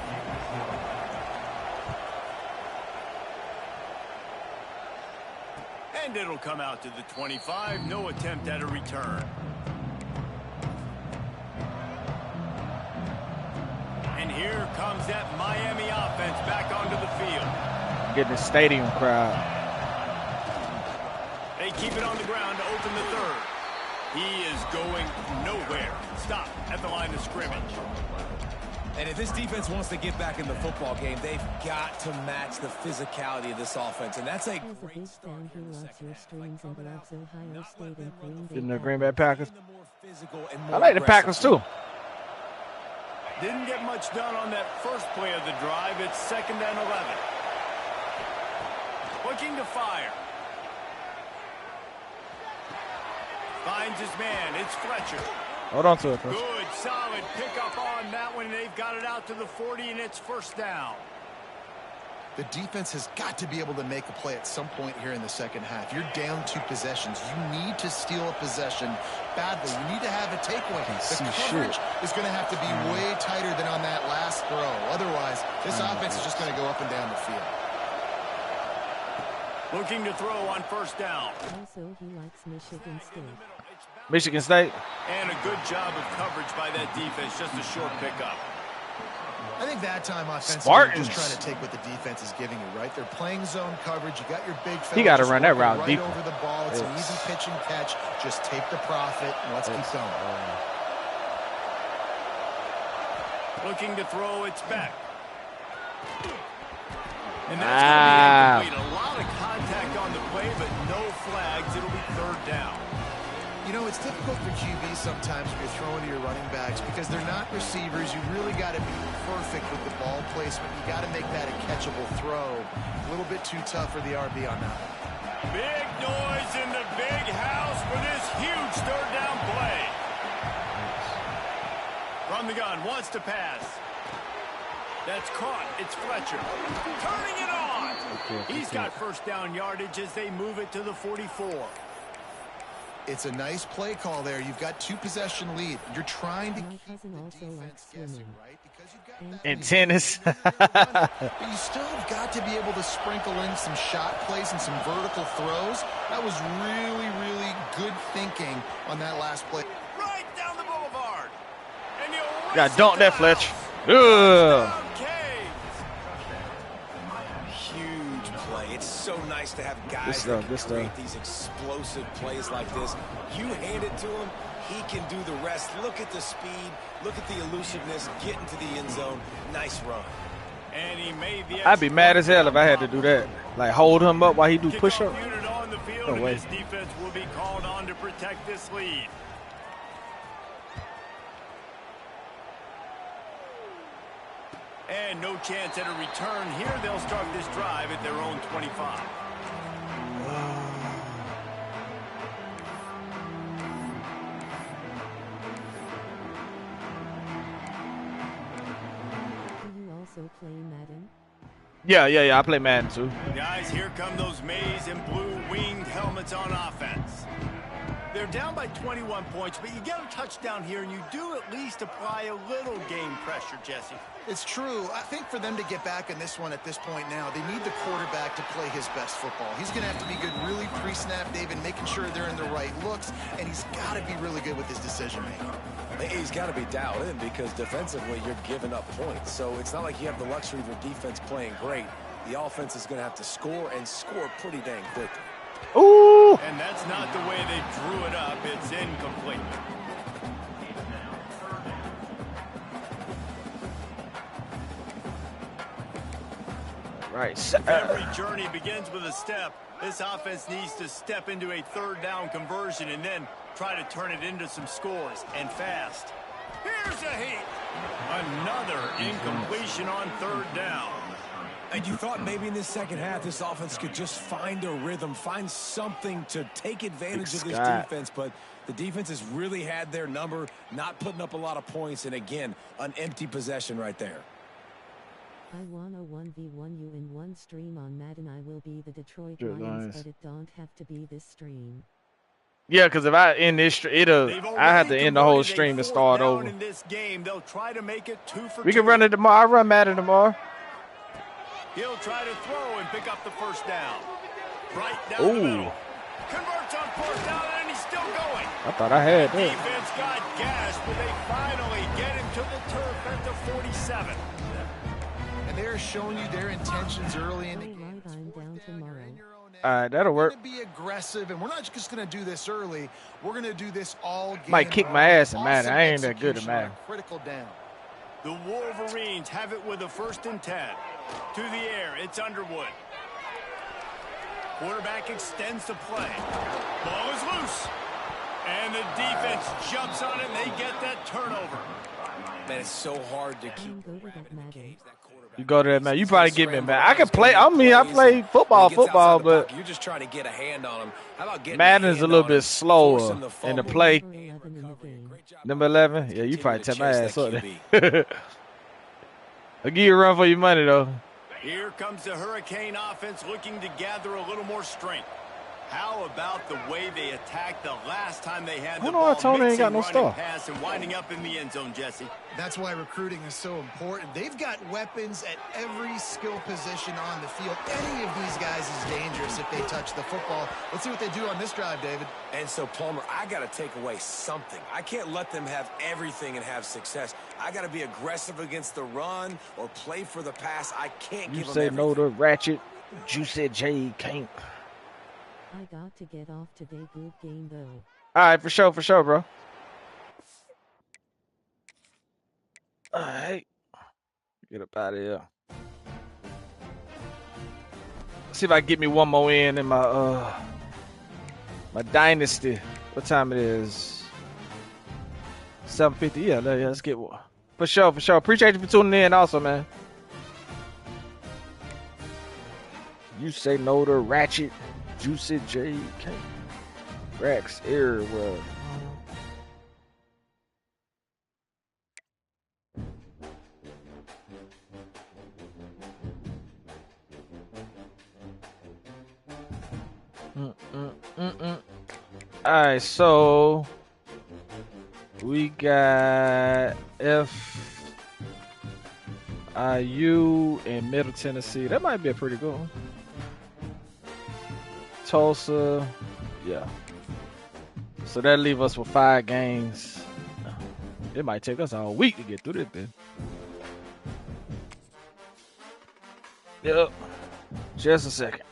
And it'll come out to the 25. No attempt at a return. And here comes that Miami offense back onto the field. Getting the stadium crowd. They keep it on the ground to open the third. He is going nowhere. Stop at the line of scrimmage. And if this defense wants to get back in the football game, they've got to match the physicality of this offense. And that's a great start here in the second half. Getting the Green Bay Packers. I like the Packers too. Didn't get much done on that first play of the drive. It's 2nd and 11. Looking to fire. Finds his man. It's Fletcher. Hold on to it, Chris. Good, solid pickup on that one. They've got it out to the 40, and it's first down. The defense has got to be able to make a play at some point here in the second half. You're down 2 possessions. You need to steal a possession badly. You need to have a takeaway. The coverage is going to have to be way tighter than on that last throw. Otherwise, this offense is just going to go up and down the field. Looking to throw on first down. Also, he likes Michigan State. Michigan State. And a good job of coverage by that defense. Just a short pickup. I think that time offensively, Spartans. just trying to take what the defense is giving you, right? They're playing zone coverage. You got your big fella. He got to run that route right deep. over the ball. It's an easy pitch and catch. Just take the profit and let's keep going. Looking to throw, it's back. And that's going to be incomplete. A lot of contact on the play, but no flags. It'll be 3rd down. You know, it's difficult for QBs sometimes when you're throwing to your running backs because they're not receivers. You really got to be perfect with the ball placement. You got to make that a catchable throw. A little bit too tough for the RB on that. Big noise in the big house for this huge 3rd down play. From the gun, wants to pass. That's caught. It's Fletcher. Turning it on. He's got first down yardage as they move it to the 44. It's a nice play call there. You've got 2 possession lead. You're trying to keep the defense guessing, right? Because you've got that In tennis. but you still have got to be able to sprinkle in some shot plays and some vertical throws. That was really, really good thinking on that last play. Right down the boulevard. And you'll Got dunked that, Fletch. Ugh. huge play. It's so nice to have guys that can create these explosive plays like this. You hand it to him, he can do the rest. Look at the speed. Look at the elusiveness. Get into the end zone. Nice run. And he made the I'd be mad as hell if I had to do that. Like hold him up while he do push-up. unit on the field, No way. and this defense will be called on to protect this lead. And no chance at a return here. They'll start this drive at their own 25. Do you also play Madden? Yeah. I play Madden too. Guys, here come those maize and blue winged helmets on offense. They're down by 21 points, but you get a touchdown here, and you do at least apply a little game pressure, Jesse. It's true. I think for them to get back in this one at this point now, they need the quarterback to play his best football. He's going to have to be good really pre-snap, David, making sure they're in the right looks, and he's got to be really good with his decision-making. He's got to be dialed in because defensively you're giving up points. So it's not like you have the luxury of your defense playing great. The offense is going to have to score and score pretty dang quickly. Ooh! And that's not the way they drew it up. It's incomplete. Right. Every journey begins with a step. This offense needs to step into a third down conversion and then try to turn it into some scores, and fast. Here's a heat. Another incompletion on third down. And you thought maybe in this second half this offense could just find a rhythm, find something to take advantage of this defense, but the defense has really had their number, not putting up a lot of points, and again, an empty possession right there. I wanna 1v1 you in one stream on Madden. I will be the Detroit Lions, but it don't have to be this stream. Yeah, because if I end this, I have to end the whole stream to start over. In this game, they'll try to make it 2 for 2. We can run it tomorrow. I run Madden tomorrow. He'll try to throw and pick up the first down. Right down the middle. Converts on fourth down, and he's still going. I thought I had that. Defense got gashed, but they finally get him to the turf at the 47. And they're showing you their intentions early in the game. I'm down tomorrow. All right, that'll work. We're going to be aggressive, and we're not just going to do this early. We're going to do this all game. Might kick my ass in Madden. I ain't that good at Madden. Critical down. The Wolverines have it with a 1st and 10. To the air, it's Underwood. Quarterback extends the play. Ball is loose. And the defense jumps on it, and they get that turnover. Man, it's so hard to keep. You go to that, man. You probably get me, man. I can play. I mean, I play football, but you're just trying to get a hand on him. How about getting Madden is a little bit slower in the play. Number 11? Yeah, you probably tap my ass up there. I'll give you a run for your money, though. Here comes the Hurricane offense looking to gather a little more strength. How about the way they attacked the last time they had the ball, Tony ain't got no stuff. Pass and winding up in the end zone, Jesse? That's why recruiting is so important. They've got weapons at every skill position on the field. Any of these guys is dangerous if they touch the football. Let's see what they do on this drive, David. And so, Palmer, I got to take away something. I can't let them have everything and have success. I got to be aggressive against the run or play for the pass. I can't give them everything. You say no to Ratchet. Juicy J can't. I got to get off today. Good game, though. All right, for sure, bro. All right. Get up out of here. See if I can get me one more in my my Dynasty. What time it is? 7:50. Yeah, let's get one. For sure. Appreciate you for tuning in also, man. You say no to Ratchet. Juicy J K. Rex everywhere. Alright, so we got FIU in Middle Tennessee. That might be a pretty good one. Tulsa, yeah. So that leave us with 5 games. It might take us all week to get through this thing. Yep. Just a second.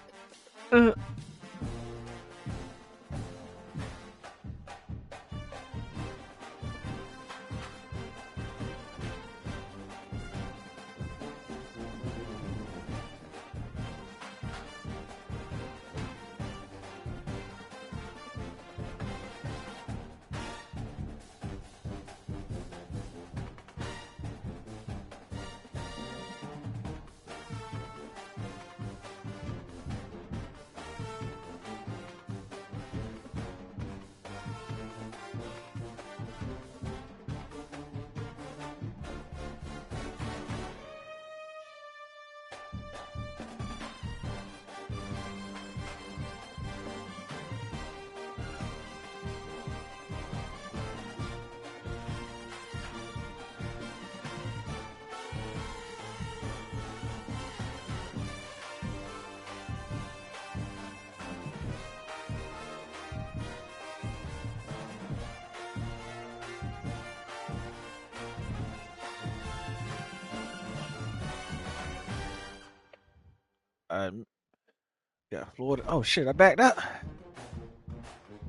Got Florida. Oh shit, I backed up.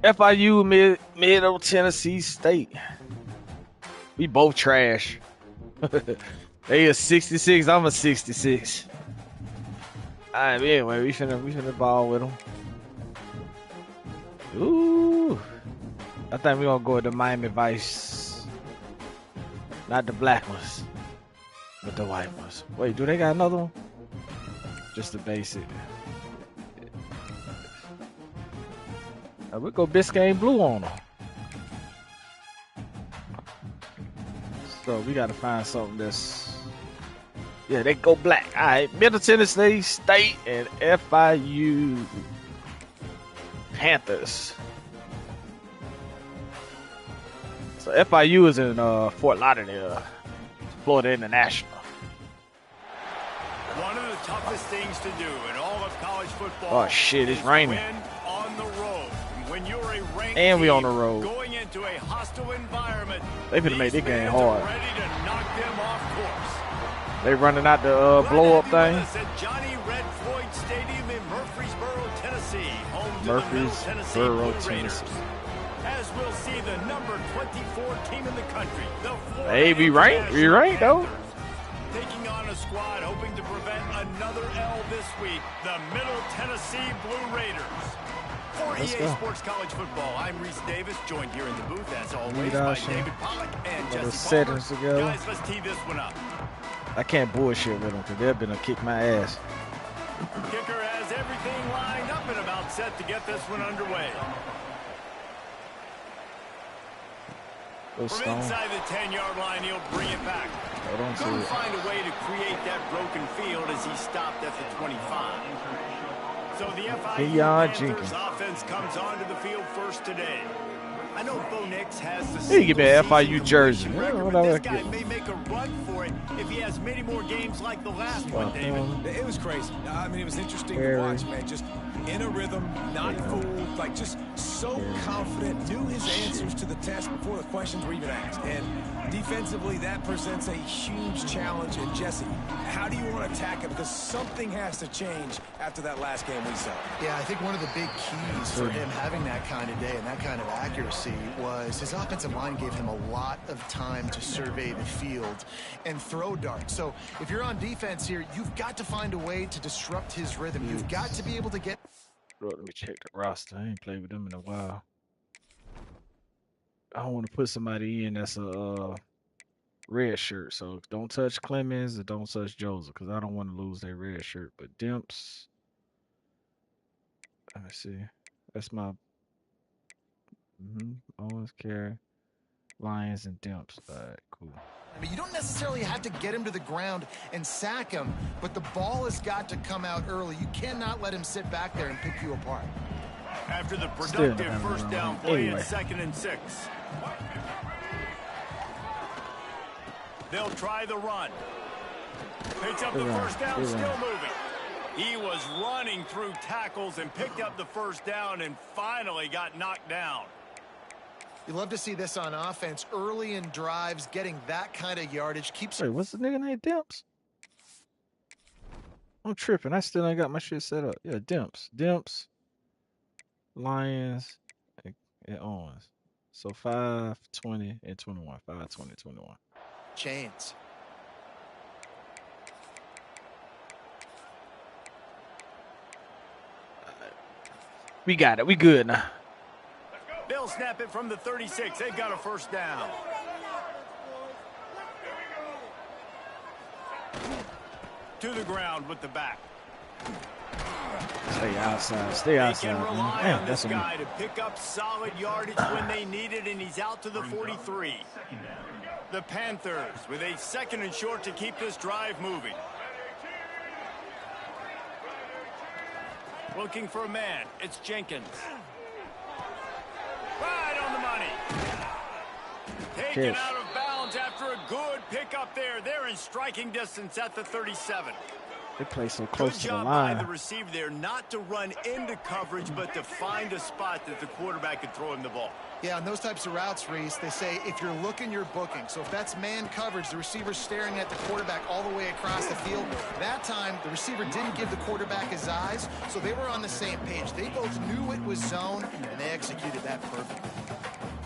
FIU Middle Tennessee State. We both trash. They a 66. I'm a 66. All right, anyway, we finna ball with them. Ooh, I think we gonna go with the Miami Vice, not the black ones, but the white ones. Wait, do they got another one? Just the basic. We go Biscayne blue on them. So we gotta find something that's, yeah, they go black. All right, Middle Tennessee State and FIU Panthers. So FIU is in Fort Lauderdale, Florida International. One of the toughest things to do in all of college football. Oh shit, it's raining. Win on the road. When you're a ranked and we team on the road. Going into a hostile environment. They finna make this game hard. Ready to knock them off course. They running out the blow up thing. At Johnny Red Floyd Stadium in Murfreesboro, Tennessee, home to the Middle Tennessee Blue Raiders. As we'll see the number 24 team in the country, the Florida Hey, we ranked though. Taking on a squad hoping to prevent another L this week, the Middle Tennessee Blue Raiders. For EA Sports College Football, I'm Reese Davis, joined here in the booth, as always, by David Pollack and Jesse Palmer. Guys, let's tee this one up. I can't bullshit with them because they're gonna kick my ass. Kicker has everything lined up and about set to get this one underway. From inside the 10-yard line, he'll bring it back. Couldn't find a way to create that broken field as he stopped at the 25. So the FIU Panthers offense comes onto the field first today. I know Bo Nix has the he give me an FIU jersey. Record, but this guy may make a run for it if he has many more games like the last one, David. It was crazy. I mean, it was interesting to watch, man. Just in a rhythm, not fooled, like just so confident, knew his answers to the test before the questions were even asked. And defensively, that presents a huge challenge. And Jesse, how do you want to attack it? Because something has to change after that last game we saw. Yeah, I think one of the big keys for him having that kind of day and that kind of accuracy was his offensive line gave him a lot of time to survey the field and throw darts. So if you're on defense here, you've got to find a way to disrupt his rhythm. You've got to be able to get... Let me check the roster. I ain't played with them in a while. I don't want to put somebody in that's a red shirt. So don't touch Clemens or don't touch Joseph because I don't want to lose their red shirt. But Demps, let me see. That's my Owens, Carey, Lions, and Demps. All right, cool. I mean, you don't necessarily have to get him to the ground and sack him, but the ball has got to come out early. You cannot let him sit back there and pick you apart. After the productive first down play in 2nd and 6. They'll try the run. Picks up the first down, still moving. He was running through tackles and picked up the first down and finally got knocked down. You love to see this on offense. Early in drives, getting that kind of yardage keeps... Wait, what's the nigga named Demps? I'm tripping. I still ain't got my shit set up. Yeah, Demps. Demps, Lions, and Owens. So 5, 20, and 21. 5, 20, 21. Chains. We got it. We good now. They'll snap it from the 36. They've got a first down. To the ground with the back. Stay outside. Stay outside. They can rely on this guy to pick up solid yardage when they need it, and he's out to the 43. The Panthers with a 2nd and short to keep this drive moving. Looking for a man. It's Jenkins. Right on the money. Taken out of bounds after a good pickup there. They're in striking distance at the 37. They play so close to the line. By the receiver there, not to run into coverage, but to find a spot that the quarterback can throw him the ball. Yeah, on those types of routes, Reese, they say if you're looking, you're booking. So if that's man coverage, the receiver's staring at the quarterback all the way across the field. That time, the receiver didn't give the quarterback his eyes, so they were on the same page. They both knew it was zone, and they executed that perfectly.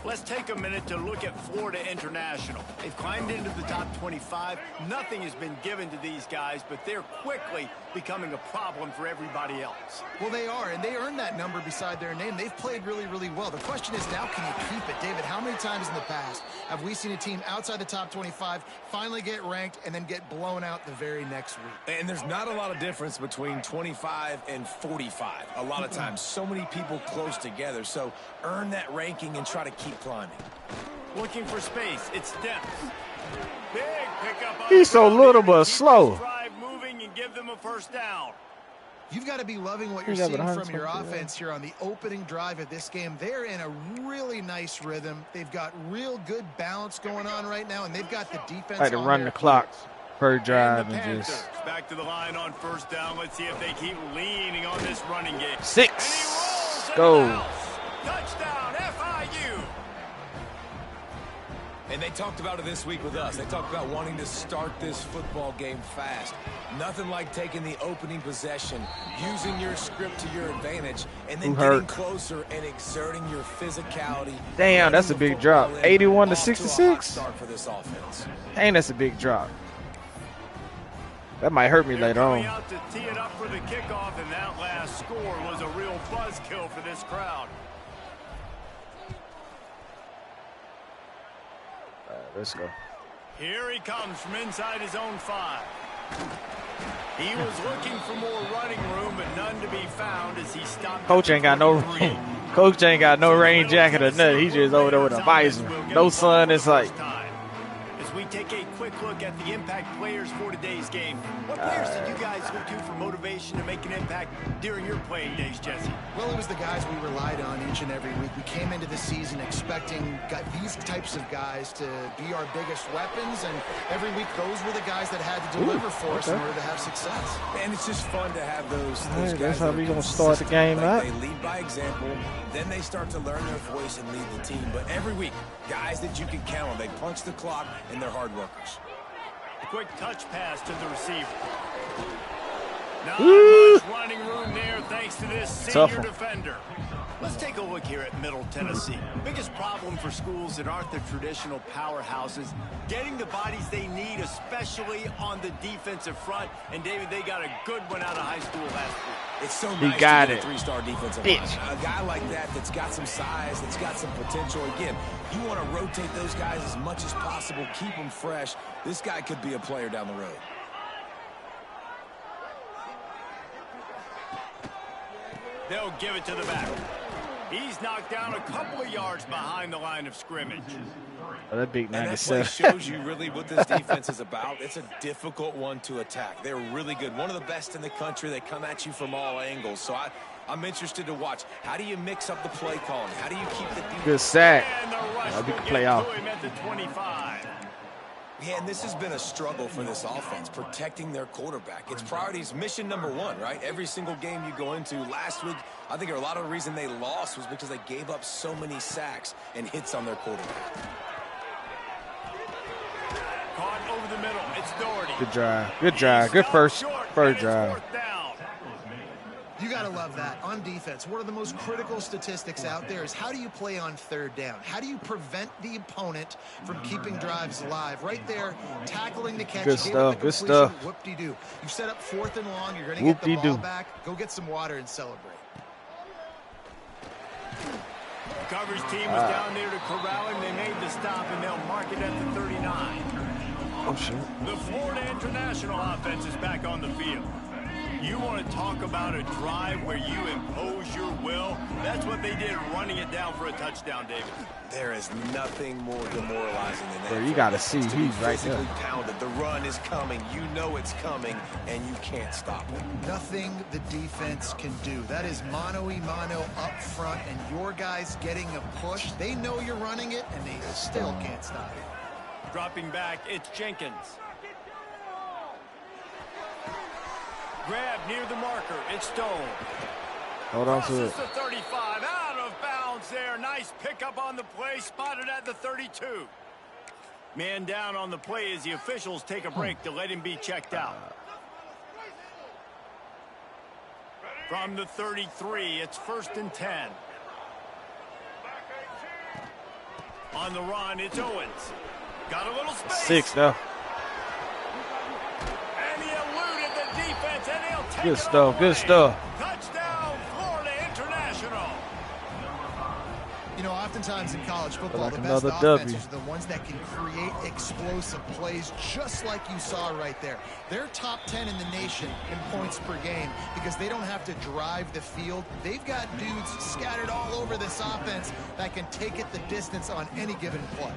Let's take a minute to look at Florida International. They've climbed into the top 25. Nothing has been given to these guys, but they're quickly becoming a problem for everybody else. Well, they are, and they earned that number beside their name. They've played really, really well. The question is now, can you keep it? David, how many times in the past have we seen a team outside the top 25 finally get ranked and then get blown out the very next week? And there's not a lot of difference between 25 and 45. A lot of times, so many people close together. So earn that ranking and try to keep climbing. Looking for space. It's depth. Big pickup. He's so little but slow. Drive moving and give them a first down. You've got to be loving what you're seeing from your offense here on the opening drive of this game. They're in a really nice rhythm. They've got real good balance going on right now, and they've got the defense. Like to run the clock per drive and just back to the line on first down. Let's see if they keep leaning on this running game. 6. Go. Touchdown, FIU. And they talked about it this week with us. They talked about wanting to start this football game fast. Nothing like taking the opening possession, using your script to your advantage, and then getting closer and exerting your physicality. Damn, that's a big drop. 81 to 66. Start for this offense. Dang, that's a big drop. That might hurt me later on. Out to tee it up for the kickoff, and that last score was a real buzzkill for this crowd. Let's go. Here he comes from inside his own 5. He was looking for more running room, but none to be found as he stopped. Coach ain't got no Coach ain't got no rain jacket or nothing. He just over there with a visor. No sun in sight. As we take a quick look at the impact players for today's game, what players did you guys look to for motivation to make an impact during your playing days, Jesse? Well, it was the guys we relied on each and every week. We came into the season expecting these types of guys to be our biggest weapons, and every week those were the guys that had to deliver for us in order to have success. And it's just fun to have those guys. That's how we gonna start the game out. They lead by example, then they start to learn their voice and lead the team. But every week, guys that you can count on, they punch the clock and they're hard workers. A quick touch pass to the receiver. Not much running room there thanks to this senior defender. Let's take a look here at Middle Tennessee. Biggest problem for schools that aren't the traditional powerhouses, getting the bodies they need, especially on the defensive front. And David, they got a good one out of high school last week. It's so nice to get a 3-star defensive line. A guy like that's got some size, that's got some potential. Again, you want to rotate those guys as much as possible, keep them fresh. This guy could be a player down the road. They'll give it to the back. He's knocked down a couple of yards behind the line of scrimmage. Oh, that big 97. And that play shows you really what this defense is about. It's a difficult one to attack. They're really good. One of the best in the country. They come at you from all angles. So I'm interested to watch. How do you mix up the play calling? How do you keep the defense? Good sack. I'll be play out. At the 25. Yeah, and this has been a struggle for this offense, protecting their quarterback. It's priorities, mission number 1, right? Every single game you go into. Last week, I think a lot of the reason they lost was because they gave up so many sacks and hits on their quarterback. Caught over the middle. It's Doherty. Good drive. Good drive. Good first drive. You got to love that. On defense, one of the most critical statistics out there is how do you play on third down? How do you prevent the opponent from keeping drives alive? Right there, tackling the catch. Good stuff. Good stuff. Whoop-de-doo. You set up 4th and long. You're going to get the ball back. Go get some water and celebrate. The coverage team was down there to corral him. They made the stop, and they'll mark it at the 39. Oh, shit. The Florida International offense is back on the field. You want to talk about a drive where you impose your will? That's what they did, running it down for a touchdown, David. There is nothing more demoralizing than that. Bro, you got to see he's right there. Pounded. The run is coming. You know it's coming, and you can't stop it. Nothing the defense can do. That is mano-a-mano up front, and your guys getting a push. They know you're running it, and they still can't stop it. Dropping back, it's Jenkins. Grab near the marker. It's Stone. Hold on to it. The 35 out of bounds there. Nice pickup on the play. Spotted at the 32. Man down on the play as the officials take a break to let him be checked out. From the 33, it's 1st and 10. On the run, it's Owens. Got a little space. 6 now. And he eluded the defense, and he'll take Good it stuff. all Good away. stuff. Touchdown, Florida International. You know, oftentimes in college football, Like the best another offenses are the ones that can create explosive plays, just like you saw right there. They're top 10 in the nation in points per game because they don't have to drive the field. They've got dudes scattered all over this offense that can take it the distance on any given play.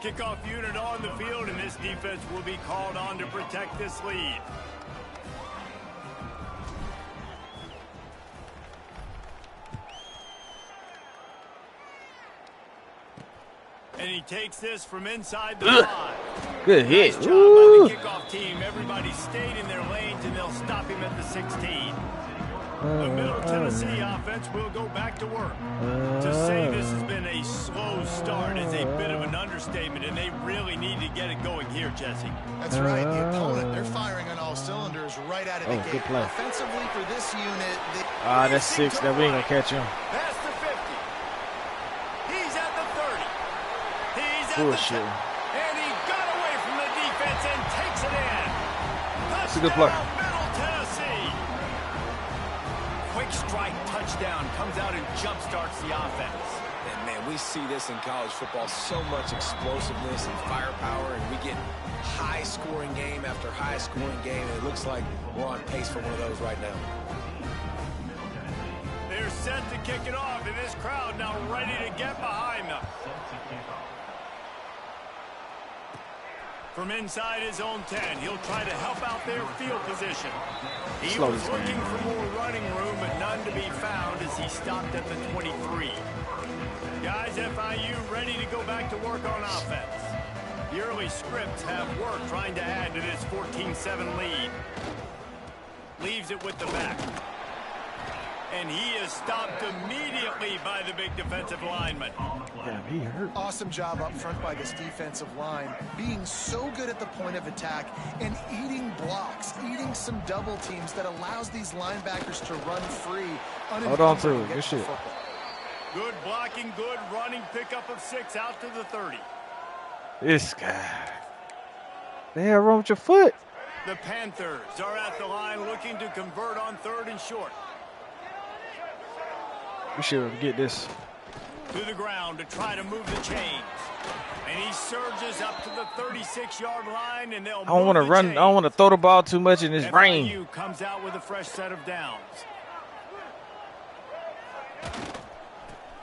Kickoff unit on the field, and this defense will be called on to protect this lead. And he takes this from inside the 5. Good hit. Nice job by the kickoff team. Everybody stayed in their lanes, and they'll stop him at the 16. The Middle Tennessee offense will go back to work. To say this has been a slow start is a bit of an understatement, and they really need to get it going here, Jesse. That's right. The opponent, they're firing on all cylinders right out of the gate. Good play. Offensively for this unit, that's 6. That we ain't going to catch him. Past the 50. He's at the 30. He's at Bullshit. the 10. And he got away from the defense and takes it in. That's a good play. Middle Tennessee. Quick strike touchdown comes out and jumpstarts the offense. And man, we see this in college football, so much explosiveness and firepower, and we get high-scoring game after high-scoring game, and it looks like we're on pace for one of those right now. They're set to kick it off, and this crowd now ready to get behind them. From inside his own 10, he'll try to help out their field position. He was looking for more running room, but none to be found as he stopped at the 23. Guys, FIU ready to go back to work on offense. The early scripts have worked trying to add to this 14-7 lead. Leaves it with the back. And he is stopped immediately by the big defensive lineman. Yeah, he hurt. awesome job up front by this defensive line, being so good at the point of attack and eating blocks, eating some double teams that allows these linebackers to run free. Hold on to it. Good shit. Good blocking, good running, pickup of 6 out to the 30. This guy. The hell wrong with your foot? The Panthers are at the line looking to convert on 3rd and short. We should get this. To the ground to try to move the chains. And he surges up to the 36-yard line, and they'll I don't want to run. I don't want to throw the ball too much in this rain. FIU comes out with a fresh set of downs.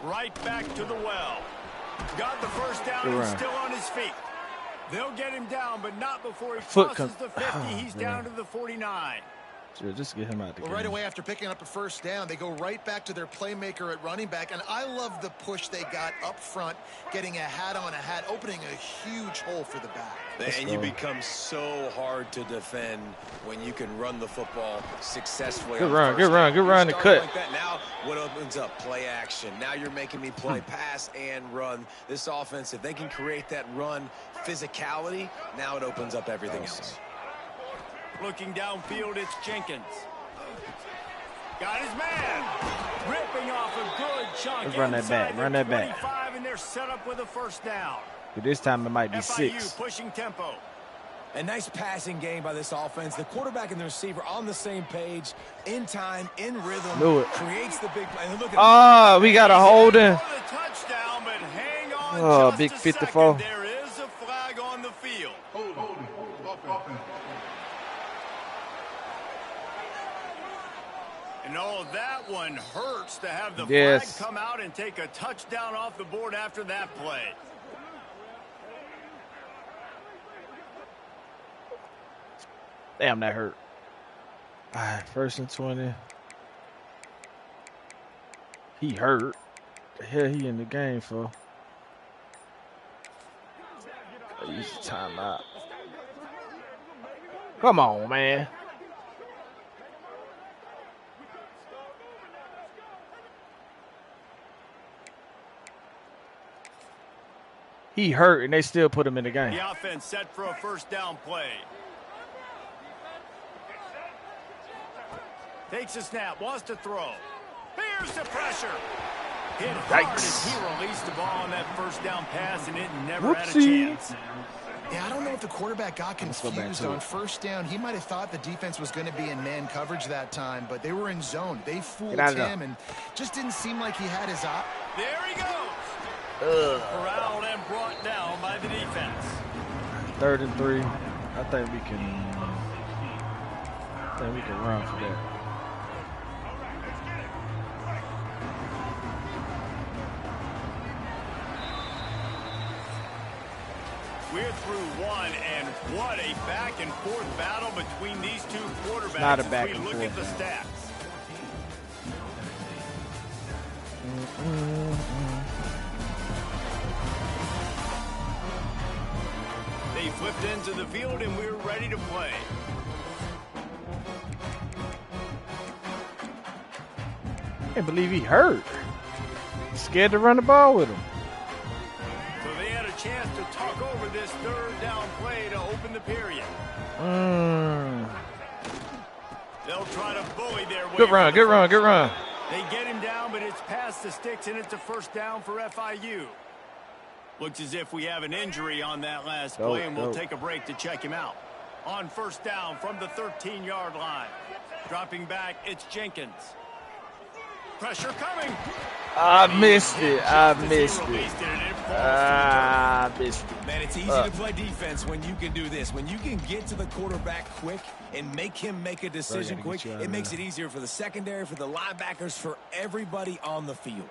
Right back to the well. Got the first down and still on his feet. They'll get him down, but not before he crosses the 50. He's down to the 49. Sure, just get him out the game. Right away after picking up a first down, they go right back to their playmaker at running back. And I love the push they got up front, getting a hat on a hat, opening a huge hole for the back. And you become so hard to defend when you can run the football successfully. Good run to cut. Like that. Now what opens up? Play action. Now you're making me play pass and run. This offense, if they can create that run physicality, now it opens up everything else. Looking downfield, it's Jenkins. Got his man. Ripping off a good chunk. Let's run that back. Run that back. And they're set up with a first down. But this time it might be FIU 6. pushing tempo. A nice passing game by this offense. The quarterback and the receiver on the same page, in time, in rhythm. Knew it. Creates the big play. Look at we got a holding. Touchdown, but hang on just big a 54. second. There is a flag on the field. And that one hurts to have the flag come out and take a touchdown off the board after that play. Damn, that hurt. All right, 1st and 20. He hurt. The hell he in the game for? Use the timeout. Come on, man. He hurt, and they still put him in the game. The offense set for a first down play. Takes a snap, wants to throw. Here's the pressure. Hit hard as he released the ball on that first down pass, and it never had a chance. Yeah, I don't know if the quarterback got confused on first down. He might have thought the defense was going to be in man coverage that time, but they were in zone. They fooled him, and just didn't seem like he had his eye. There he goes. Corralled and brought down by the defense. 3rd and 3. I think we can run for that. We're through one, and what a back and forth battle between these two quarterbacks. Not a back as we look at the stats. They flipped into the field, and we're ready to play. I can't believe he hurt. He's scared to run the ball with him. So they had a chance to talk over this 3rd down play to open the period. They'll try to bully their way. Good run. They get him down, but it's past the sticks, and it's a first down for FIU. Looks as if we have an injury on that last play, and we'll take a break to check him out. On first down from the 13-yard line. Dropping back, it's Jenkins. Pressure coming. I missed it. Man, it's easy to play defense when you can do this. When you can get to the quarterback quick and make him make a decision quick, it makes it easier for the secondary, for the linebackers, for everybody on the field.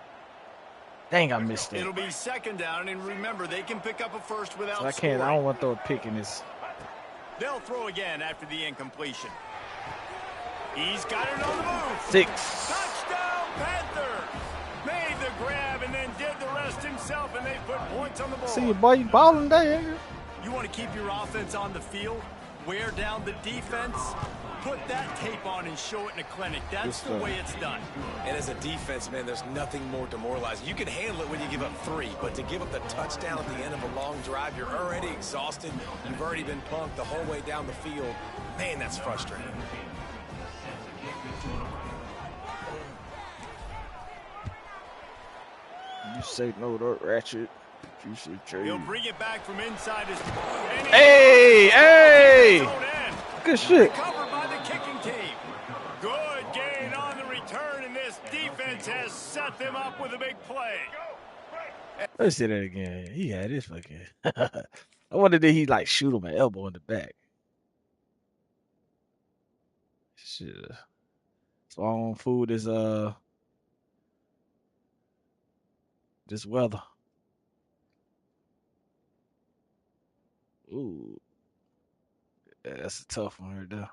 Dang, I missed it. It'll be 2nd down, and remember, they can pick up a first without I scoring. don't want to throw a pick in this. They'll throw again after the incompletion. He's got it on the move. 6. Touchdown, Panthers. Made the grab and then did the rest himself, and they put points on the board. See you, boy. You balling there. You want to keep your offense on the field, wear down the defense, put that tape on and show it in a clinic. That's the way it's done. And as a defense, man, there's nothing more demoralizing. You can handle it when you give up 3, but to give up the touchdown at the end of a long drive, you're already exhausted. You've already been punked the whole way down the field. Man, that's frustrating. You say no to Ratchet. You should trade. He'll bring it back from inside his. Hey! Good shit. Covered by the kicking team. Good gain on the return, and this defense has set them up with a big play. Let's see that again. He had this fucking. I wonder did he like shoot him an elbow in the back. Shit. So on food is this weather. Ooh. Yeah, that's a tough one right there.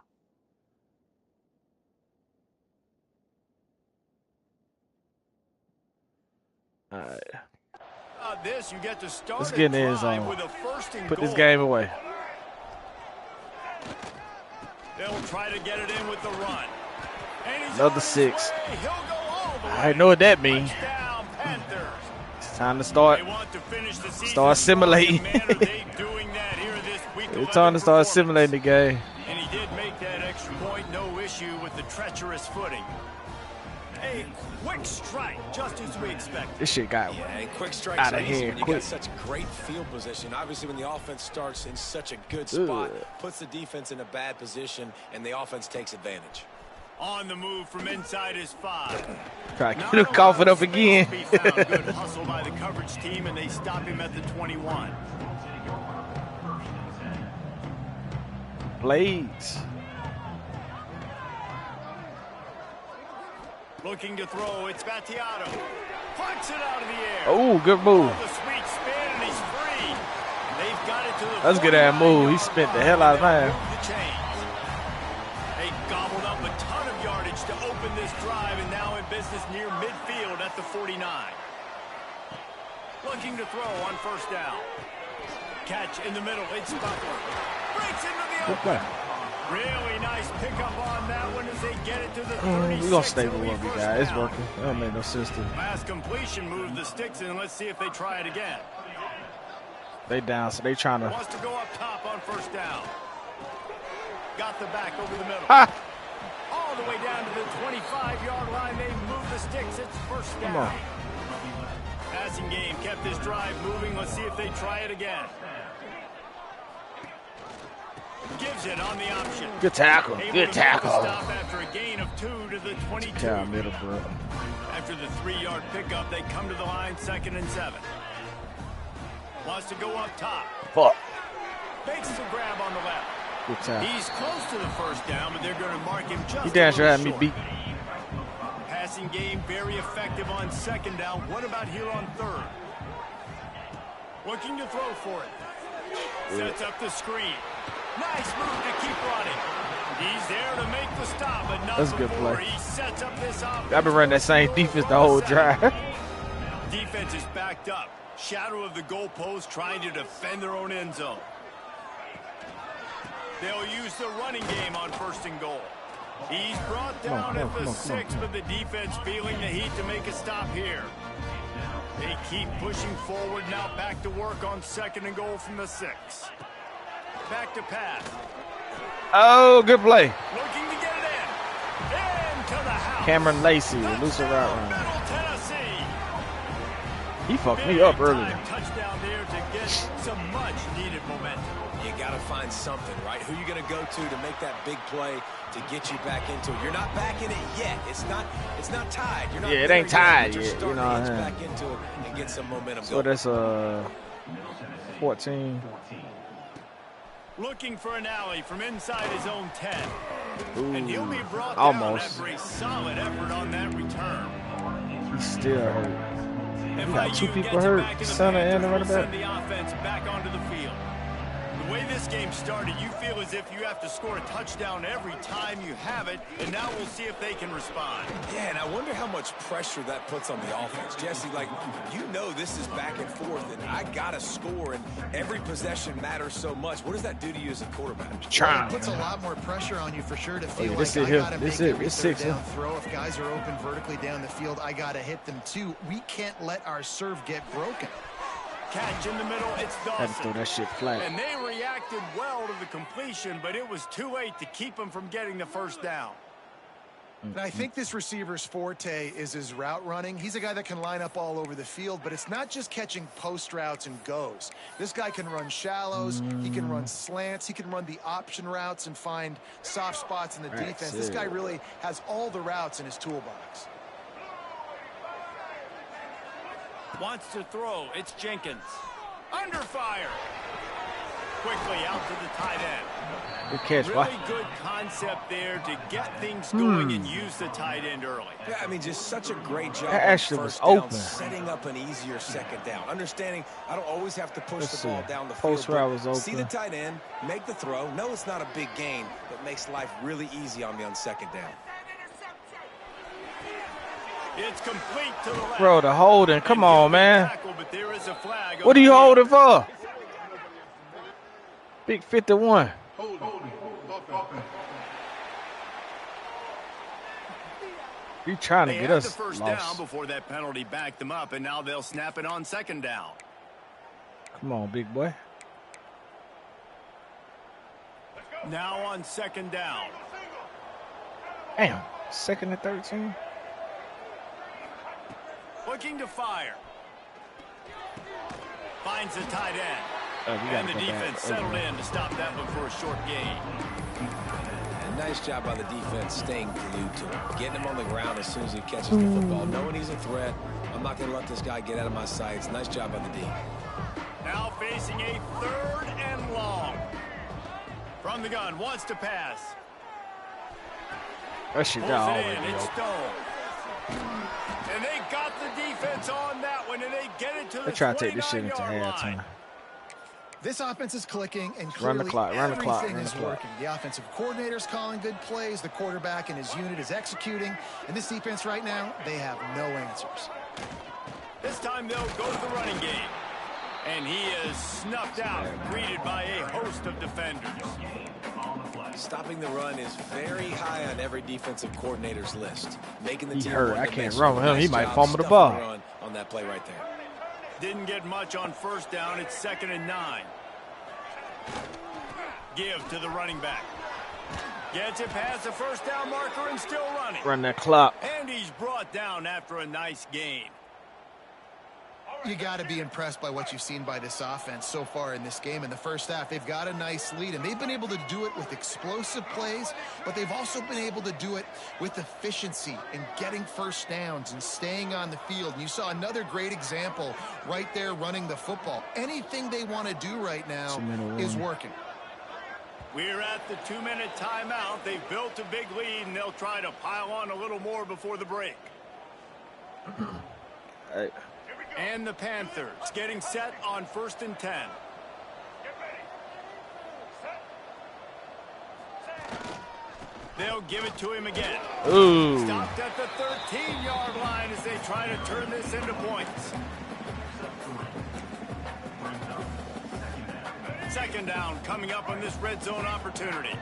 All right. This you get to start. Let's get in the end zone. With a first and Put goal. this game away. They'll try to get it in with the run. Another 6. He'll go all the way. I know what that means. Touchdown, Panthers. It's time to start. They want to finish the season Start simulating. It's time to start simulating the game. And he did make that extra point, no issue with the treacherous footing. A quick strike, just as we expected. This shit got quick strikes out of here. When you got such great field position. Obviously, when the offense starts in such a good spot, puts the defense in a bad position, and the offense takes advantage. On the move from inside his 5. Try to cough it up again. Good hustle by the coverage team, and they stop him at the 21. Blades. Looking to throw, it's Battiato. Plucks it out of the air. Oh, good move. The sweet spin, and he's free. They've got it to the That's a good ass move. He spent the hell out of time. They gobbled up a ton of yardage to open this drive, and now in business near midfield at the 49. Looking to throw on first down. Catch in the middle. It's Butler. Breaks into the open. Really nice pickup on that one as they get it to the 36. We're going to stay with what we got. It's working. That don't make no sense to. Last completion moved the sticks in. Let's see if they try it again. They down, so they trying to. Wants to go up top on first down. Got the back over the middle. Ha! All the way down to the 25-yard line. They move the sticks. It's first down. Come on. Passing game kept this drive moving. Let's see if they try it again. Gives it on the option. Good tackle. Good tackle. Stop after a gain of 2 to the 22. Middle, bro. After the 3-yard pickup, they come to the line 2nd and 7. Wants to go up top. Fuck. Fakes the grab on the left. Good tackle. He's close to the first down, but they're going to mark him just He damn sure a had little me short. beat. Passing game very effective on 2nd down. What about here on 3rd? Looking to throw for it. Sets up the screen. Nice move to keep running. He's there to make the stop, but not That's a before good play. he sets up this offense. I've been running that same defense the whole drive. Defense is backed up. Shadow of the goalpost trying to defend their own end zone. They'll use the running game on 1st and goal. He's brought down at the 6, but the defense feeling the heat to make a stop here. They keep pushing forward, now back to work on 2nd and goal from the 6. Back to pass. Oh, good play. Looking to get it in. Into the house. Cameron Lacey, elusive route runner. Middle Tennessee. He fucked me up earlier. Touchdown there to get some much-needed momentum. You got to find something, right? Who you going to go to make that big play to get you back into it? You're not back in it yet. It's not tied. You're not it ain't tied yet. You know, what back into it and get some momentum. So that's 14. Looking for an alley from inside his own 10. Ooh, and he'll be brought almost. down after a solid effort on that return. He's still hurt. We got 2 people hurt. Center and the running back. Send the offense back onto the field. The way this game started, you feel as if you have to score a touchdown every time you have it, and now we'll see if they can respond. Yeah, and I wonder how much pressure that puts on the offense. Jesse, like, you know this is back and forth, and I got to score, and every possession matters so much. What does that do to you as a quarterback? Well, it puts a lot more pressure on you for sure to feel like I got to make every third down throw. If guys are open vertically down the field, I got to hit them too. We can't let our serve get broken. Catch in the middle, it's Dawson. Had to throw that shit flat. And they reacted well to the completion, but it was too late to keep them from getting the first down. And I think this receiver's forte is his route running. He's a guy that can line up all over the field, but it's not just catching post routes and goes. This guy can run shallows, he can run slants, he can run the option routes and find soft spots in the defense. This guy really has all the routes in his toolbox. Wants to throw. It's Jenkins. Under fire. Quickly out to the tight end. Good catch. Really good concept there to get things going and use the tight end early. Yeah, I mean, just such a great job. That actually was first down, open. setting up an easier 2nd down. Understanding I don't always have to push the ball down the Post field. route was open. See the tight end, make the throw. No, it's not a big gain, but makes life really easy on me on 2nd down. It's complete to the left. Bro, the holding. Come on, man. Tackle, but there is a flag. What are you holding for? Big 51. You trying to They get had us the first lost. down before that penalty backed them up, and now they'll snap it on 2nd down. Come on, big boy. Now on 2nd down. Damn. 2nd and 13. Looking to fire. Finds the tight end. And the defense settled in to stop that one for a short gain. And nice job by the defense staying glued to him. Getting him on the ground as soon as he catches the football. Knowing he's a threat. I'm not going to let this guy get out of my sights. Nice job by the D. Now facing a 3rd and long. From the gun, wants to pass. That shit Pulls got it already in, it's open. Stone. And they got the defense on that one, and they get it to the 29-yard line. They try to take this shit into halftime. This offense is clicking, and Run clearly the clock, everything is working. The offensive coordinator's calling good plays. The quarterback and his unit is executing. And this defense right now, they have no answers. This time they'll go to the running game. And And he is snuffed out, greeted by a host of defenders. Stopping the run is very high on every defensive coordinator's list. Making the team hurt. I can't run with him. He might fumble the ball. On that play right there. Didn't get much on first down. It's 2nd and 9. Give to the running back. Gets it past the first down marker and still running. Run that clock. And he's brought down after a nice gain. You got to be impressed by what you've seen by this offense so far in this game. In the first half, they've got a nice lead, and they've been able to do it with explosive plays, but they've also been able to do it with efficiency and getting first downs and staying on the field. And you saw another great example right there running the football. Anything they want to do right now is working. We're at the 2-minute timeout. They've built a big lead, and they'll try to pile on a little more before the break. Hey. And the Panthers getting set on 1st and 10. They'll give it to him again. Ooh. Stopped at the 13-yard line as they try to turn this into points. 2nd down coming up on this red zone opportunity.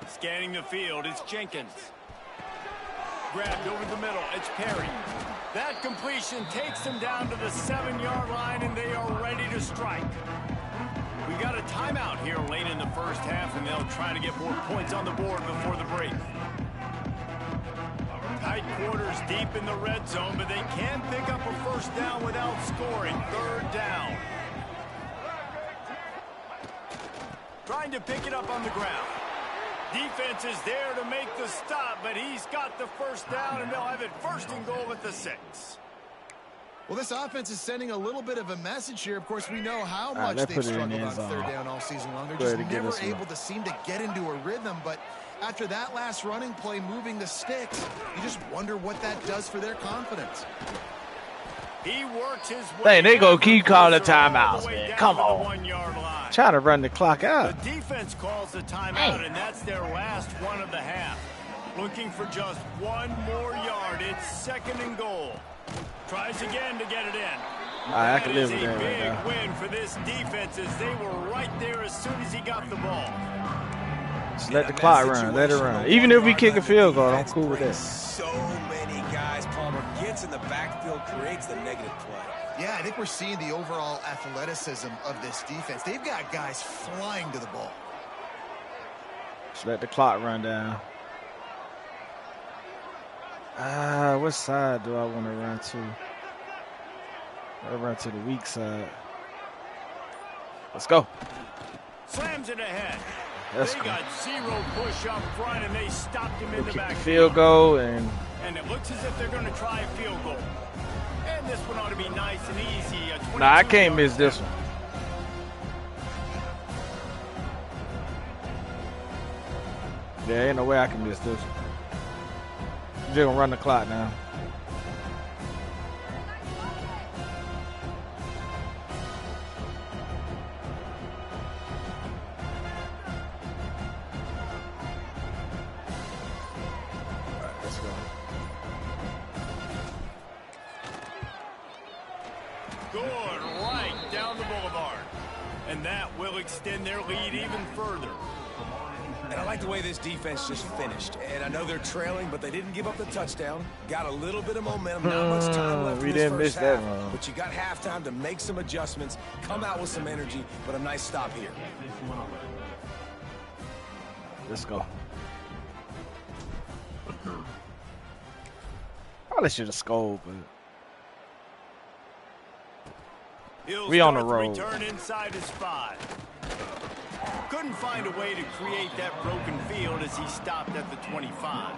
Scanning the field, it's Jenkins. Grabbed over the middle, it's Perry. That completion takes them down to the 7-yard line, and they are ready to strike. We got a timeout here late in the first half, and they'll try to get more points on the board before the break. Tight quarters deep in the red zone, but they can pick up a first down without scoring. 3rd down. Trying to pick it up on the ground. Defense is there to make the stop, but he's got the first down, and they'll have it 1st and goal at the 6. Well, this offense is sending a little bit of a message here. Of course, we know how much they've struggled on 3rd down all season long. They're just never able to seem to get into a rhythm, but after that last running play moving the sticks, you just wonder what that does for their confidence. He works his way. Hey, they go keep calling timeouts, man. Come on. Trying to run the clock out. The defense calls the timeout, and that's their last one of the half. Looking for just one more yard. It's 2nd and goal. Tries again to get it in. I can live with that That is a right big win for this defense as they were right there as soon as he got the ball. Just let the clock run. Let it run. Even if we kick a field goal, I'm cool with that. So many guys. Palmer gets in the backfield, creates the negative play. Yeah, I think we're seeing the overall athleticism of this defense. They've got guys flying to the ball. Just let the clock run down. What side do I want to run to? I'll run to the weak side. Let's go. Slams it ahead. Let's they go. got 0 push up front, and they stopped him in the back. Field goal, and it looks as if they're going to try a field goal. And this one ought to be nice and easy. Nah, I can't miss this one. There ain't no way I can miss this one. You're just gonna run the clock now. And that will extend their lead even further. And I like the way this defense just finished. And I know they're trailing, but they didn't give up the touchdown. Got a little bit of momentum. Not much time left in this first half. But you got halftime to make some adjustments, come out with some energy, but a nice stop here. Let's go. Probably should have scored, but we on the road. Return inside his 5. Couldn't find a way to create that broken field as he stopped at the 25.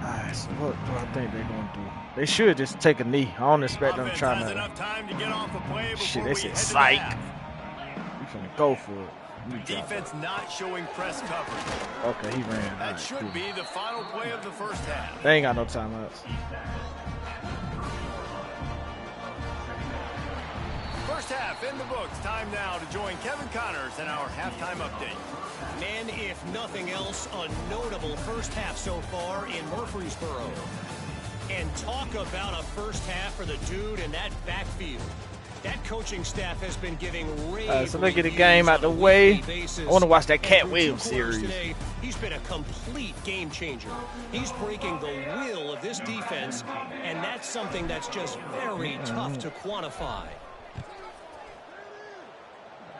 Alright, so what do I think they're gonna do? They should just take a knee. I don't expect them to try to. Enough time to get off a play shit, they said psych. We finna go for it. Defense not showing press coverage. Okay, he ran. That should be the final play of the first half. They ain't got no timeouts. First half in the books. Time now to join Kevin Connors in our halftime update. And if nothing else, a notable first half so far in Murfreesboro. And talk about a first half for the dude in that backfield. That coaching staff has been giving rave so let's get the game out the way. I want to watch that Cat Williams series. Today, he's been a complete game changer. He's breaking the will of this defense, and that's something that's just very tough to quantify. All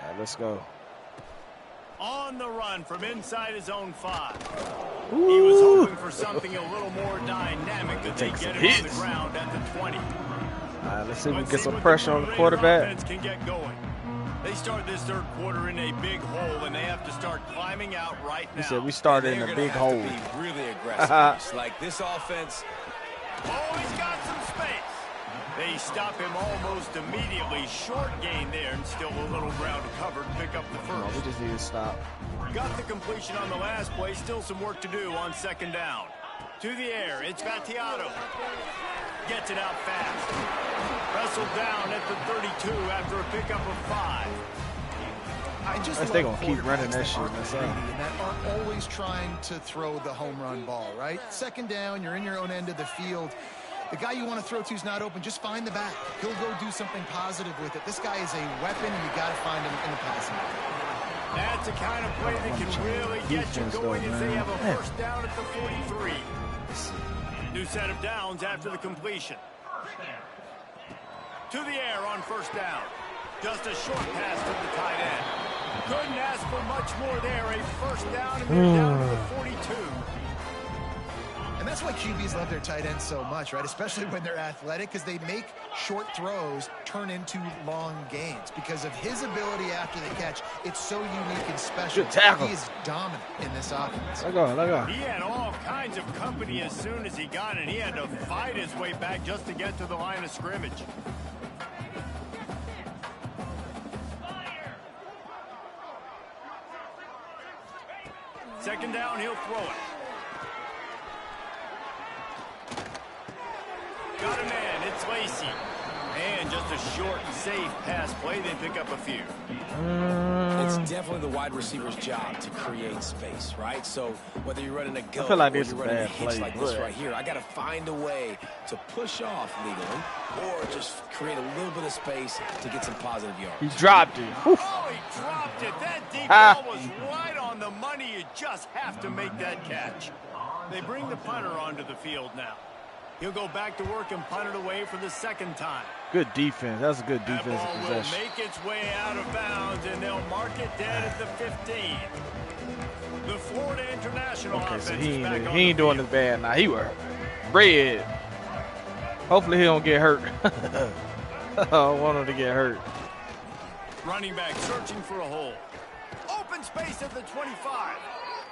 right, let's go. On the run from inside his own 5. Ooh. He was hoping for something a little more dynamic that they get him on the ground at the 20. All right, let's see if we can get some pressure on the quarterback. Can get going. They start this third quarter in a big hole, and they have to start climbing out right now. He said we started in a big hole. Be really aggressive. Like this offense. Oh, he's got some space. They stop him almost immediately. Short gain there, and still a little ground covered. Pick up the first. No, we just need to stop. Got the completion on the last play. Still some work to do on second down. To the air, it's Battiato. Gets it out fast. Wrestled down at the 32 after a pickup of 5. I just they're going to keep running that shit. And that are always trying to throw the home run ball, right? Second down, you're in your own end of the field. The guy you want to throw to is not open. Just find the back. He'll go do something positive with it. This guy is a weapon, and you got to find him in the passing game. That's the kind of play that can really get you going as they have a first down at the 43. New set of downs after the completion. To the air on first down. Just a short pass to the tight end. Couldn't ask for much more there. A first down, and they're down to the 42. And that's why QBs love their tight ends so much, right? Especially when they're athletic, because they make short throws turn into long gains. Because of his ability after the catch, it's so unique and special. Good tackle. He is dominant in this offense. Let go. He had all kinds of company as soon as he got it. He had to fight his way back just to get to the line of scrimmage. Second down, he'll throw it. Got a man, it's Lacey. And just a short and safe pass play, they pick up a few. It's definitely the wide receiver's job to create space, right? So whether you're running a go I feel like or this you're is a running a bad hitch play, like this right here, I got to find a way to push off legally or just create a little bit of space to get some positive yards. He dropped it. Oh, he dropped it. That deep ball was right on the money. You just have to make that catch. They bring the punter onto the field now. He'll go back to work and punt it away for the second time. Good defense. That's a good defensive that ball possession. Will make its way out of bounds, and they'll mark it dead at the 15. The Florida International okay, offense so is back on he ain't doing the this bad now. He were red. Hopefully he don't get hurt. I don't want him to get hurt. Running back searching for a hole. Open space at the 25.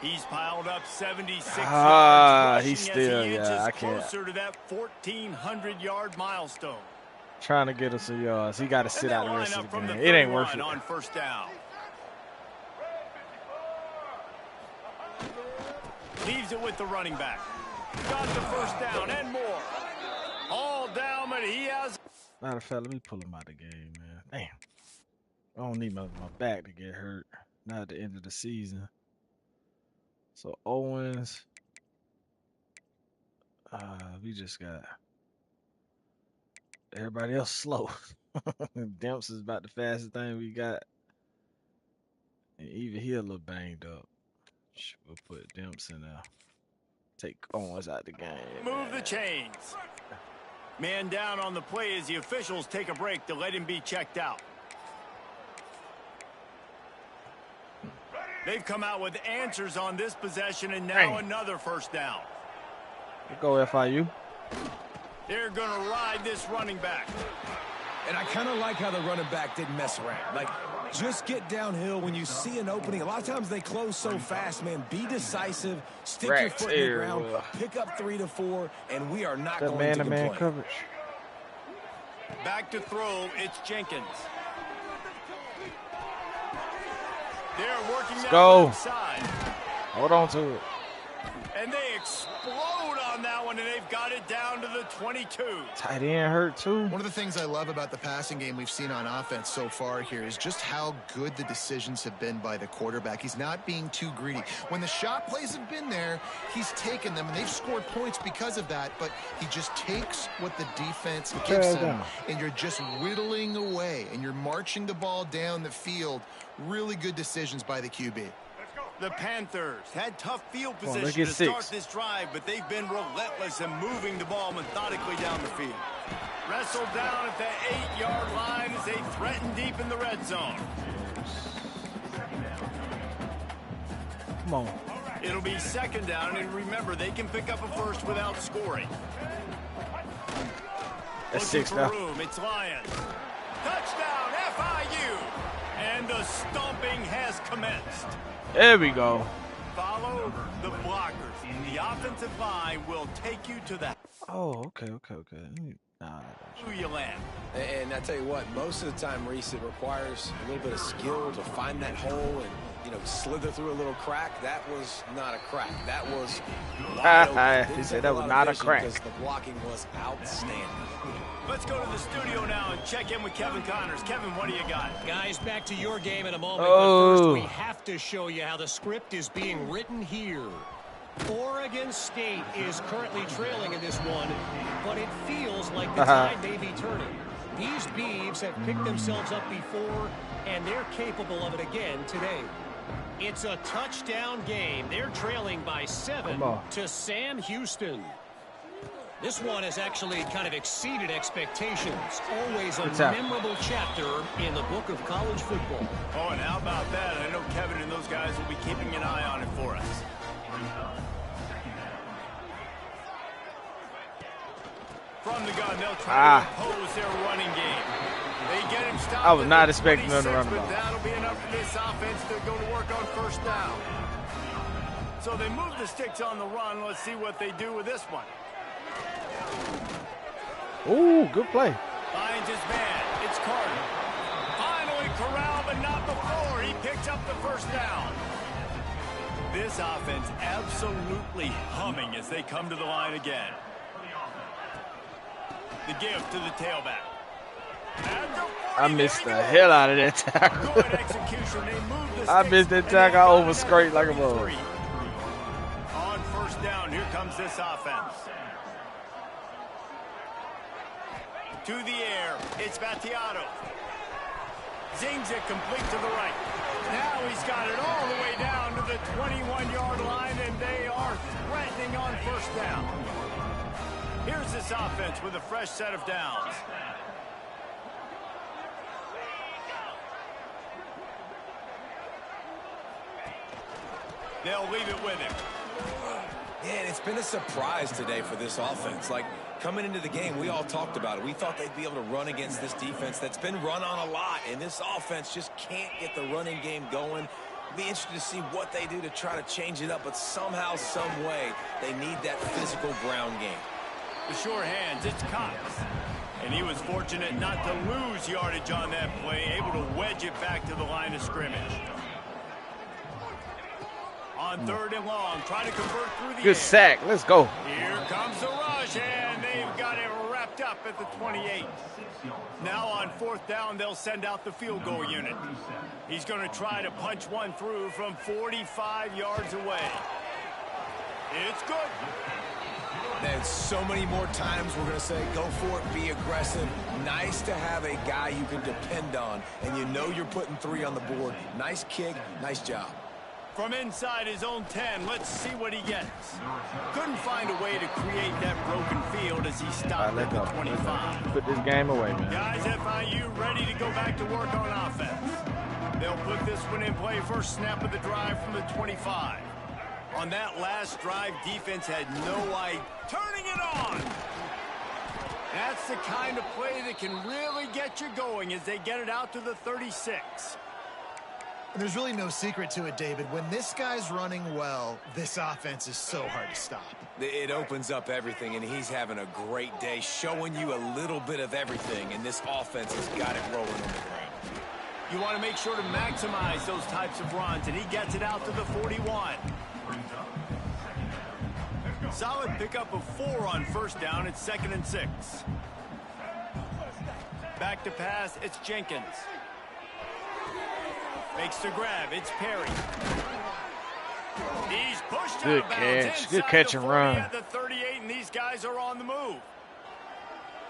He's piled up 76 yards. He's still, as he I can't. Closer to that 1,400-yard milestone. Trying to get us some yards. He got to sit out the rest of the game. It ain't worth it. On first down. Leaves it with the running back. Got the first down and more. All down, but he has. Matter of fact, let me pull him out of the game, man. Damn. I don't need my back to get hurt. Not at the end of the season. So Owens, we just got everybody else slow. Demps is about the fastest thing we got. And even he a little banged up. We'll put Demps in there. Take Owens out the game. Move the chains. Man down on the play as the officials take a break to let him be checked out. They've come out with answers on this possession, and now another first down. Go FIU. They're going to ride this running back. And I kind of like how the running back didn't mess around. Like, just get downhill when you see an opening. A lot of times they close so fast, man. Be decisive. Stick your foot in the ground. Pick up 3 to 4, and we are not going to complain. Man-to-man coverage. Back to throw, it's Jenkins. They're working that go. side. Hold on to it. And they explode on that one, and they've got it down to the 22. Tight end hurt too. One of the things I love about the passing game we've seen on offense so far here is just how good the decisions have been by the quarterback. He's not being too greedy. When the shot plays have been there, he's taken them, and they've scored points because of that, but he just takes what the defense gives him, and you're just whittling away, and you're marching the ball down the field. Really good decisions by the QB. The Panthers had tough field position to start this drive, but they've been relentless in moving the ball methodically down the field. Wrestled down at the 8-yard line as they threaten deep in the red zone. Come on. It'll be second down, and remember, they can pick up a first without scoring. That's 6 now. It's Lions. Touchdown, FIU! And the stomping has commenced. There we go. Follow the blockers. The offensive line will take you to the... Oh, okay. You land. And I tell you what, most of the time, Reese, it requires a little bit of skill to find that hole and, you know, slither through a little crack. That was not a crack. That was wide open. He said that was not a crack. Because the blocking was outstanding. Let's go to the studio now and check in with Kevin Connors. Kevin, what do you got? Guys, back to your game in a moment. But first, we have to show you how the script is being written here. Oregon State is currently trailing in this one, but it feels like the tide may be turning. These Beavs have picked themselves up before, and they're capable of it again today. It's a touchdown game. They're trailing by 7 to Sam Houston. This one has actually kind of exceeded expectations. Always a memorable chapter in the book of college football. Oh, and how about that? I know Kevin and those guys will be keeping an eye on it for us. From the gun, they'll try to oppose their running game. They get him stopped. I was not expecting them to run the ball. That'll be enough for this offense to go to work on first down. So they move the sticks on the run. Let's see what they do with this one. Ooh, good play. Finds his man. It's Carter. Finally corralled, but not before. He picks up the first down. This offense absolutely humming as they come to the line again. The give to the tailback. I missed the hell out of that tackle. Good execution. They move the I missed that tackle. I over-scraped like a ball. On first down, here comes this offense. To the air, it's Battiato. Zings it complete to the right. Now he's got it all the way down to the 21-yard line, and they are threatening on first down. Here's this offense with a fresh set of downs. They'll leave it with him. Yeah, it's been a surprise today for this offense. Like, coming into the game, we all talked about it. We thought they'd be able to run against this defense that's been run on a lot, and this offense just can't get the running game going. Be interested to see what they do to try to change it up, but somehow, some way, they need that physical ground game. The sure hands, it's Cox. And he was fortunate not to lose yardage on that play, able to wedge it back to the line of scrimmage. On third and long, trying to convert through the Good sack. Let's go. Here comes the rush, and they've got it wrapped up at the 28. Now on fourth down, they'll send out the field goal unit. He's going to try to punch one through from 45 yards away. It's good. And so many more times we're going to say, go for it, be aggressive. Nice to have a guy you can depend on, and you know you're putting 3 on the board. Nice kick, nice job. From inside his own 10, let's see what he gets. Couldn't find a way to create that broken field as he stopped at the 25. Put this game away, man. Guys, FIU ready to go back to work on offense. They'll put this one in play first snap of the drive from the 25. On that last drive, defense had no idea. Turning it on! That's the kind of play that can really get you going as they get it out to the 36. There's really no secret to it, David. When this guy's running well, this offense is so hard to stop. It opens up everything, and he's having a great day, showing you a little bit of everything, and this offense has got it rolling on the ground. You want to make sure to maximize those types of runs, and he gets it out to the 41. Solid pickup of 4 on first down. It's 2nd and 6. Back to pass. It's Jenkins. Makes the grab. It's Perry. He's pushed good out of bounds. catch. Good catch and run. At the 38, and these guys are on the move.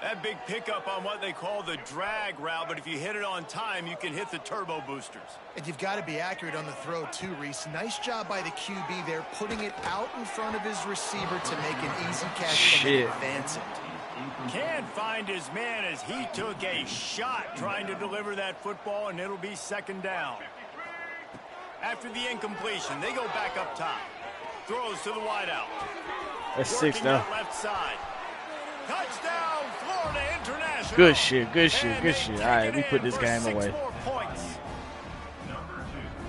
That big pickup on what they call the drag route, but if you hit it on time, you can hit the turbo boosters. And you've got to be accurate on the throw too, Reese. Nice job by the QB there, putting it out in front of his receiver to make an easy catch and advance it. Can't find his man as he took a shot trying to deliver that football, and it'll be 2nd down. After the incompletion, they go back up top. Throws to the wideout. That's 6 now. Left side. Touchdown, Florida International. Good shit, good shit, good shit. All right, we put this game away.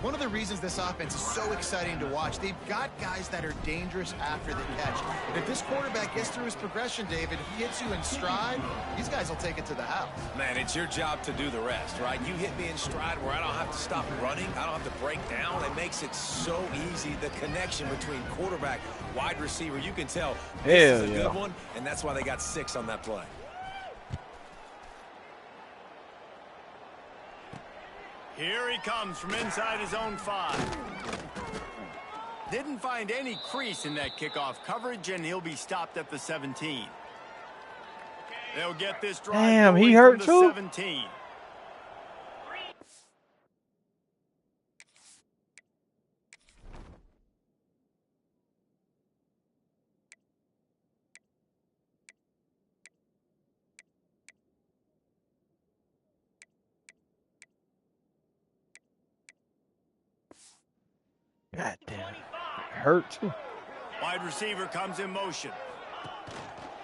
One of the reasons this offense is so exciting to watch, they've got guys that are dangerous after the catch. And if this quarterback gets through his progression, David, if he hits you in stride, these guys will take it to the house. Man, it's your job to do the rest, right? You hit me in stride where I don't have to stop running. I don't have to break down. It makes it so easy. The connection between quarterback, wide receiver, you can tell this is a good one, and that's why they got 6 on that play. Here he comes from inside his own 5. Didn't find any crease in that kickoff coverage, and he'll be stopped at the 17. They'll get this drive. Damn, he hurt too. 17. God damn it. Hurt too. Wide receiver comes in motion.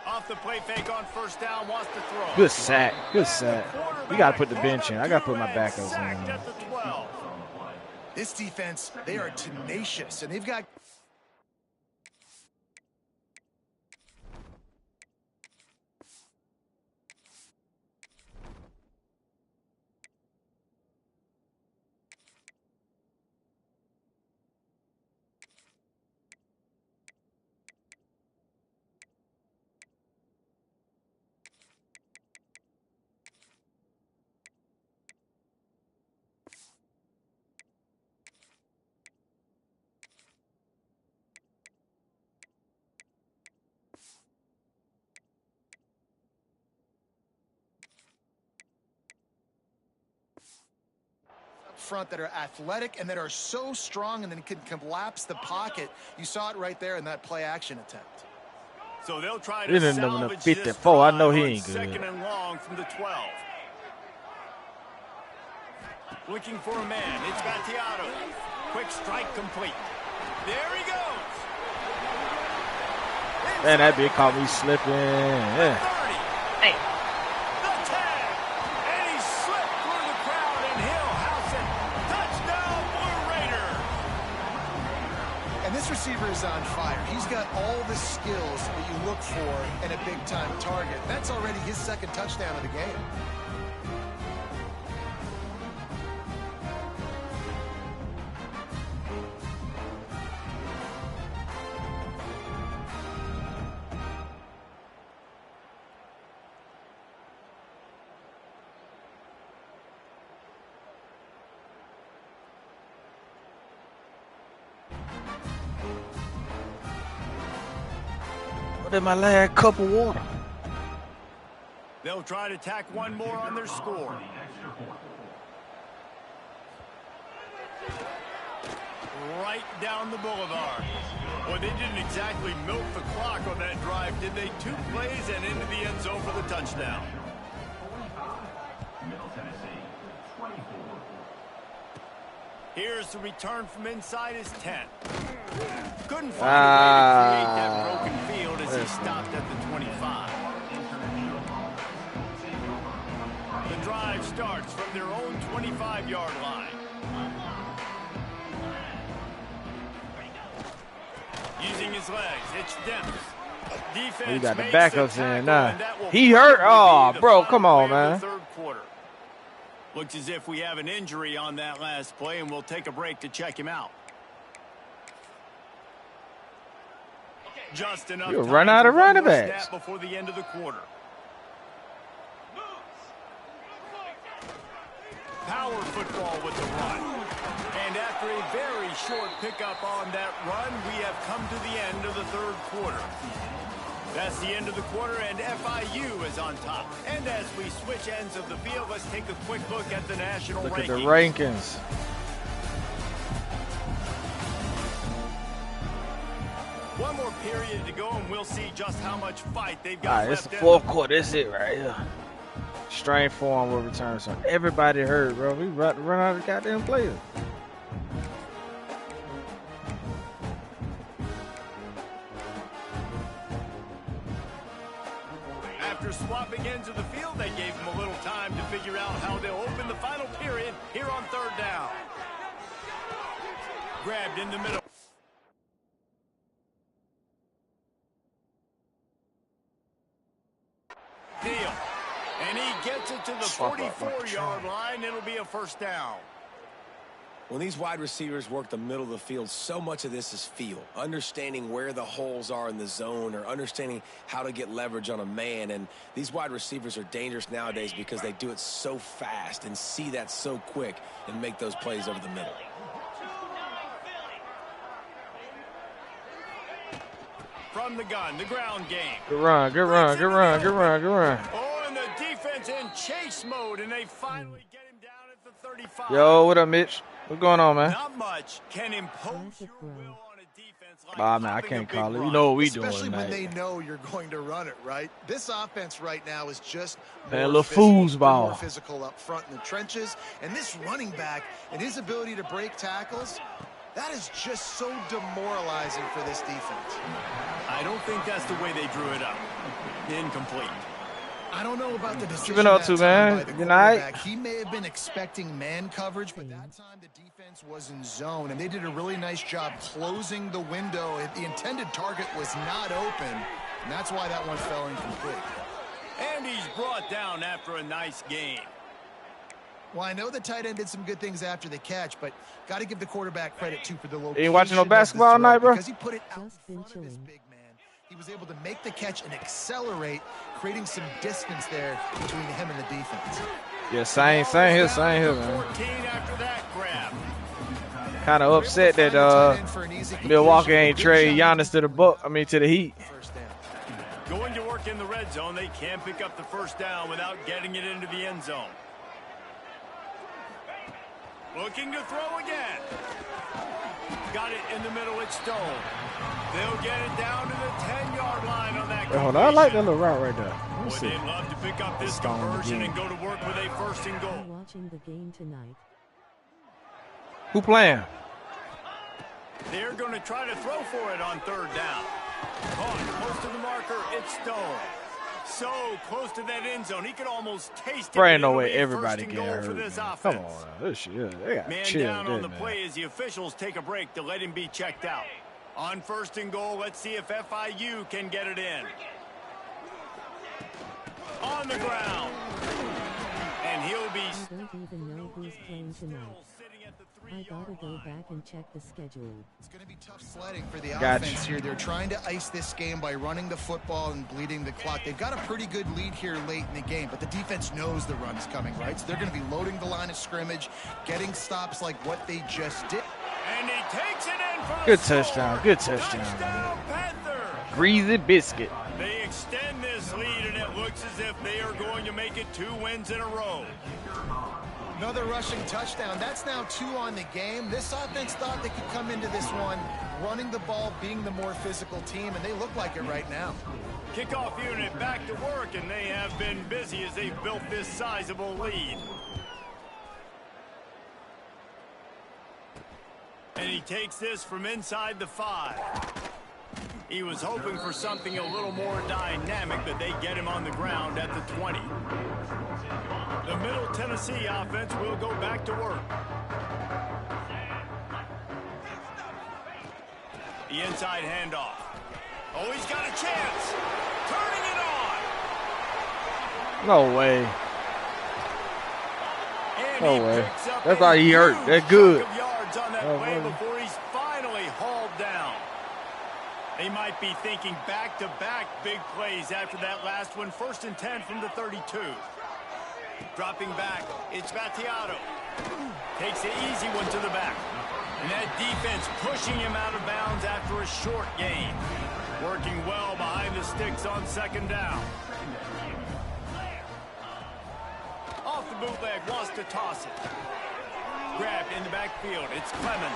Off the play fake on first down, wants to throw. Good sack. Good sack. We got to put the bench in. I got to put my backups in. This defense, they are tenacious, and they've got... front that are athletic and that are so strong and then can collapse the pocket. You saw it right there in that play action attempt. So they'll try to salvage this 54. I know he ain't good. 2nd and long from the 12. Looking for a man. It's Battiato. Quick strike complete. There he goes. Man, that big caught me slipping. Yeah. Hey. The tag. And he slipped through the crowd, and he'll house it. Touchdown, Blue Raider. And this receiver is on fire. He's got all the skills that you look for in a big-time target. That's already his 2nd touchdown of the game. In my last cup of water. They'll try to tack one more on their score. Right down the boulevard. Well, they didn't exactly milk the clock on that drive, did they? 2 plays and into the end zone for the touchdown. Here's the return from inside his 10. Couldn't find a way to create that broken field as he stopped at the 25. The drive starts from their own 25-yard line. Using his legs, it's Demps. Defense he got the backups in now. He hurt? Oh, bro, come on, man. Third quarter. Looks as if we have an injury on that last play, and we'll take a break to check him out. Just enough You'll run out of running backs before the end of the quarter. Power football with the run. And after a very short pickup on that run, we have come to the end of the third quarter. That's the end of the quarter, and FIU is on top. And as we switch ends of the field, let's take a quick look at the national rankings. Look at the rankings. One more period to go, and we'll see just how much fight they've got left. All right, it's the fourth quarter. This is it right here. Strain form will return. So everybody hurt, bro. We about to run out of goddamn players. After swapping ends of the field, they gave them a little time to figure out how they'll open the final period here on third down. Grabbed in the middle. Deal. And he gets it to the 44-yard line. It'll be a first down. When these wide receivers work the middle of the field, so much of this is feel. Understanding where the holes are in the zone or understanding how to get leverage on a man. And these wide receivers are dangerous nowadays because they do it so fast and see that so quick and make those plays over the middle. From the gun, the ground game. Good run, good run, good run, good run, good run. Oh, and the defense in chase mode, and they finally get him down at the 35. Yo, what up, Mitch? What's going on, man? Not much can impose your will on a defense like man, I can't call it. You know what we doing Especially tonight. when they know you're going to run it, right? This offense right now is just Man, a little foosball. more physical up front in the trenches. And this running back and his ability to break tackles, that is just so demoralizing for this defense. I don't think that's the way they drew it up. Incomplete. I don't know about the decision. What you been up to, man? Good night. He may have been expecting man coverage, but that time the defense was in zone, and they did a really nice job closing the window. The intended target was not open, and that's why that one fell incomplete. And he's brought down after a nice game. Well, I know the tight end did some good things after the catch, but got to give the quarterback credit, too, for the location. You ain't watching no basketball tonight, bro? Because he put it out in front of his big man. He was able to make the catch and accelerate, creating some distance there between him and the defense. Yeah, same here, man. 14 after that grab. Kind of upset that Milwaukee ain't trade Giannis to the Heat. Going to work in the red zone, they can pick up the first down without getting it into the end zone. Looking to throw again. Got it in the middle, it's Stone. They'll get it down to the 10-yard line on that. Hold on, I like that little route right there. Would they love to pick up this conversion and go to work with a first and goal? Watching the game tonight. Who playing? They're going to try to throw for it on third down. Caught close to the marker, it's Stone. So close to that end zone, he could almost taste it. There ain't no way everybody get hurt. For this Come offense. on, this shit. They got Man chill down on the man. play as the officials take a break to let him be checked out. On first and goal, let's see if FIU can get it in. On the ground. And he'll be... I don't even know who's playing tonight. I gotta go back and check the schedule. It's going to be tough sledding for the offense here. They're trying to ice this game by running the football and bleeding the clock. They've got a pretty good lead here late in the game, but the defense knows the run is coming, right? So they're going to be loading the line of scrimmage, getting stops like what they just did. And he takes it in for Good touchdown. Good touchdown. Panther. Greasy biscuit. They extend this lead, and it looks as if they are going to make it 2 wins in a row. Another rushing touchdown. That's now 2 on the game. This offense thought they could come into this one running the ball, being the more physical team, and they look like it right now. Kickoff unit back to work, and they have been busy as they've built this sizable lead. And he takes this from inside the 5. He was hoping for something a little more dynamic, but they get him on the ground at the 20. The Middle Tennessee offense will go back to work. The inside handoff. Oh, he's got a chance. Turning it on. No way. And No he way. picks up That's a how he hurt. huge That's good. chunk of yards on that Oh, play boy. before he's finally hauled down. They might be thinking back-to-back big plays after that last one. 1st and 10 from the 32. Dropping back, it's Battiato. Takes the easy one to the back. And that defense pushing him out of bounds after a short gain. Working well behind the sticks on 2nd down. Off the bootleg, wants to toss it. Grabbed in the backfield, it's Clemens.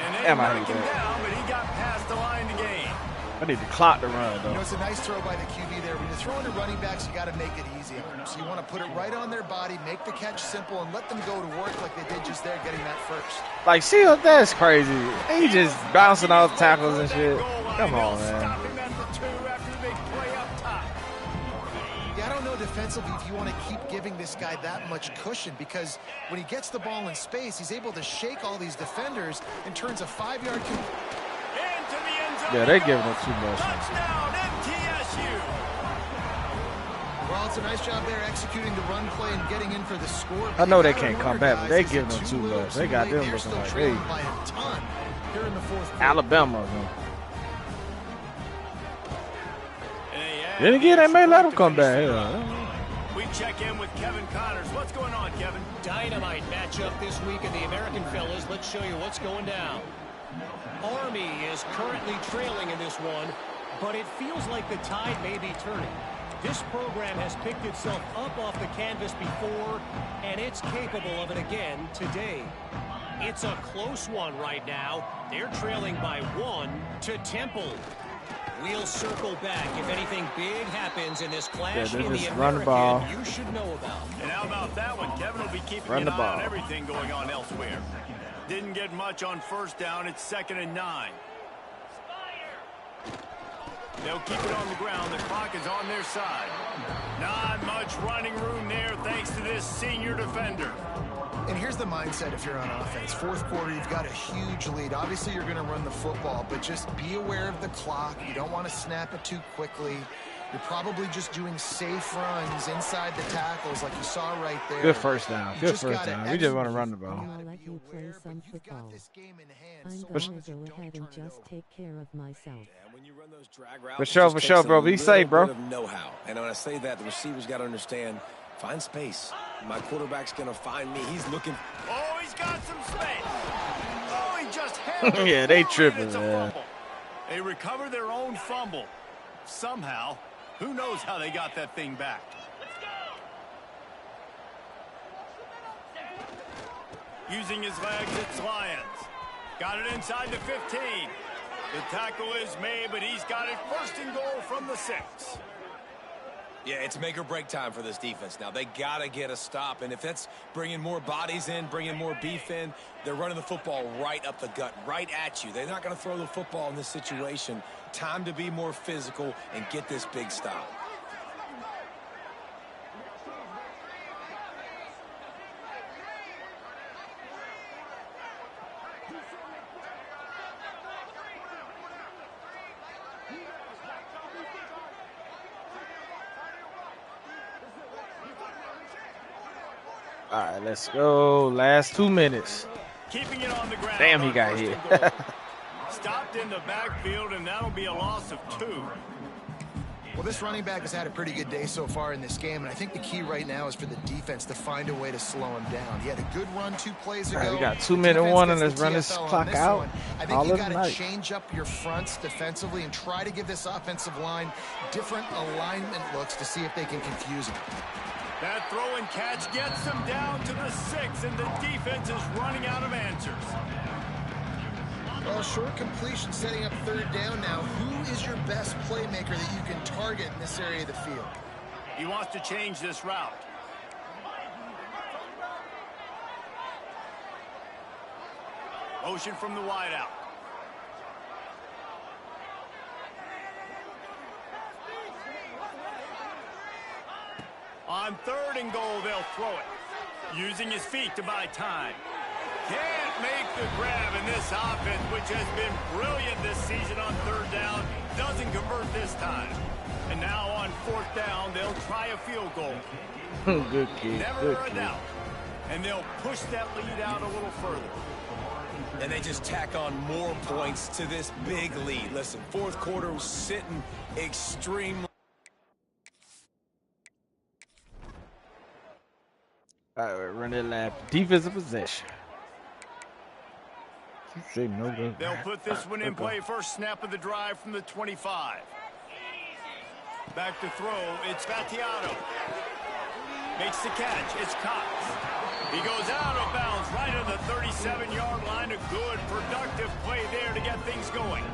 And they knocked him down, but he got past the line to gain. I need to clock the run, though. You know, it's a nice throw by the QB there. When you're throwing to running backs, you got to make it easy on them. So you want to put it right on their body, make the catch simple, and let them go to work like they did just there, getting that first. Like, see, that's crazy. He just bouncing off tackles and shit. Come on, man. Yeah, I don't know defensively if you want to keep giving this guy that much cushion, because when he gets the ball in space, he's able to shake all these defenders and turns a 5-yard Yeah, they're giving him too much. Touchdown, MTSU. Well, it's a nice job there executing the run play and getting in for the score. I know they can't come back, but they giving them too much. They got them looking like, hey, here in the 4th Alabama. Then again, they may let him come back. We check in with Kevin Connors. What's going on, Kevin? Dynamite matchup this week in the American fellas. Let's show you what's going down. Army is currently trailing in this one, but it feels like the tide may be turning. This program has picked itself up off the canvas before, and it's capable of it again today. It's a close one right now. They're trailing by 1 to Temple. We'll circle back if anything big happens in this clash in the American you should know about. And how about that one? Kevin will be keeping an eye on everything going on elsewhere. Didn't get much on 1st down. It's 2nd and 9. They'll keep it on the ground. The clock is on their side. Not much running room there thanks to this senior defender. And here's the mindset if you're on offense. 4th quarter, you've got a huge lead. Obviously, you're going to run the football, but just be aware of the clock. You don't want to snap it too quickly. You're probably just doing safe runs inside the tackles like you saw right there. Good 1st down. Good 1st down. We just want to run the ball. I'll let you play some football. I'm going to go ahead and just take care of myself. For sure, bro. Be safe, bro. Know-how. And when I say that, the receivers got to understand, find space. My quarterback's going to find me. He's looking. Oh, he's got some space. Oh, he just held it. Yeah, they tripping, man. They recover their own fumble. Somehow. Who knows how they got that thing back? Using his legs, it's Lyons. Got it inside the 15. The tackle is made, but he's got it 1st and goal from the 6. Yeah, it's make or break time for this defense now. They got to get a stop, and if that's bringing more bodies in, bringing more beef in, they're running the football right up the gut, right at you. They're not going to throw the football in this situation. Time to be more physical and get this big stop. All right, let's go. Last 2 minutes. Keeping it on the ground. Damn, he got hit. Stopped in the backfield, and that'll be a loss of 2. Well, this running back has had a pretty good day so far in this game, and I think the key right now is for the defense to find a way to slow him down. He had a good run 2 plays ago. All right, we got 2-minute warning. Let's run this clock out. I think you got to change up your fronts defensively and try to give this offensive line different alignment looks to see if they can confuse him. That throw and catch gets them down to the 6, and the defense is running out of answers. Well, short completion setting up 3rd down now. Who is your best playmaker that you can target in this area of the field? He wants to change this route. Motion from the wideout. On 3rd and goal, they'll throw it. Using his feet to buy time. Can't make the grab in this offense, which has been brilliant this season on 3rd down. Doesn't convert this time. And now on 4th down, they'll try a field goal. Good kid. Never Good a kid. doubt. And they'll push that lead out a little further. And they just tack on more points to this big lead. Listen, fourth quarter was sitting extremely. All right, run that lap. Defensive possession. They'll put this one in play. First snap of the drive from the 25. Back to throw. It's Fatiato. Makes the catch. It's Cox. He goes out of bounds right on the 37-yard line. A good, productive play there to get things going.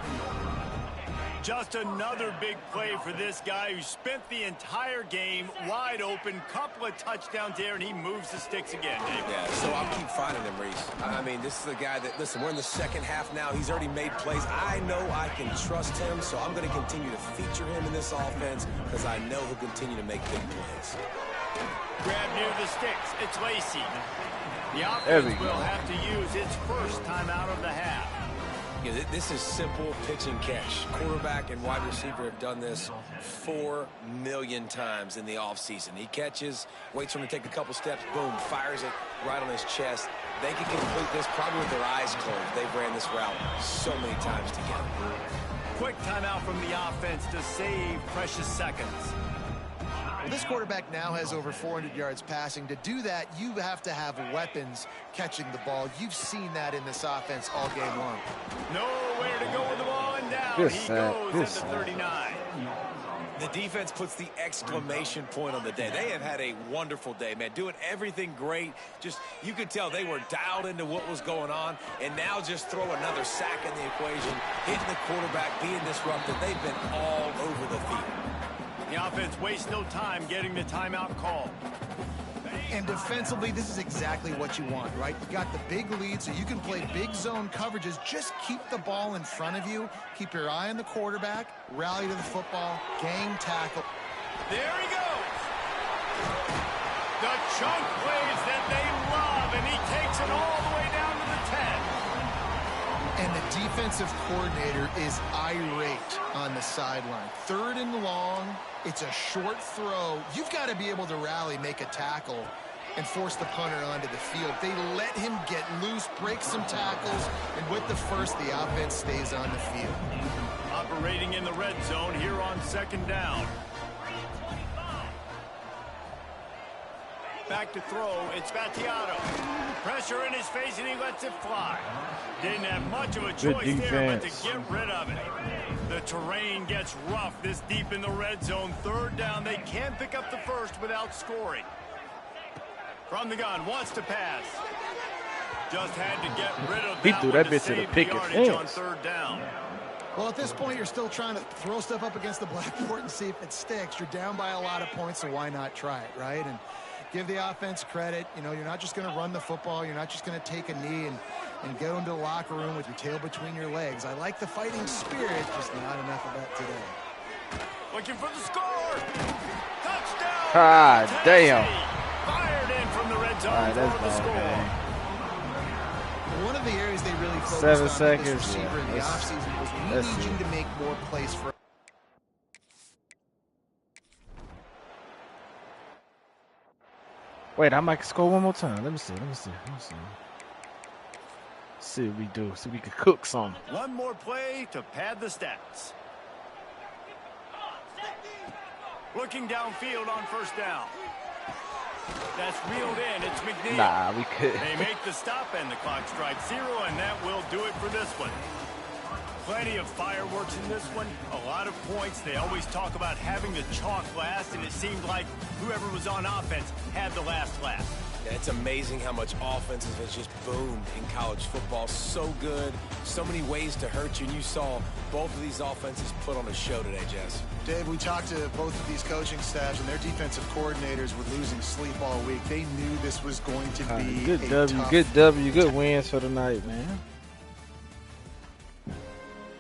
Just another big play for this guy who spent the entire game wide open. Couple of touchdowns there, and he moves the sticks again, Dave. Yeah, so I'll keep finding him, Reese. I mean, this is the guy that, listen, we're in the second half now. He's already made plays. I know I can trust him, so I'm going to continue to feature him in this offense because I know he'll continue to make big plays. Grab near the sticks. It's Lacey. The offense will have to use its first timeout of the half. Yeah, this is simple pitch and catch. Quarterback and wide receiver have done this 4 million times in the offseason. He catches, waits for him to take a couple steps, boom, fires it right on his chest. They can complete this probably with their eyes closed. They've ran this route so many times together. Quick timeout from the offense to save precious seconds. Well, this quarterback now has over 400 yards passing. To do that, you have to have weapons catching the ball. You've seen that in this offense all game long. Nowhere to go with the ball, and down he goes at the 39. The defense puts the exclamation point on the day. They have had a wonderful day, man. Doing everything great. Just, you could tell they were dialed into what was going on, and now just throw another sack in the equation, hitting the quarterback, being disrupted. They've been all over the field. The offense wastes no time getting the timeout call. And defensively, this is exactly what you want, right? You got the big lead, so you can play big zone coverages. Just keep the ball in front of you. Keep your eye on the quarterback. Rally to the football. Gang tackle. There he goes. The chunk plays that they love, and he takes it all the way down to the 10. And the defensive coordinator is irate on the sideline. 3rd and long. It's a short throw. You've got to be able to rally, make a tackle, and force the punter onto the field. They let him get loose, break some tackles, and with the first, the offense stays on the field. Operating in the red zone here on 2nd down. Back to throw. It's Fatiato. Pressure in his face, and he lets it fly. Didn't have much of a choice there, but to get rid of it. The terrain gets rough this deep in the red zone. 3rd down. They can't pick up the first without scoring. From the gun, wants to pass. Just had to get rid of that. He threw that bitch to the picket fence on 3rd down. Well, at this point, you're still trying to throw stuff up against the blackboard and see if it sticks. You're down by a lot of points, so why not try it, right? And give the offense credit. You know, you're not just going to run the football. You're not just going to take a knee and go into the locker room with your tail between your legs. I like the fighting spirit, just not enough of that today. Looking for the score. Touchdown. Ah, damn. Fired in from the red zone. All right, that's for the score. bad. One of the areas they really focused 7 on seconds, this receiver in the offseason was we need you to make more plays for. Wait, I might score one more time. Let me see. See what we do. See if we can cook some. One more play to pad the stats. Looking downfield on 1st down. That's reeled in. It's McNeil. Nah, we could. They make the stop and the clock strikes 0, and that will do it for this one. Plenty of fireworks in this one. A lot of points. They always talk about having the chalk last, and it seemed like whoever was on offense had the last laugh. Yeah, it's amazing how much offenses has just boomed in college football. So good, so many ways to hurt you, and you saw both of these offenses put on a show today, Jess. Dave, we talked to both of these coaching staffs, and their defensive coordinators were losing sleep all week. They knew this was going to be good wins for the night, man.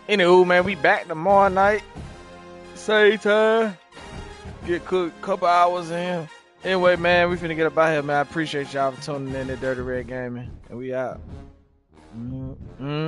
Anywho, man, we back tomorrow night. Same time. Get cooked, couple hours in. Anyway, man, we finna get up out here, man. I appreciate y'all for tuning in to Dirty Red Gaming. And we out.